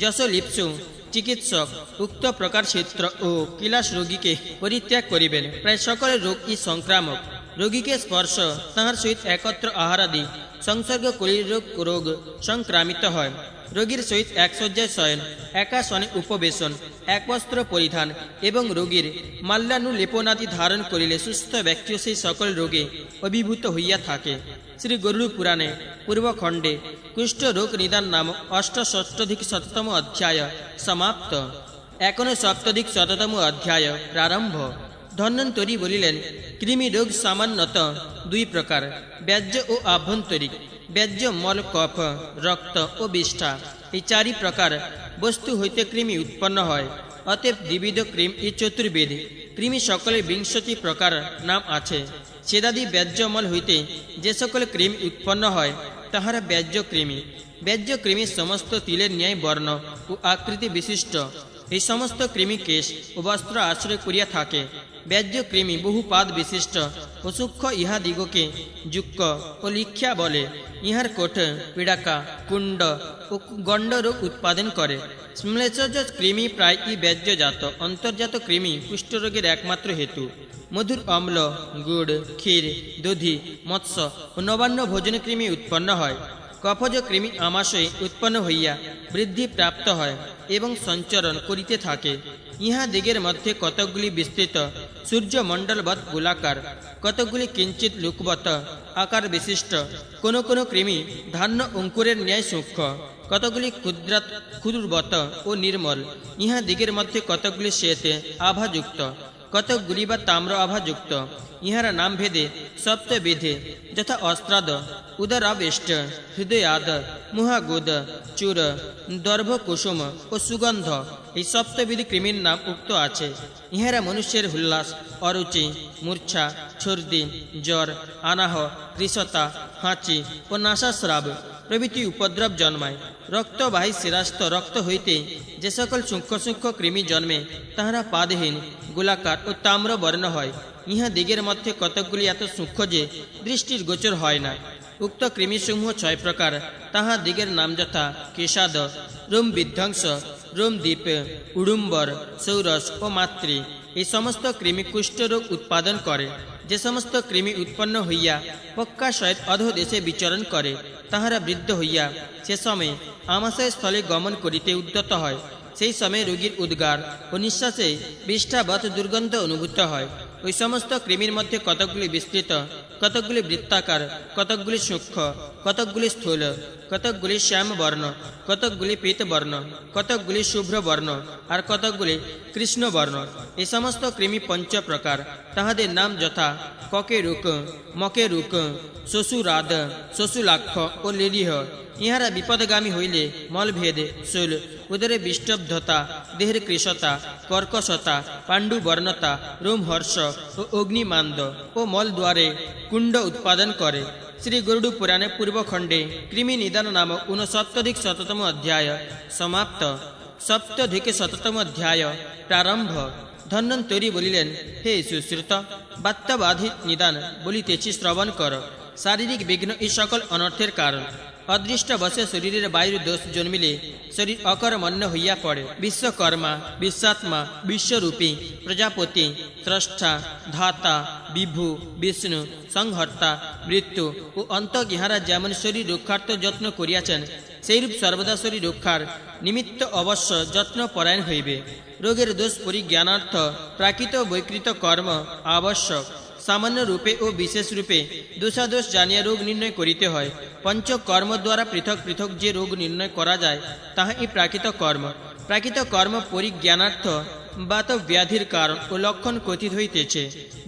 যশ লিপ্সু চিকিৎসক উক্ত প্রকার চিত্র ও কিলাস রোগীকে পরিত্যাগ করিবেন। প্রায় সকল রোগ ই সংক্রামক। রোগীকে স্পর্শ, তাহার সহিত একত্র আহারাদি সংসর্গ করিলে রোগ সংক্রামিত হয়। রোগীর সহিত এক শয্যায় শয়ন, একাসনে উপবেশন, এক বস্ত্র পরিধান এবং রোগীর মাল্যানুলেপনাদি ধারণ করিলে সুস্থ ব্যক্তিও সেই সকল রোগে অভিভূত হইয়া থাকে। শ্রী গরুড় পুরাণে পূর্বখণ্ডে কুষ্ঠ রোগ নিদান নামক অষ্টষষ্টাধিক শততম অধ্যায় সমাপ্ত। 59 অধ্যায় প্রারম্ভ। ধন্বন্তরী বলিলেন, কৃমি রোগ সামান্যত দুই প্রকার, ব্যাজ্য ও আভ্যন্তরিক। ব্যাজ্য মল, কফ, রক্ত ও বিষ্ঠা এই চারি প্রকার বস্তু হইতে কৃমি উৎপন্ন হয়। অতএব দ্বিবিধ কৃমি এই চতুর্বেদ। কৃমি সকলে 20 প্রকার নাম আছে। ছেদাদি ব্যাজ্যমল হইতে যে সকল কৃমি উৎপন্ন হয় তাহারা ব্যাজ্য কৃমি। ব্যাজ্য কৃমি সমস্ত তিলের ন্যায় বর্ণ ও আকৃতি বিশিষ্ট। এই সমস্ত কৃমি কেশ ও বস্ত্র আশ্রয় করিয়া থাকে। ব্যাজ্য কৃমি বহু পাদ বিশিষ্ট ও সূক্ষ্ম, ইহাদিগকে যুক্ক ও লিখ্যা বলে। ইহার কোঠ, পীড়াকা, কুণ্ড ও গণ্ড রোগ উৎপাদন করে। শ্লেষজ কৃমি প্রায় ই ব্যাজ্যজাত। অন্তর্জাত কৃমি কুষ্ঠরোগের একমাত্র হেতু। মধুর অম্ল, গুড়, ক্ষীর, দধি, মৎস্য ও নবান্ন ভোজন কৃমি উৎপন্ন হয়। কফজ কৃমি আমাশয়ে উৎপন্ন হইয়া বৃদ্ধি প্রাপ্ত হয় এবং সঞ্চরণ করিতে থাকে। ইহা দিগের মধ্যে কতকগুলি বিস্তৃত সূর্যমণ্ডলবৎ গোলাকার, কতকগুলি কিঞ্চিত লুকবৎ আকার বিশিষ্ট। কোন কোন কৃমি ধান্য অঙ্কুরের ন্যায় সূক্ষ্ম, কতকগুলি ক্ষুদ্রবৎ ও নির্মল। ইহা দিগের মধ্যে কতকগুলি শ্বেত আভাযুক্ত, কতকগুলি বা তাম্র আভাযুক্ত। ইহারা নাম ভেদে সপ্তবিধে, যথা অস্ত্রাদ, উদরাবেষ্ট, হৃদয়াদ, মুহাগুদ, চূর, দর্ভ, কুসুম ও সুগন্ধ এই সপ্তবিধি কৃমির নাম উক্ত আছে। ইহারা মনুষ্যের উল্লাস, অরুচি, মূর্ছা, ছর্দি, জ্বর, আনাহ, কৃশতা, হাঁচি ও নাসাস্রাব প্রভৃতি উপদ্রব জন্মায়। রক্তবাহী শিরাস্ত রক্ত হইতে যে সকল সূক্ষ্ম সূক্ষ্ম কৃমি জন্মে তাহারা পাদহীন, গোলাকার ও তাম্র বর্ণ হয়। ইহা দিগের মধ্যে কতকগুলি এত সূক্ষ্ম যে দৃষ্টির গোচর হয় না। উক্ত কৃমিসমূহ 6 প্রকার। তাহা দিগের নাম যথা কেশাদ, রোম বিধ্বংস, রোমদ্বীপ, উড়ুম্বর, সৌরস ও মাতৃ। এই সমস্ত কৃমি কুষ্ঠরোগ উৎপাদন করে। যে সমস্ত কৃমি উৎপন্ন হইয়া পক্কাশয়ের অধোদেশে বিচরণ করে তাহারা বৃদ্ধ হইয়া সে সময়ে আমাশয় স্থলে গমন করিতে উদ্যত হয়। সেই সময়ে রোগীর উদ্গার ও নিঃশ্বাসে বিষ্ঠাবৎ দুর্গন্ধ অনুভূত হয়। ওই সমস্ত কৃমির মধ্যে কতকগুলি বিস্তৃত, কতকগুলি বৃত্তাকার, কতকগুলি সূক্ষ্ম, কতকগুলি স্থূল, কতকগুলি শ্যামবর্ণ, কতকগুলি পীতবর্ণ, কতকগুলি শুভ্রবর্ণ আর কতকগুলি কৃষ্ণবর্ণ। এই সমস্ত কৃমি 5 প্রকার। তাহাদের নাম যথা ককেরুক, মকেরুক, শ্বশুরাদ, শ্বশুলাক্ষ ও লিলিহ। ইহারা বিপদগামী হইলে মলভেদ, শূল, উদরে বিষ্টব্ধতা, দেহের কৃশতা, কর্কশতা, পাণ্ডুবর্ণতা, রোমহর্ষ ও অগ্নিমান্দ ও মলদ্বারে কুণ্ড উৎপাদন করে। শ্রী গরুড় পুরাণে পূর্বখণ্ডে কৃমি নিদান নামক 59 অধ্যায় সমাপ্ত। 70 অধ্যায় প্রারম্ভ। ধন্বন্তরী বলিলেন, হে সুশ্রুত, বাত্যবাধি নিদান বলিতেছি, শ্রবণ কর। শারীরিক বিঘ্ন এই সকল অনর্থের কারণ। অদৃষ্টবশে শরীরের বায়ুর দোষ জন্মিলে শরীর অকর্মণ্য হইয়া পড়ে। বিশ্বকর্মা, বিশ্বাত্মা, বিশ্বরূপী, প্রজাপতি, স্রষ্টা, ধাতা, বিভু, বিষ্ণু, সংহর্তা, মৃত্যু ও অন্তক ইহারা যেমন শরীর রক্ষার্থ যত্ন করিয়াছেন, সেইরূপ সর্বদা শরীর রক্ষার নিমিত্ত অবশ্য যত্নপরায়ণ হইবে। রোগের দোষ পরিজ্ঞানার্থ প্রাকৃত বৈকৃত কর্ম আবশ্যক। সামান্য রূপে ও বিশেষ রূপে দোষাদোষ জানিয়া রোগ নির্ণয় করিতে হয়। পঞ্চকর্ম দ্বারা পৃথক পৃথক যে রোগ নির্ণয় করা যায় তাহা এই প্রাকৃত কর্ম। প্রাকৃত কর্ম পরিজ্ঞানার্থ বাত ব্যাধির কারণ ও লক্ষণ কথিত হইতেছে।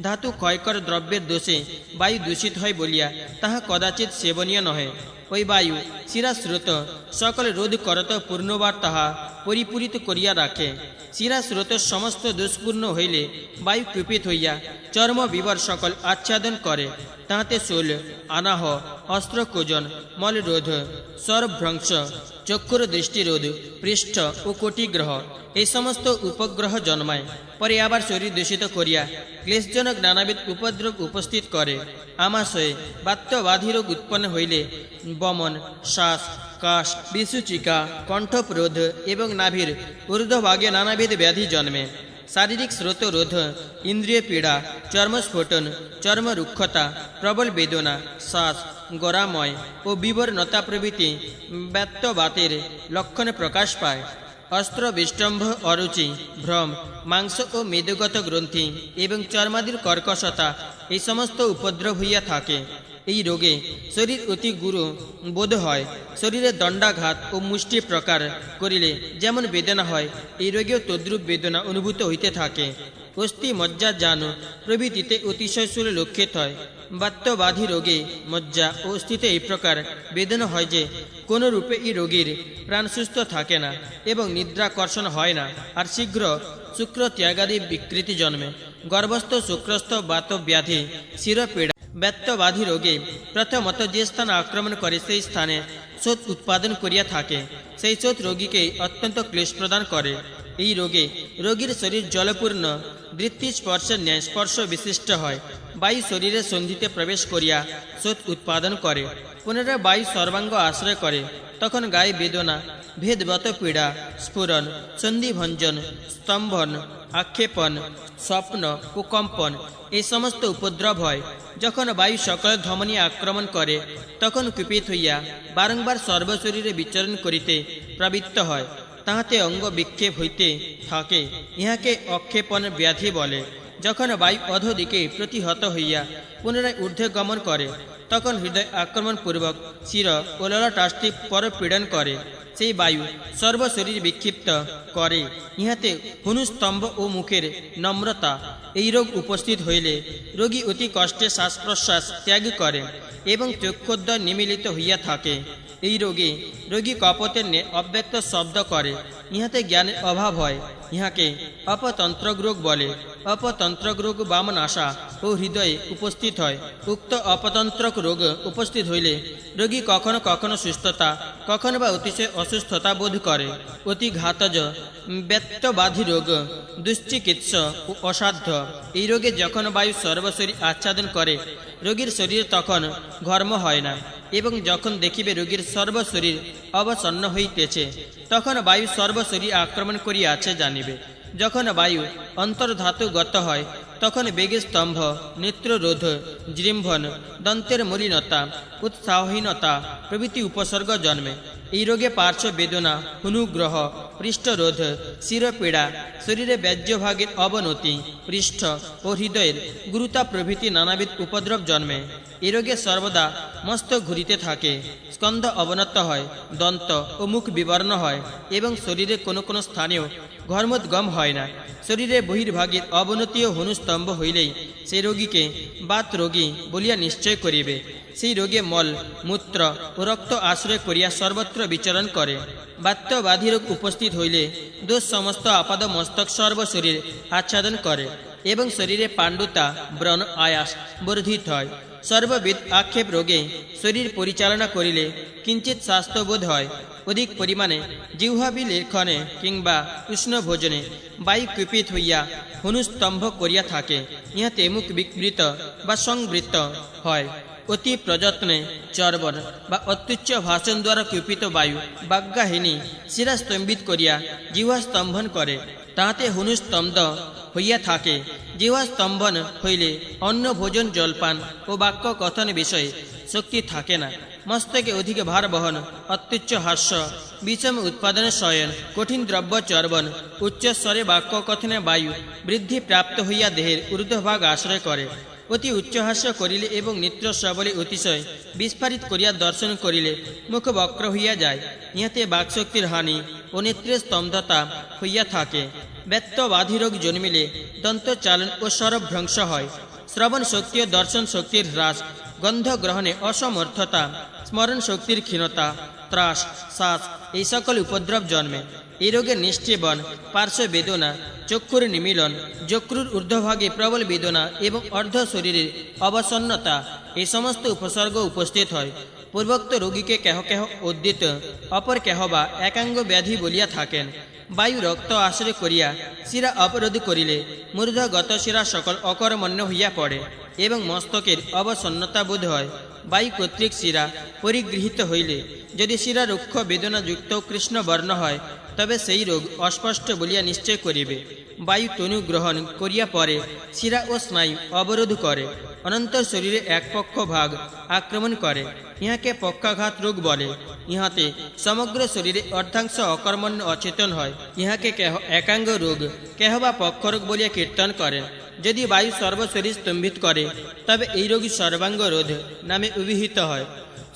ধাতু ক্ষয়কর দ্রব্যের দোষে বায়ু দূষিত হয় বলিয়া তাহা কদাচিৎ সেবনীয় নহে। ওই বায়ু শিরা স্রোত সকল রোধ করত পূর্ণবার তাহা পরিপূরিত করিয়া রাখে। শিরা স্রোত সমস্ত দুষ্পূর্ণ হইলে বায়ু কৃপিত হইয়া চর্ম বিবর সকল আচ্ছাদন করে। তাহাতে শূল, আনাহ, অস্ত্রকোজন, মলরোধ, স্বরভ্রংশ, চক্ষুর দৃষ্টিরোধ, পৃষ্ঠ ও কোটিগ্রহ এই সমস্ত উপগ্রহ জন্মায়। পরে আবার শরীর দূষিত করিয়া ক্লেশজনক নানাবিধ উপদ্রব উপস্থিত করে। আমাশয়ে বাত্যবাধি রোগ উৎপন্ন হইলে বমন, শ্বাস, কাশ, বিসূচিকা, কণ্ঠপ্রোধ এবং নাভির ঊর্ধ্বভাগে নানাবিধ ব্যাধি জন্মে। শারীরিক স্রোত রোধ, ইন্দ্রিয় পীড়া, চর্মস্ফোটন, চর্মরুক্ষতা, প্রবল বেদনা, শ্বাস, গরাময় ও বিবর্ণতা প্রভৃতি ব্যত্যবাতের লক্ষণে প্রকাশ পায়। অস্ত্র বিষ্টম্ভ, অরুচি, ভ্রম, মাংস ও মেদগত গ্রন্থি এবং চর্মাদির কর্কশতা এই সমস্ত উপদ্রব হইয়া থাকে। এই রোগে শরীর অতি গুরু বোধ হয়। শরীরে দণ্ডাঘাত ও মুষ্টি প্রকার করিলে যেমন বেদনা হয়, এই রোগেও তদ্রূপ বেদনা অনুভূত হইতে থাকে। অস্থি, মজ্জা, জান প্রভৃতিতে অতিশয় শূল লক্ষিত হয়। বাত্যবাধি রোগে মজ্জা ও অস্থিতে এই প্রকার বেদনা হয় যে কোনো রূপে এই রোগীর প্রাণ সুস্থ থাকে না এবং নিদ্রাকর্ষণ হয় না, আর শীঘ্র শুক্র ত্যাগাদি বিকৃতি জন্মে। গর্ভস্থ, শুক্রস্থ বাতব্যাধি, শিরপীড়া ব্যত্যবাধি রোগে প্রথমত যে স্থান আক্রমণ করে সেই স্থানে শোথ উৎপাদন করিয়া থাকে। সেই শোথ রোগীকে অত্যন্ত ক্লেশ প্রদান করে। এই রোগে রোগীর শরীর জলপূর্ণ, দৃষ্টি স্পর্শের ন্যায় স্পর্শ বিশিষ্ট হয়। বায়ু শরীরের সন্ধিতে প্রবেশ করিয়া শোথ উৎপাদন করে। পুনরায় বায়ু সর্বাঙ্গ আশ্রয় করে। তখন গায়ে বেদনা, ভেদবত পীড়া, স্ফুরণ, সন্ধিভঞ্জন, স্তম্ভন, আক্ষেপণ, স্বপ্ন ও কম্পন এই সমস্ত উপদ্রব হয়। যখন বায়ু সকল ধমনী আক্রমণ করে তখন কুপিত হইয়া বারংবার সর্বশরীরে বিচরণ করিতে প্রবৃত্ত হয়। তাহাতে অঙ্গ বিক্ষেপ হইতে থাকে। ইহাকে অক্ষেপণ ব্যাধি বলে। যখন বায়ু অধোদিকে প্রতিহত হইয়া পুনরায় ঊর্ধ্বে গমন করে তখন হৃদয় আক্রমণপূর্বক শির ও ললাটাস্থি পরপীড়ন করে। সেই বায়ু সর্বশরীর বিক্ষিপ্ত করে। ইহাতে হনুস্তম্ভ ও মুখের নম্রতা এই রোগ উপস্থিত হইলে রোগী অতি কষ্টে শ্বাস প্রশ্বাস ত্যাগ করে এবং চক্ষুদ্বয় নিমিলিত হইয়া থাকে। এই রোগে রোগী কপতের অব্যক্ত শব্দ করে। ইহাতে জ্ঞানের অভাব হয়। ইহাকে অপতন্ত্রক রোগ বলে। অপতন্ত্রক রোগ বামন আশা ও হৃদয়ে উপস্থিত হয়। উক্ত অপতন্ত্রক রোগ উপস্থিত হইলে রোগী কখনো কখনো সুস্থতা, কখনো বা অতিশয় অসুস্থতা বোধ করে। অতি ঘাতজ ব্যত্যবাধি রোগ দুশ্চিকিৎস ও অসাধ্য। এই রোগে যখন বায়ু সর্বশরীর আচ্ছাদন করে রোগীর শরীর তখন ঘর্ম হয় না, এবং যখন দেখিবে রোগীর সর্বশরীর অবসন্ন হইতেছে তখন বায়ু সর্বশরীর আক্রমণ করিয়াছে জানিবে। যখন বায়ু অন্তর্ধাতুগত হয় তখন বেগে স্তম্ভ, নেত্ররোধ, জৃম্ভন, দন্তের মলিনতা, উৎসাহহীনতা প্রভৃতি উপসর্গ জন্মে। এই রোগে পার্শ্ব বেদনা, হনুগ্রহ, পৃষ্ঠরোধ, শিরপীড়া, শরীরে ব্যাজ্যভাগের অবনতি, পৃষ্ঠ ও হৃদয়ের গুরুতা প্রভৃতি নানাবিধ উপদ্রব জন্মে। এই রোগে সর্বদা মস্তক ঘুরিতে থাকে, স্কন্ধ অবনত হয়, দন্ত ও মুখ বিবর্ণ হয় এবং শরীরে কোনো কোনো স্থানেও ঘর্মোদ্গম হয় না। শরীরে বহির্ভাগের অবনতি ও হনুস্তম্ভ হইলেই সেই রোগীকে বাত রোগী বলিয়া নিশ্চয় করিবে। সেই রোগে মল, মূত্র ও রক্ত আশ্রয় করিয়া সর্বত্র বিচরণ করে। বাত্যবাধি রোগ উপস্থিত হইলে দোষ সমস্ত আপাদ মস্তক সর্বশরীর আচ্ছাদন করে এবং শরীরে পাণ্ডুতা, ব্রণ, আয়াস বর্ধিত হয়। সর্ববিধ আক্ষেপ রোগে শরীর পরিচালনা করিলে কিঞ্চিত স্বাস্থ্যবোধ হয়। অধিক পরিমাণে জিহ্বাবি লেখনে কিংবা উষ্ণ ভোজনে বায়ু কুপিত হইয়া হনুস্তম্ভ করিয়া থাকে। ইহাতে মুখ বিবৃত বা সংবৃত্ত হয়। অতি প্রযত্নে চর্বণ বা অত্যুচ্চ ভাষণ দ্বারা কুপিত বায়ু বাজ্ঞাহীনী শিরা স্তম্ভিত করিয়া জিহ্বা স্তম্ভন করে। তাহাতে হনুস্তম্ভ হইয়া থাকে। জিহ্বা স্তম্ভন হইলে অন্ন, ভোজন, জলপান ও বাক্য কথন বিষয়ে শক্তি থাকে না। মস্তকে অধিক ভার বহন, অত্যুচ্চ হাস্য, বিষম উৎপাদনে শয়ন, কঠিন দ্রব্য চর্বণ, উচ্চস্বরে বাক্য কথনে বায়ু বৃদ্ধি প্রাপ্ত হইয়া দেহের ঊর্ধ্বভাগ আশ্রয় করে। অতি উচ্চহাস্য করিলে এবং নেত্র সবলে অতিশয় বিস্ফারিত করিয়া দর্শন করিলে মুখ বক্র হইয়া যায়। ইহাতে বাকশক্তির হানি ও নেত্রের স্তম্ভতা হইয়া থাকে। ব্যত্যবাধি রোগ জন্মিলে দন্তচালন ও স্বরভ্রংশ হয়, শ্রবণ শক্তি ও দর্শন শক্তির হ্রাস, গন্ধ গ্রহণে অসমর্থতা, স্মরণ শক্তির ক্ষীণতা, ত্রাস, শ্বাস এই সকল উপদ্রব জন্মে। এই রোগের নিশ্চেবন, পার্শ্ব বেদনা, চক্ষুর নিমীলন, যকৃর ঊর্ধ্বভাগে প্রবল বেদনা এবং অর্ধ শরীরের অবসন্নতা এই সমস্ত উপসর্গ উপস্থিত হয়। পূর্বোক্ত রোগীকে কেহ কেহ উদ্দিত, অপর কেহ বা একাঙ্গ ব্যাধি বলিয়া থাকেন। বায়ু রক্ত আশ্রয় করিয়া শিরা অবরোধ করিলে মূর্ধগত শিরা সকল অকর্মণ্য হইয়া পড়ে এবং মস্তকের অবসন্নতা বোধ হয়। বায়ু কর্তৃক শিরা পরিগৃহীত হইলে যদি শিরা রুক্ষ বেদনাযুক্ত কৃষ্ণ বর্ণ হয়, তবে সেই রোগ অস্পষ্ট বলিয়া নিশ্চয় করিবে। বায়ু তনু গ্রহণ করিয়া পরে শিরা ও স্নায়ু অবরোধ করে, অনন্তর শরীরে এক পক্ষ ভাগ আক্রমণ করে, ইহাকে পক্ষাঘাত রোগ বলে। ইহাতে সমগ্র শরীরে অর্ধাংশ অকর্মণ্য অচেতন হয়। ইহাকে কেহ একাঙ্গ রোগ, কেহ বা পক্ষরোগ বলিয়া কীর্তন করে। যদি বায়ু সর্বশরীর স্তম্ভিত করে, তবে এই রোগী সর্বাঙ্গ রোধ নামে অভিহিত হয়।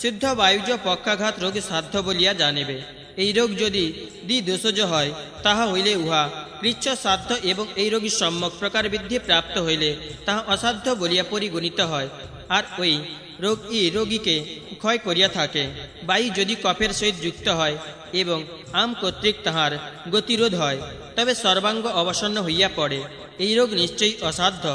শুদ্ধ বায়ুজ পক্ষাঘাত রোগ সাধ্য বলিয়া জানিবে। এই রোগ যদি দ্বিদোষজ হয়, তাহা হইলে উহা কৃচ্ছ সাধ্য এবং এই রোগী সম্যক প্রকার বৃদ্ধি প্রাপ্ত হইলে তাহা অসাধ্য বলিয়া পরিগণিত হয়, আর ওই রোগ রোগীকে ক্ষয় করিয়া থাকে। বায়ু যদি কফের সহিত যুক্ত হয় এবং আম কর্তৃক তাহার গতিরোধ হয়, তবে সর্বাঙ্গ অবসন্ন হইয়া পড়ে। এই রোগ নিশ্চয়ই অসাধ্য।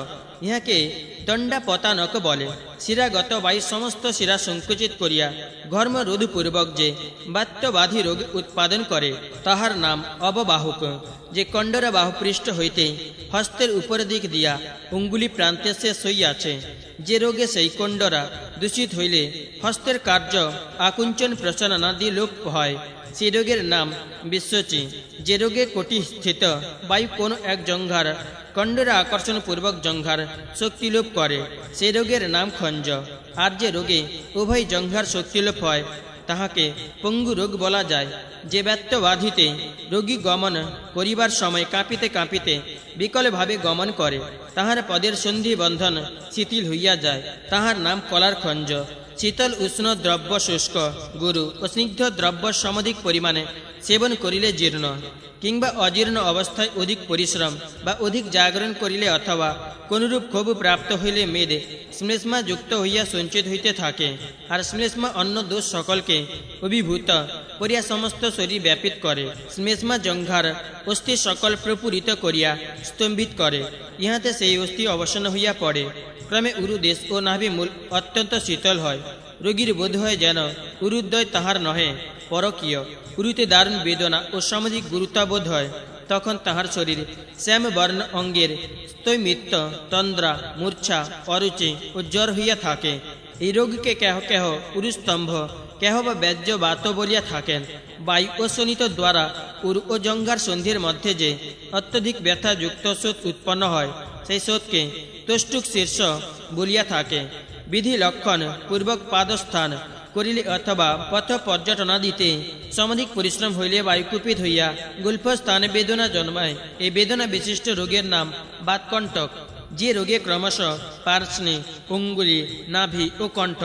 ইহাকে দণ্ডাপতানক বলে। শিরাগত বায়ু সমস্ত শিরা সংকুচিত করিয়া ঘর্মরোধপূর্বক যে বাত্যবাধি রোগ উৎপাদন করে, তাহার নাম অববাহুক। যে কণ্ডরা বাহুপৃষ্ঠ হইতে হস্তের উপর দিক দিয়া অঙ্গুলি প্রান্তে শেষ হইয়াছে, যে রোগে সেই কণ্ডরা দূষিত হইলে হস্তের কার্য আকুঞ্চন প্রচলনাদি লোপ হয়, সেই রোগের নাম বিশ্বচি। যে রোগে কোটি স্থিত বায়ু কোনো এক জঙ্ঘার কণ্ডরা আকর্ষণপূর্বক জঙ্ঘার শক্তিলোপ করে, সেই রোগের নাম খঞ্জ। আর যে রোগে উভয় জঙ্ঘার শক্তিলোপ হয়, তাহাকে পঙ্গু রোগ বলা যায়। যে ব্যত্যবাধিতে রোগী গমন করিবার সময় কাঁপিতে কাঁপিতে বিকলভাবে গমন করে, তাহার পদের সন্ধি বন্ধন শিথিল হইয়া যায়, তাহার নাম কলার খঞ্জ। শীতল উষ্ণ দ্রব্য শুষ্ক, গুরু ও স্নিগ্ধ দ্রব্য সমধিক পরিমাণে সেবন করিলে জীর্ণ কিংবা অজীর্ণ অবস্থায় অধিক পরিশ্রম বা অধিক জাগরণ করিলে অথবা কোনরূপ ক্ষোভ প্রাপ্ত হইলে মেদে শ্লেষ্মা যুক্ত হইয়া সঞ্চিত হইতে থাকে। আর শ্লেষ্মা অন্য দোষ সকলকে অভিভূত করিয়া সমস্ত শরীর ব্যাপিত করে। শ্লেষ্মা জঙ্ঘার অস্থি সকল প্রপুরিত করিয়া স্তম্ভিত করে, ইহাতে সেই অস্থি অবসন্ন হইয়া পড়ে। ক্রমে উরুদেশ ও নাভি মূল অত্যন্ত শীতল হয়। রোগীর বোধ হয় যেন উরুদ্বয় তাহার নহে, পরকীয়। উরুতে দারুণ বেদনা ও সামাজিক গুরুত্ববোধ হয়। তখন তাহার শরীর শ্যামবর্ণ অঙ্গের স্তৈমিত্ত, তন্দ্রা, মূর্ছা, অরুচি ও জ্বর হইয়া থাকে। এই রোগীকে কেহ কেহ উরুস্তম্ভ, কেহ বা ব্যাজ্য বাত বলিয়া থাকেন। বায়ু ও শোণিত দ্বারা উরু ও জঙ্ঘার সন্ধির মধ্যে যে অত্যধিক ব্যথাযুক্ত স্রোত উৎপন্ন হয়, সেই স্রোতকে তোষ্টুক শীর্ষ বলিয়া থাকে। বিধি লক্ষণ পূর্বক পাদস্থান করিলে অথবা পথ পর্যটনাদিতে সমধিক পরিশ্রম হইলে বায়ুকুপিত হইয়া গুল্ফস্থানে বেদনা জন্মায়। এই বেদনা বিশিষ্ট রোগের নাম বাতকণ্টক। যে রোগে ক্রমশ পার্শ্বে, অঙ্গুলি, নাভি ও কণ্ঠ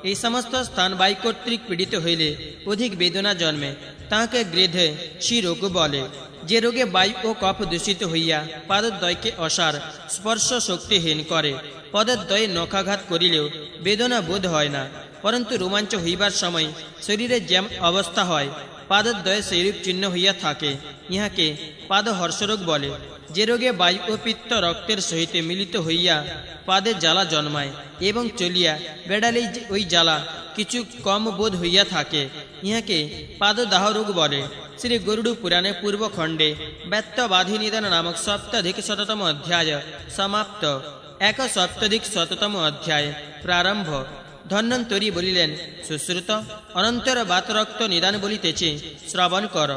এই সমস্ত স্থান বায়ু কর্তৃক পীড়িত হইলে অধিক বেদনা জন্মে, তাহাকে গৃধে শিরোগ বলে। যে রোগে বায়ু ও কফ দূষিত হইয়া পাদদ্বয়কে অসার, স্পর্শ শক্তিহীন করে, পদদ্বয়ে নখাঘাত করিলেও বেদনা বোধ হয় না, পরন্তু রোমাঞ্চ হইবার সময় শরীরে যেমন অবস্থা হয়, পাদদ্বয়ে সেইরূপ চিহ্ন হইয়া থাকে, ইহাকে পাদহর্ষরোগ বলে। যে রোগে বায়ু ও পিত্ত রক্তের সহিত মিলিত হইয়া পাদে জ্বালা জন্মায় এবং চলিয়া বেড়ালেই ওই জ্বালা কিছু কম বোধ হইয়া থাকে, ইহাকে পাদদাহ রোগ বলে। শ্রী গরুড় পুরাণে পূর্বখণ্ডে ব্যত্যবাধি নিদান নামক সপ্তাধিক শততম অধ্যায় সমাপ্ত। 1 অধ্যায় প্রারম্ভ। ধন্বন্তরী বলিলেন, সুশ্রুত, অনন্তর বাতরক্ত নিদান বলিতেছে, শ্রবণ কর।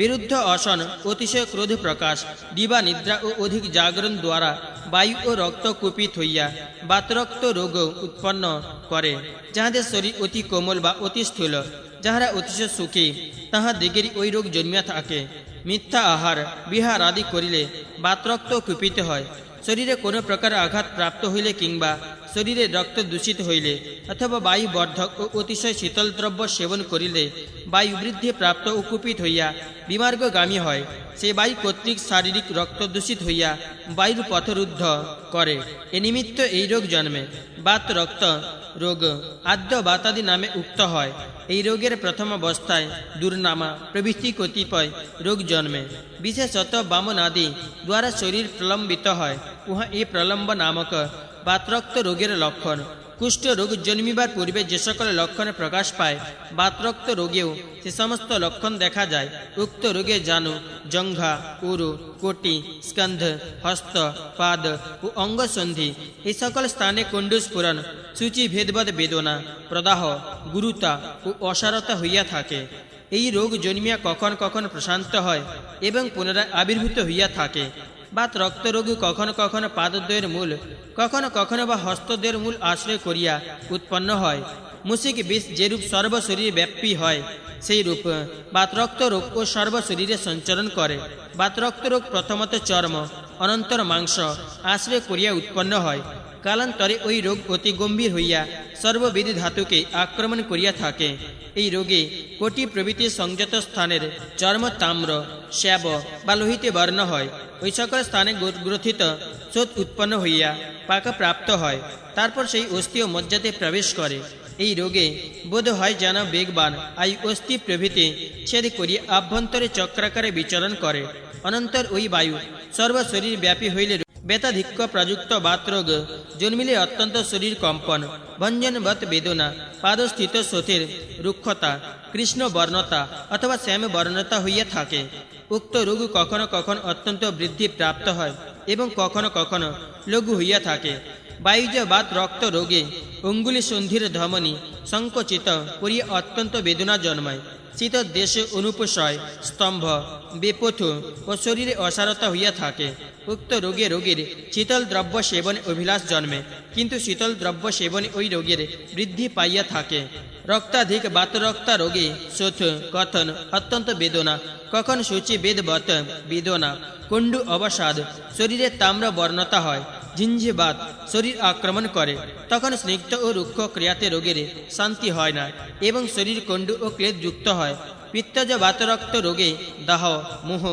বিরুদ্ধ অসন, অতিশয় ক্রোধ প্রকাশ, দিবা নিদ্রা ও অধিক জাগরণ দ্বারা বায়ু ও রক্ত কুপিত হইয়া বাতরক্ত রোগ উৎপন্ন করে। যাহাদের শরীর অতি কোমল বা অতি স্থূল, যাহারা অতিশয় সুখী, তাহাদিগেরই ওই রোগ জন্মিয়া থাকে। মিথ্যা আহার বিহার আদি করিলে বাতরক্ত কুপিত হয়। শরীরে কোনো প্রকার আঘাত প্রাপ্ত হইলে কিংবা শরীরে রক্ত দূষিত হইলে অথবা বায়ুবর্ধক ও অতিশয় শীতল দ্রব্য সেবন করিলে বায়ু বৃদ্ধি প্রাপ্ত ও কুপিত হইয়া বিমার্গগামী হয়। সে বায়ু কর্তৃক শারীরিক রক্ত দূষিত হইয়া বায়ুর পথরুদ্ধ করে। এ নিমিত্ত এই রোগ জন্মে। বাত রক্ত রোগ আদ্য বাতাদি নামে উক্ত হয়। এই রোগের প্রথম অবস্থায় দুর্নামা প্রভৃতি কতিপয় রোগ জন্মে। বিশেষত বামনাদি দ্বারা শরীর প্রলম্বিত হয়। উহা এই প্রলম্ব নামক বাতরক্ত রোগের লক্ষণ। কুষ্ঠ রোগ জন্মিবার পূর্বে যে সকল লক্ষণ প্রকাশ পায়, বাতরক্ত রোগেও সে সমস্ত লক্ষণ দেখা যায়। উক্ত রোগে জানু, জঙ্ঘা, উরু, কোটি, স্কন্ধ, হস্ত, পাদ ও অঙ্গসন্ধি এই সকল স্থানে কুণ্ডুস্ফুরণ, সূচি ভেদবদ বেদনা, প্রদাহ, গুরুতা ও অসারতা হইয়া থাকে। এই রোগ জন্মিয়া কখন কখন প্রশান্ত হয় এবং পুনরায় আবির্ভূত হইয়া থাকে। বাত রক্তরোগ কখনো কখনো পাদদ্বয়ের মূল, কখনো কখনো বা হস্তদ্বয়ের মূল আশ্রয় করিয়া উৎপন্ন হয়। মুসিক বিষ যেরূপ সর্বশরীরে ব্যাপী হয়, সেই রূপ বাতরক্ত রোগ ও সর্বশরীরে সঞ্চরণ করে। বাতরক্ত রোগ প্রথমত চর্ম, অনন্তর মাংস আশ্রয় করিয়া উৎপন্ন হয়। কালান্তরে ওই রোগ অতি গম্ভীর হইয়া সর্ববিধ ধাতুকে আক্রমণ করিয়া থাকে। এই রোগে কোটি প্রভৃতি সংযত স্থানের চর্ম তাম্র, শ্যাব বা লোহিতে বর্ণ হয়। ওই সকল স্থানে গ্রথিত শোথ উৎপন্ন হইয়া পাকা প্রাপ্ত হয়। তারপর সেই অস্থি ও মজ্জাতে প্রবেশ করে। এই রোগে বোধ হয় যেন বেগবান আই অস্থি প্রভৃতি ছেদ করিয়া আভ্যন্তরে চক্রাকারে বিচরণ করে। অনন্তর ওই বায়ু সর্বশরীর ব্যাপী হইলে বেতাধিক্য প্রযুক্ত বাতরোগ জন্মিলে অত্যন্ত শরীর কম্পন, ভঞ্জনবৎ বেদনা, পাদস্থিত শোথের রুক্ষতা, কৃষ্ণ বর্ণতা অথবা শ্যাম বর্ণতা হইয়া থাকে। উক্ত রোগ কখনো কখনো অত্যন্ত বৃদ্ধি প্রাপ্ত হয় এবং কখনো কখনো লঘু হইয়া থাকে। বায়ুজ বাত রক্ত রোগে অঙ্গুলি সন্ধির ধমনী সংকোচিত করিয়া অত্যন্ত বেদনা জন্মায়। শীত দেশে অনুপশয়, স্তম্ভ, বেপথু ও শরীরে অসারতা হইয়া থাকে। উক্ত রোগে রোগীর শীতল দ্রব্য সেবনে অভিলাষ জন্মে, কিন্তু শীতল দ্রব্য সেবনে ওই রোগের বৃদ্ধি পাইয়া থাকে। রক্তাধিক বাতরক্তা রোগে শোথ, কথন, অত্যন্ত বেদনা, কখন সূচি বেদবত বেদনা, কুণ্ডু অবসাদ, শরীরে তাম্র বর্ণতা হয়। ঝিঞ্ঝিবাত শরীর আক্রমণ করে, তখন স্নিগ্ধ ও রুক্ষ ক্রিয়াতে রোগের শান্তি হয় না এবং শরীর কুণ্ডু ও ক্লেদ যুক্ত হয়। পিত্তজ বাতরক্ত রোগে দাহ, মোহ,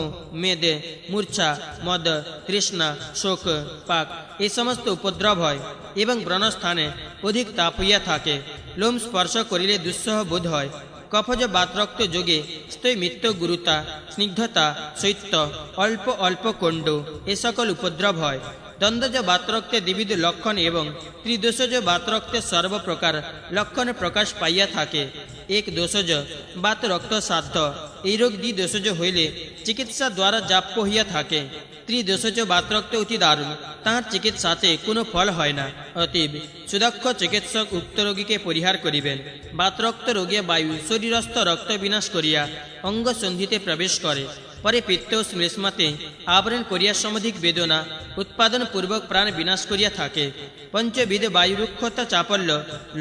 মেদে, মূর্ছা, মদ, তৃষ্ণা, শোক, পাক এই সমস্ত উপদ্রব হয় এবং ব্রণস্থানে অধিক তাপ হইয়া থাকে। লোম স্পর্শ করিলে দুঃসহ বোধ হয়। কফজ বাতরক্ত যোগে স্থৈমিত্ত, গুরুতা, স্নিগ্ধতা, শৈত্য, অল্প অল্প কুণ্ডু এ সকল উপদ্রব হয়। দ্বন্দ্বজ বাতরক্তে দ্বিবিধ লক্ষণ এবং ত্রিদোষজ বাতরক্তে সর্বপ্রকার লক্ষণ প্রকাশ পাইয়া থাকে। এক দোষজ বাতরক্ত সাধ্য, এই রোগ দ্বিদোষজ হইলে চিকিৎসা দ্বারা জাপ্য হইয়া থাকে। ত্রিদোষজ বাতরক্ত অতি দারুণ, তাহার চিকিৎসাতে কোনো ফল হয় না। অতীব সুদক্ষ চিকিৎসক উক্ত রোগীকে পরিহার করিবেন। বাতরক্ত রোগে বায়ু শরীরস্থ রক্ত বিনাশ করিয়া অঙ্গসন্ধিতে প্রবেশ করে, পরে পিত্ত ও শ্লেষ্মাতে আবরণ করিয়া সমধিক বেদনা উৎপাদন পূর্বক প্রাণ বিনাশ করিয়া থাকে। পঞ্চবিধ বায়ুরুক্ষতা, চাপল্য,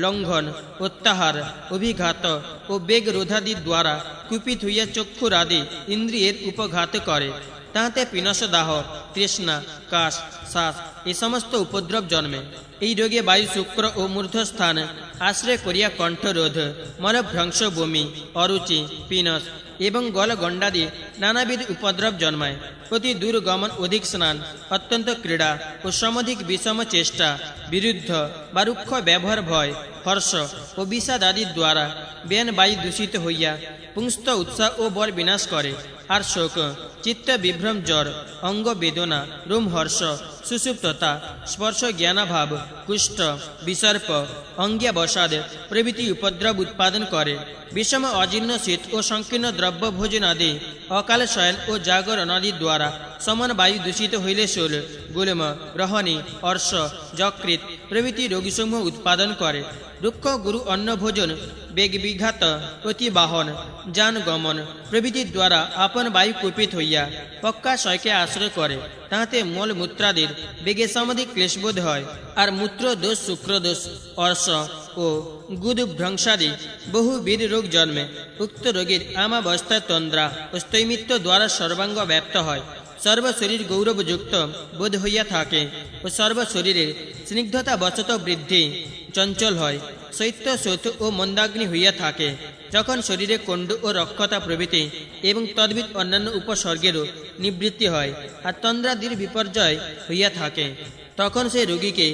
লঙ্ঘন, অত্যাহার, অভিঘাত ও বেগ রোধাদি দ্বারা কুপিত হইয়া চক্ষুরাদি ইন্দ্রিয়ের উপঘাত করে। তাহাতে পিনস, দাহ, তৃষ্ণা, কাশ, শ্বাস এই সমস্ত উপদ্রব জন্মে। এই রোগে বায়ু শুক্র ও মূর্ধস্থান আশ্রয় করিয়া কণ্ঠরোধ, মলভ্রংশ, বমি, অরুচি, পিনস এবং গলগণ্ডাদি নানাবিধ উপদ্রব জন্মায়। অতি দূরগমন, অধিক স্নান, অত্যন্ত ক্রীড়া ও সমধিক বিষম চেষ্টা, বিরুদ্ধ বা রুক্ষ ব্যবহার, ভয়, হর্ষ ও বিষাদ আদি দ্বারা বেন বায়ু দূষিত হইয়া পুংস্ত উৎসাহ ও বল বিনাশ করে। আর শোক, চিত্ত বিভ্রম, জ্বর, অঙ্গ বেদনা, রোমহর্ষ, সুষুপ্ততা, স্পর্শ জ্ঞানাভাব, কুষ্ঠ, বিসর্প, অঙ্গ্যাবসাদ প্রভৃতি উপদ্রব উৎপাদন করে। বিষম অজীর্ণ শীত ও সংকীর্ণ দ্রব্য ভোজনাদি, অকাল শয়ন ও জাগরণাদি দ্বারা সমান বায়ু দূষিত হইলে শূল, গুল্ম, গ্রহণী, অর্শ, যকৃত প্রভৃতি রোগসমূহ উৎপাদন করে। রুক্ষ গুরু অন্ন ভোজন, বেগ বিঘাত, অতিবাহন, যান গমন প্রভৃতির দ্বারা আপন বায়ু কুপিত হইয়া পক্কাশয়কে আশ্রয় করে। তাহাতে মল মূত্রাদির বেগে সমধিক ক্লেশবোধ হয়। আর মূত্রদোষ, শুক্রদোষ, অর্শ ও গুদভ্রংশাদি বহুবিধ রোগ জন্মে। উক্ত রোগীর আমাবস্থায় তন্দ্রা ও স্থৈমিত্ব দ্বারা সর্বাঙ্গ ব্যাপ্ত হয়। সর্বশরীর গৌরবযুক্ত বোধ হইয়া থাকে ও সর্বশরীরের স্নিগ্ধতা বশত বৃদ্ধি চঞ্চল হয়, শৈত্য শৌথ ও মন্দাগ্নি হইয়া থাকে। যখন শরীরে কণ্ড ও রক্ষতা প্রভৃতি এবং তদ্বিদ অন্যান্য উপসর্গেরও নিবৃত্তি হয় আর তন্দ্রাদির বিপর্যয় হইয়া থাকে, তখন সেই রোগীকে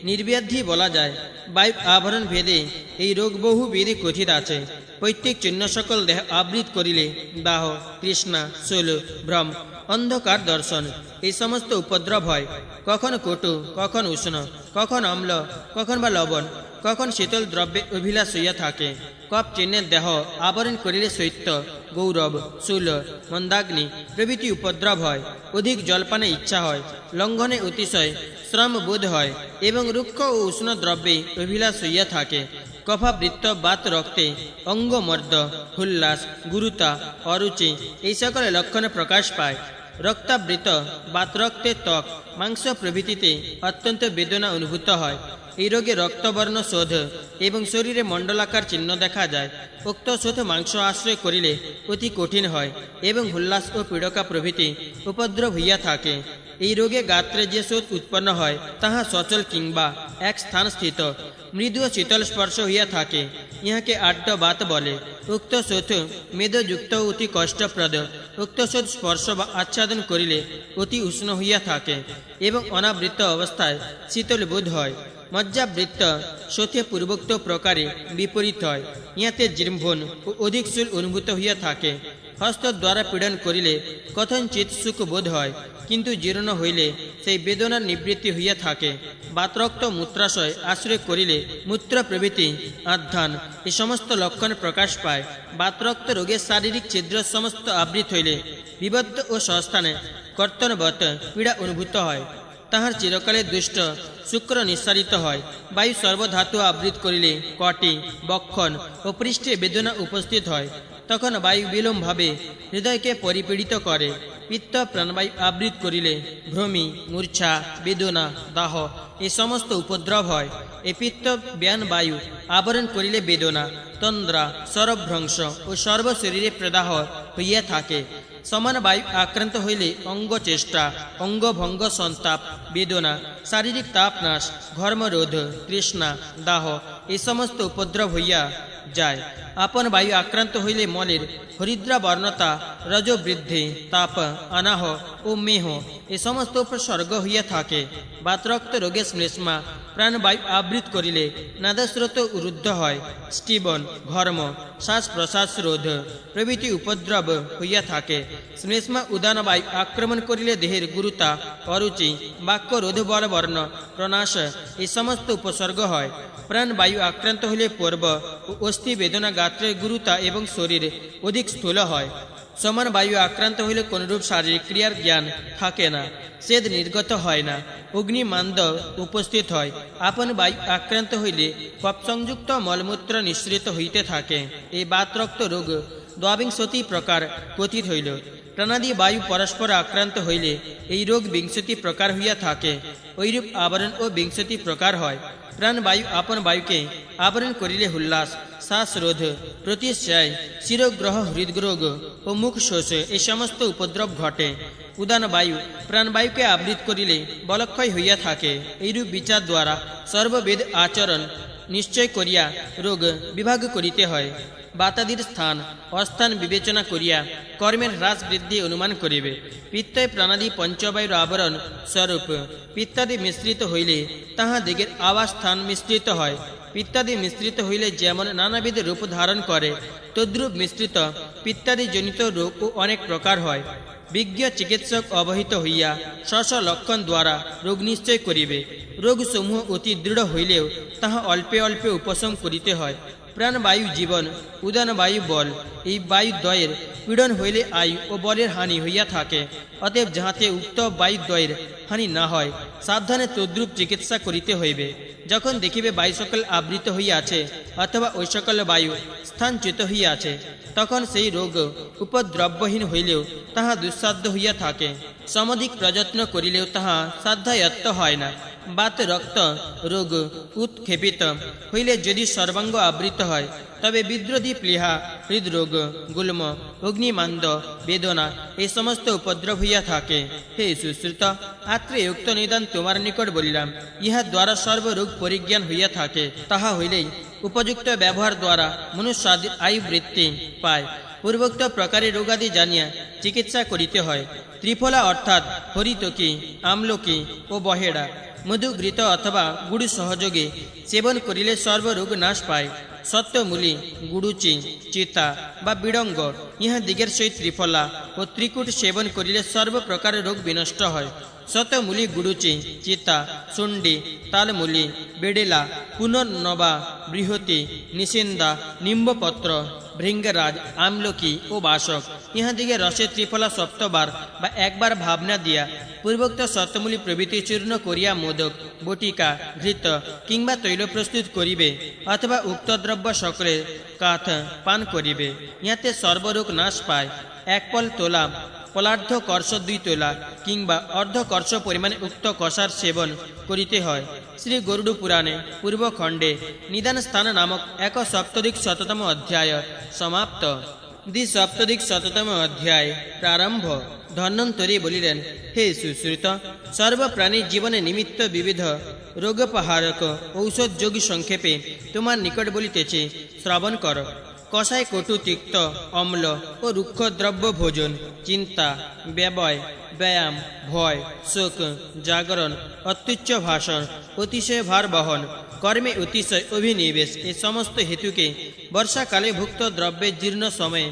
নির্ব্যাধি বলা যায়। বায়ু আভরণ ভেদে এই রোগ বহু বিধি কথিত আছে। পৈতৃক চিহ্ন সকল দেহ আবৃত করিলে দাহ, তৃষ্ণা, শৈল, ভ্রম, অন্ধকার দর্শন এই সমস্ত উপদ্রব হয়। কখন কটু, কখন উষ্ণ, কখন অম্ল, কখন বা লবণ, কখন শীতল দ্রব্যে অভিলাষ হইয়া থাকে। কপ চিহ্নের দেহ আবরণ করিলে শৈত্য, গৌরব, শূল, মন্দাগ্নি প্রভৃতি উপদ্রব হয়। অধিক জলপানে ইচ্ছা হয়, লঙ্ঘনে অতিশয় শ্রম বোধ হয় এবং রুক্ষ ও উষ্ণ দ্রব্যে অভিলাষ হইয়া থাকে। কফাবৃত্ত বাত রক্তে অঙ্গমর্দ, হুল্লাস, গুরুতা, অরুচি এই সকল লক্ষণে প্রকাশ পায়। রক্তাবৃত বাতরক্তে ত্বক, মাংস প্রভৃতিতে অত্যন্ত বেদনা অনুভূত হয়। এই রোগে রক্তবর্ণ শোধ এবং শরীরে মণ্ডলাকার চিহ্ন দেখা যায়। উক্ত শোধ মাংস আশ্রয় করিলে অতি কঠিন হয় এবং হুল্লাস ও পীড়কা প্রভৃতি উপদ্রব হইয়া থাকে। এই রোগে গাত্রে যে শোধ উৎপন্ন হয় তাহা সচল কিংবা এক স্থান স্থিত, মৃদু ও শীতল স্পর্শ হইয়া থাকে। ইহাকে আড্ড বাত বলে। উক্ত শোধ মেদযুক্ত অতি কষ্টপ্রদ। উক্ত শোধ স্পর্শ বা আচ্ছাদন করিলে অতি উষ্ণ হইয়া থাকে এবং অনাবৃত অবস্থায় শীতল বোধ হয়। মজ্জাবৃত্ত শোথে পূর্বোক্ত প্রকারে বিপরীত হয়। ইহাতে জৃম্ভন ও অধিক শূল অনুভূত হইয়া থাকে। হস্ত দ্বারা পীড়ন করিলে কথঞ্চিত সুখ বোধ হয়, কিন্তু জীর্ণ হইলে সেই বেদনার নিবৃত্তি হইয়া থাকে। বাতরক্ত মূত্রাশয় আশ্রয় করিলে মূত্র প্রভৃতি আধ্যান এই সমস্ত লক্ষণ প্রকাশ পায়। বাতরক্ত রোগের শারীরিক ছিদ্র সমস্ত আবৃত হইলে বিবদ্ধ ও সস্থানে কর্তনবৎ পীড়া অনুভূত হয়। তাহার চিরকালে দুষ্ট শুক্র নিঃসারিত হয়। বায়ু সর্বধাতু আবৃত করিলে কটি, বক্ষণ ও পৃষ্ঠে বেদনা উপস্থিত হয়। তখন বায়ু বিলম্বভাবে হৃদয়কে পরিপীড়িত করে। পিত্ত প্রাণবায়ু আবৃত করিলে ভ্রমি, মূর্ছা, বেদনা, দাহ এই সমস্ত উপদ্রব হয়। এই পিত্ত ব্যান বায়ু আবরণ করিলে বেদনা, তন্দ্রা, সরভ্রংশ ও সর্বশরীরে প্রদাহ হইয়া থাকে। সমান বায়ু আক্রান্ত হইলে অঙ্গচেষ্টা, অঙ্গভঙ্গ, সন্তাপ, বেদনা, শারীরিক তাপনাশ, ঘর্মরোধ, তৃষ্ণা, দাহ এই সমস্ত উপদ্রব হইয়া যায়। আপন বায়ু আক্রান্ত হইলে মলের হরিদ্রা বর্ণতা, রজবৃদ্ধি, তাপ, অনাহ ও মেহ এ সমস্ত উপসর্গ হইয়া থাকে। বাতরক্ত রোগে শ্লেষ্মা প্রাণবায়ু আবৃত করিলে নাদস্রোত রুদ্ধ হয়। স্টিবন, ঘর্ম, শ্বাস প্রশ্বাস রোধ প্রভৃতি উপদ্রব হইয়া থাকে। শ্লেষ্মা উদান বায়ু আক্রমণ করিলে দেহের গুরুতা, অরুচি, বাক্য রোধ বল বর্ণ প্রনাশ এই সমস্ত উপসর্গ হয়। প্রাণবায়ু আক্রান্ত হইলে পর্ব ও অস্থি বেদনা, গাত্রের গুরুতা এবং শরীর অধিক স্থূল হয়। সমান বায়ু আক্রান্ত হইলে কোনরূপ শারীরিক ক্রিয়ার জ্ঞান থাকে না, সেদ নির্গত হয় না, অগ্নিমান্দ উপস্থিত হয়। আপন বায়ু আক্রান্ত হইলে কপ সংযুক্ত মলমূত্র নিঃসৃত হইতে থাকে। এই বাতরক্ত রোগ দ্বাবিংশতি প্রকার কথিত হইল। প্রাণাদি বায়ু পরস্পর আক্রান্ত হইলে এই রোগ বিংশতি প্রকার হইয়া থাকে। ঐরূপ আবরণ ও বিংশতি প্রকার হয়। প্রাণবায়ু আপন বায়ুকে আবরণ করিলে হুল্লাস, শ্বাসরোধ, প্রতিশ্রয়, শিরগ্রহ, হৃদরোগ ও মুখ শোষ এই সমস্ত উপদ্রব ঘটে। উদান বায়ু প্রাণবায়ুকে আবৃত করিলে বলক্ষয় হইয়া থাকে। এইরূপ বিচার দ্বারা সর্ববেদ আচরণ নিশ্চয় করিয়া রোগ বিভাগ করিতে হয়। বাতাদির স্থান অস্থান বিবেচনা করিয়া কর্মের হ্রাস বৃদ্ধি অনুমান করিবে। পিত্তয় প্রাণাদি পঞ্চবায়ুর আবরণ স্বরূপ। পিত্তাদি মিশ্রিত হইলে তাহা দিগের আবাস স্থান মিশ্রিত হয়। পিত্তাদি মিশ্রিত হইলে যেমন নানাবিধ রূপ ধারণ করে, তদ্রূপ মিশ্রিত পিত্তাদি জনিত রোগ ও অনেক প্রকার হয়। বিজ্ঞ চিকিৎসক অবহিত হইয়া স্ব লক্ষণ দ্বারা রোগ নিশ্চয় করিবে। রোগসমূহ অতি দৃঢ় হইলেও তাহা অল্পে অল্পে উপশম করিতে হয়। প্রাণবায়ু জীবন, উদান বায়ু বল। এই বায়ুদ্বয়ের পীড়ন হইলে আয়ু ও বলের হানি হইয়া থাকে। অতএব যাহাতে উক্ত বায়ুদ্বয়ের হানি না হয়, সাবধানে তদ্রূপ চিকিৎসা করিতে হইবে। যখন দেখিবে বায়ু সকল আবৃত হইয়াছে অথবা ওই সকল বায়ু স্থানচ্যুত হইয়াছে, তখন সেই রোগ উপদ্রব্যহীন হইলেও তাহা দুঃসাধ্য হইয়া থাকে। সমধিক প্রযত্ন করিলেও তাহা সাধ্যায়ত্ত হয় না। বাত রক্ত রোগ উৎক্ষেপিত হইলে যদি সর্বাঙ্গ আবৃত হয়, তবে বিদ্রোধী প্লীহা, হৃদরোগ, গুল্ম, অগ্নিমান্দ, বেদনা এই সমস্ত উপদ্রব হইয়া থাকে। হে সুশ্রুত, আত্রে উক্ত নিদান তোমার নিকট বলিলাম, ইহা দ্বারা সর্বরোগ পরিজ্ঞান হইয়া থাকে। তাহা হইলেই উপযুক্ত ব্যবহার দ্বারা মনুষ্য আয়ু বৃদ্ধি পায়। পূর্বোক্ত প্রকারে রোগাদি জানিয়া চিকিৎসা করিতে হয়। ত্রিফলা অর্থাৎ হরিতকি, আমলকি ও বহেড়া, মধু, ঘৃত অথবা গুড় সহযোগে সেবন করিলে সর্বরোগ নাশ পায়। সত্যমূলি, গুড়ুচি, চিতা বা বিড়ঙ্গ ইহা দিগের সহিত ত্রিফলা ও ত্রিকূট সেবন করিলে সর্বপ্রকার রোগ বিনষ্ট হয়। শতমূলি, গুড়ুচি, চিতা, সুন্ডি, তালমূলি, বেডেলা, পুনর্নবা, বৃহতি, নিষিন্দা, নিম্বপত্র, ভৃঙ্গরাজ, আমলকি ও বাসক ইহাদিকে রসে ত্রিফলা সপ্তবার বা একবার ভাবনা দিয়া পূর্বোক্ত শতমূলি প্রভৃতি চূর্ণ করিয়া মোদক, বটিকা, ঘৃত কিংবা তৈল প্রস্তুত করিবে অথবা উক্ত দ্রব্য সকলের কাথ পান করিবে। ইহাতে সর্বরোগ নাশ পায়। এক পল তোলা, পলার্ধ কর্ষ 2 তোলা কিংবা অর্ধ কর্ষ পরিমাণে উক্ত কষার সেবন করিতে হয়। শ্রী গরুড় পুরাণে পূর্বখণ্ডে নিদান স্থান নামক 1/7 অধ্যায় সমাপ্ত। 2/7 অধ্যায় প্রারম্ভ। ধন্বন্তরী বলিলেন, হে সুশ্রুত, সর্বপ্রাণী জীবনে নিমিত্ত বিবিধ রোগোপহারক ঔষধ যোগী সংক্ষেপে তোমার নিকট বলিতেছি, শ্রবণ কর। কষায়, কটু, তিক্ত, অম্ল ও রুক্ষ দ্রব্য ভোজন, চিন্তা, ব্যবয়, ব্যায়াম, ভয়, শোক, জাগরণ, অত্যুচ্চ ভাষণ, অতিশয় ভার বহন, কর্মে অতিশয় অভিনিবেশ এ সমস্ত হেতুকে বর্ষাকালে ভুক্ত দ্রব্যের জীর্ণ সময়ে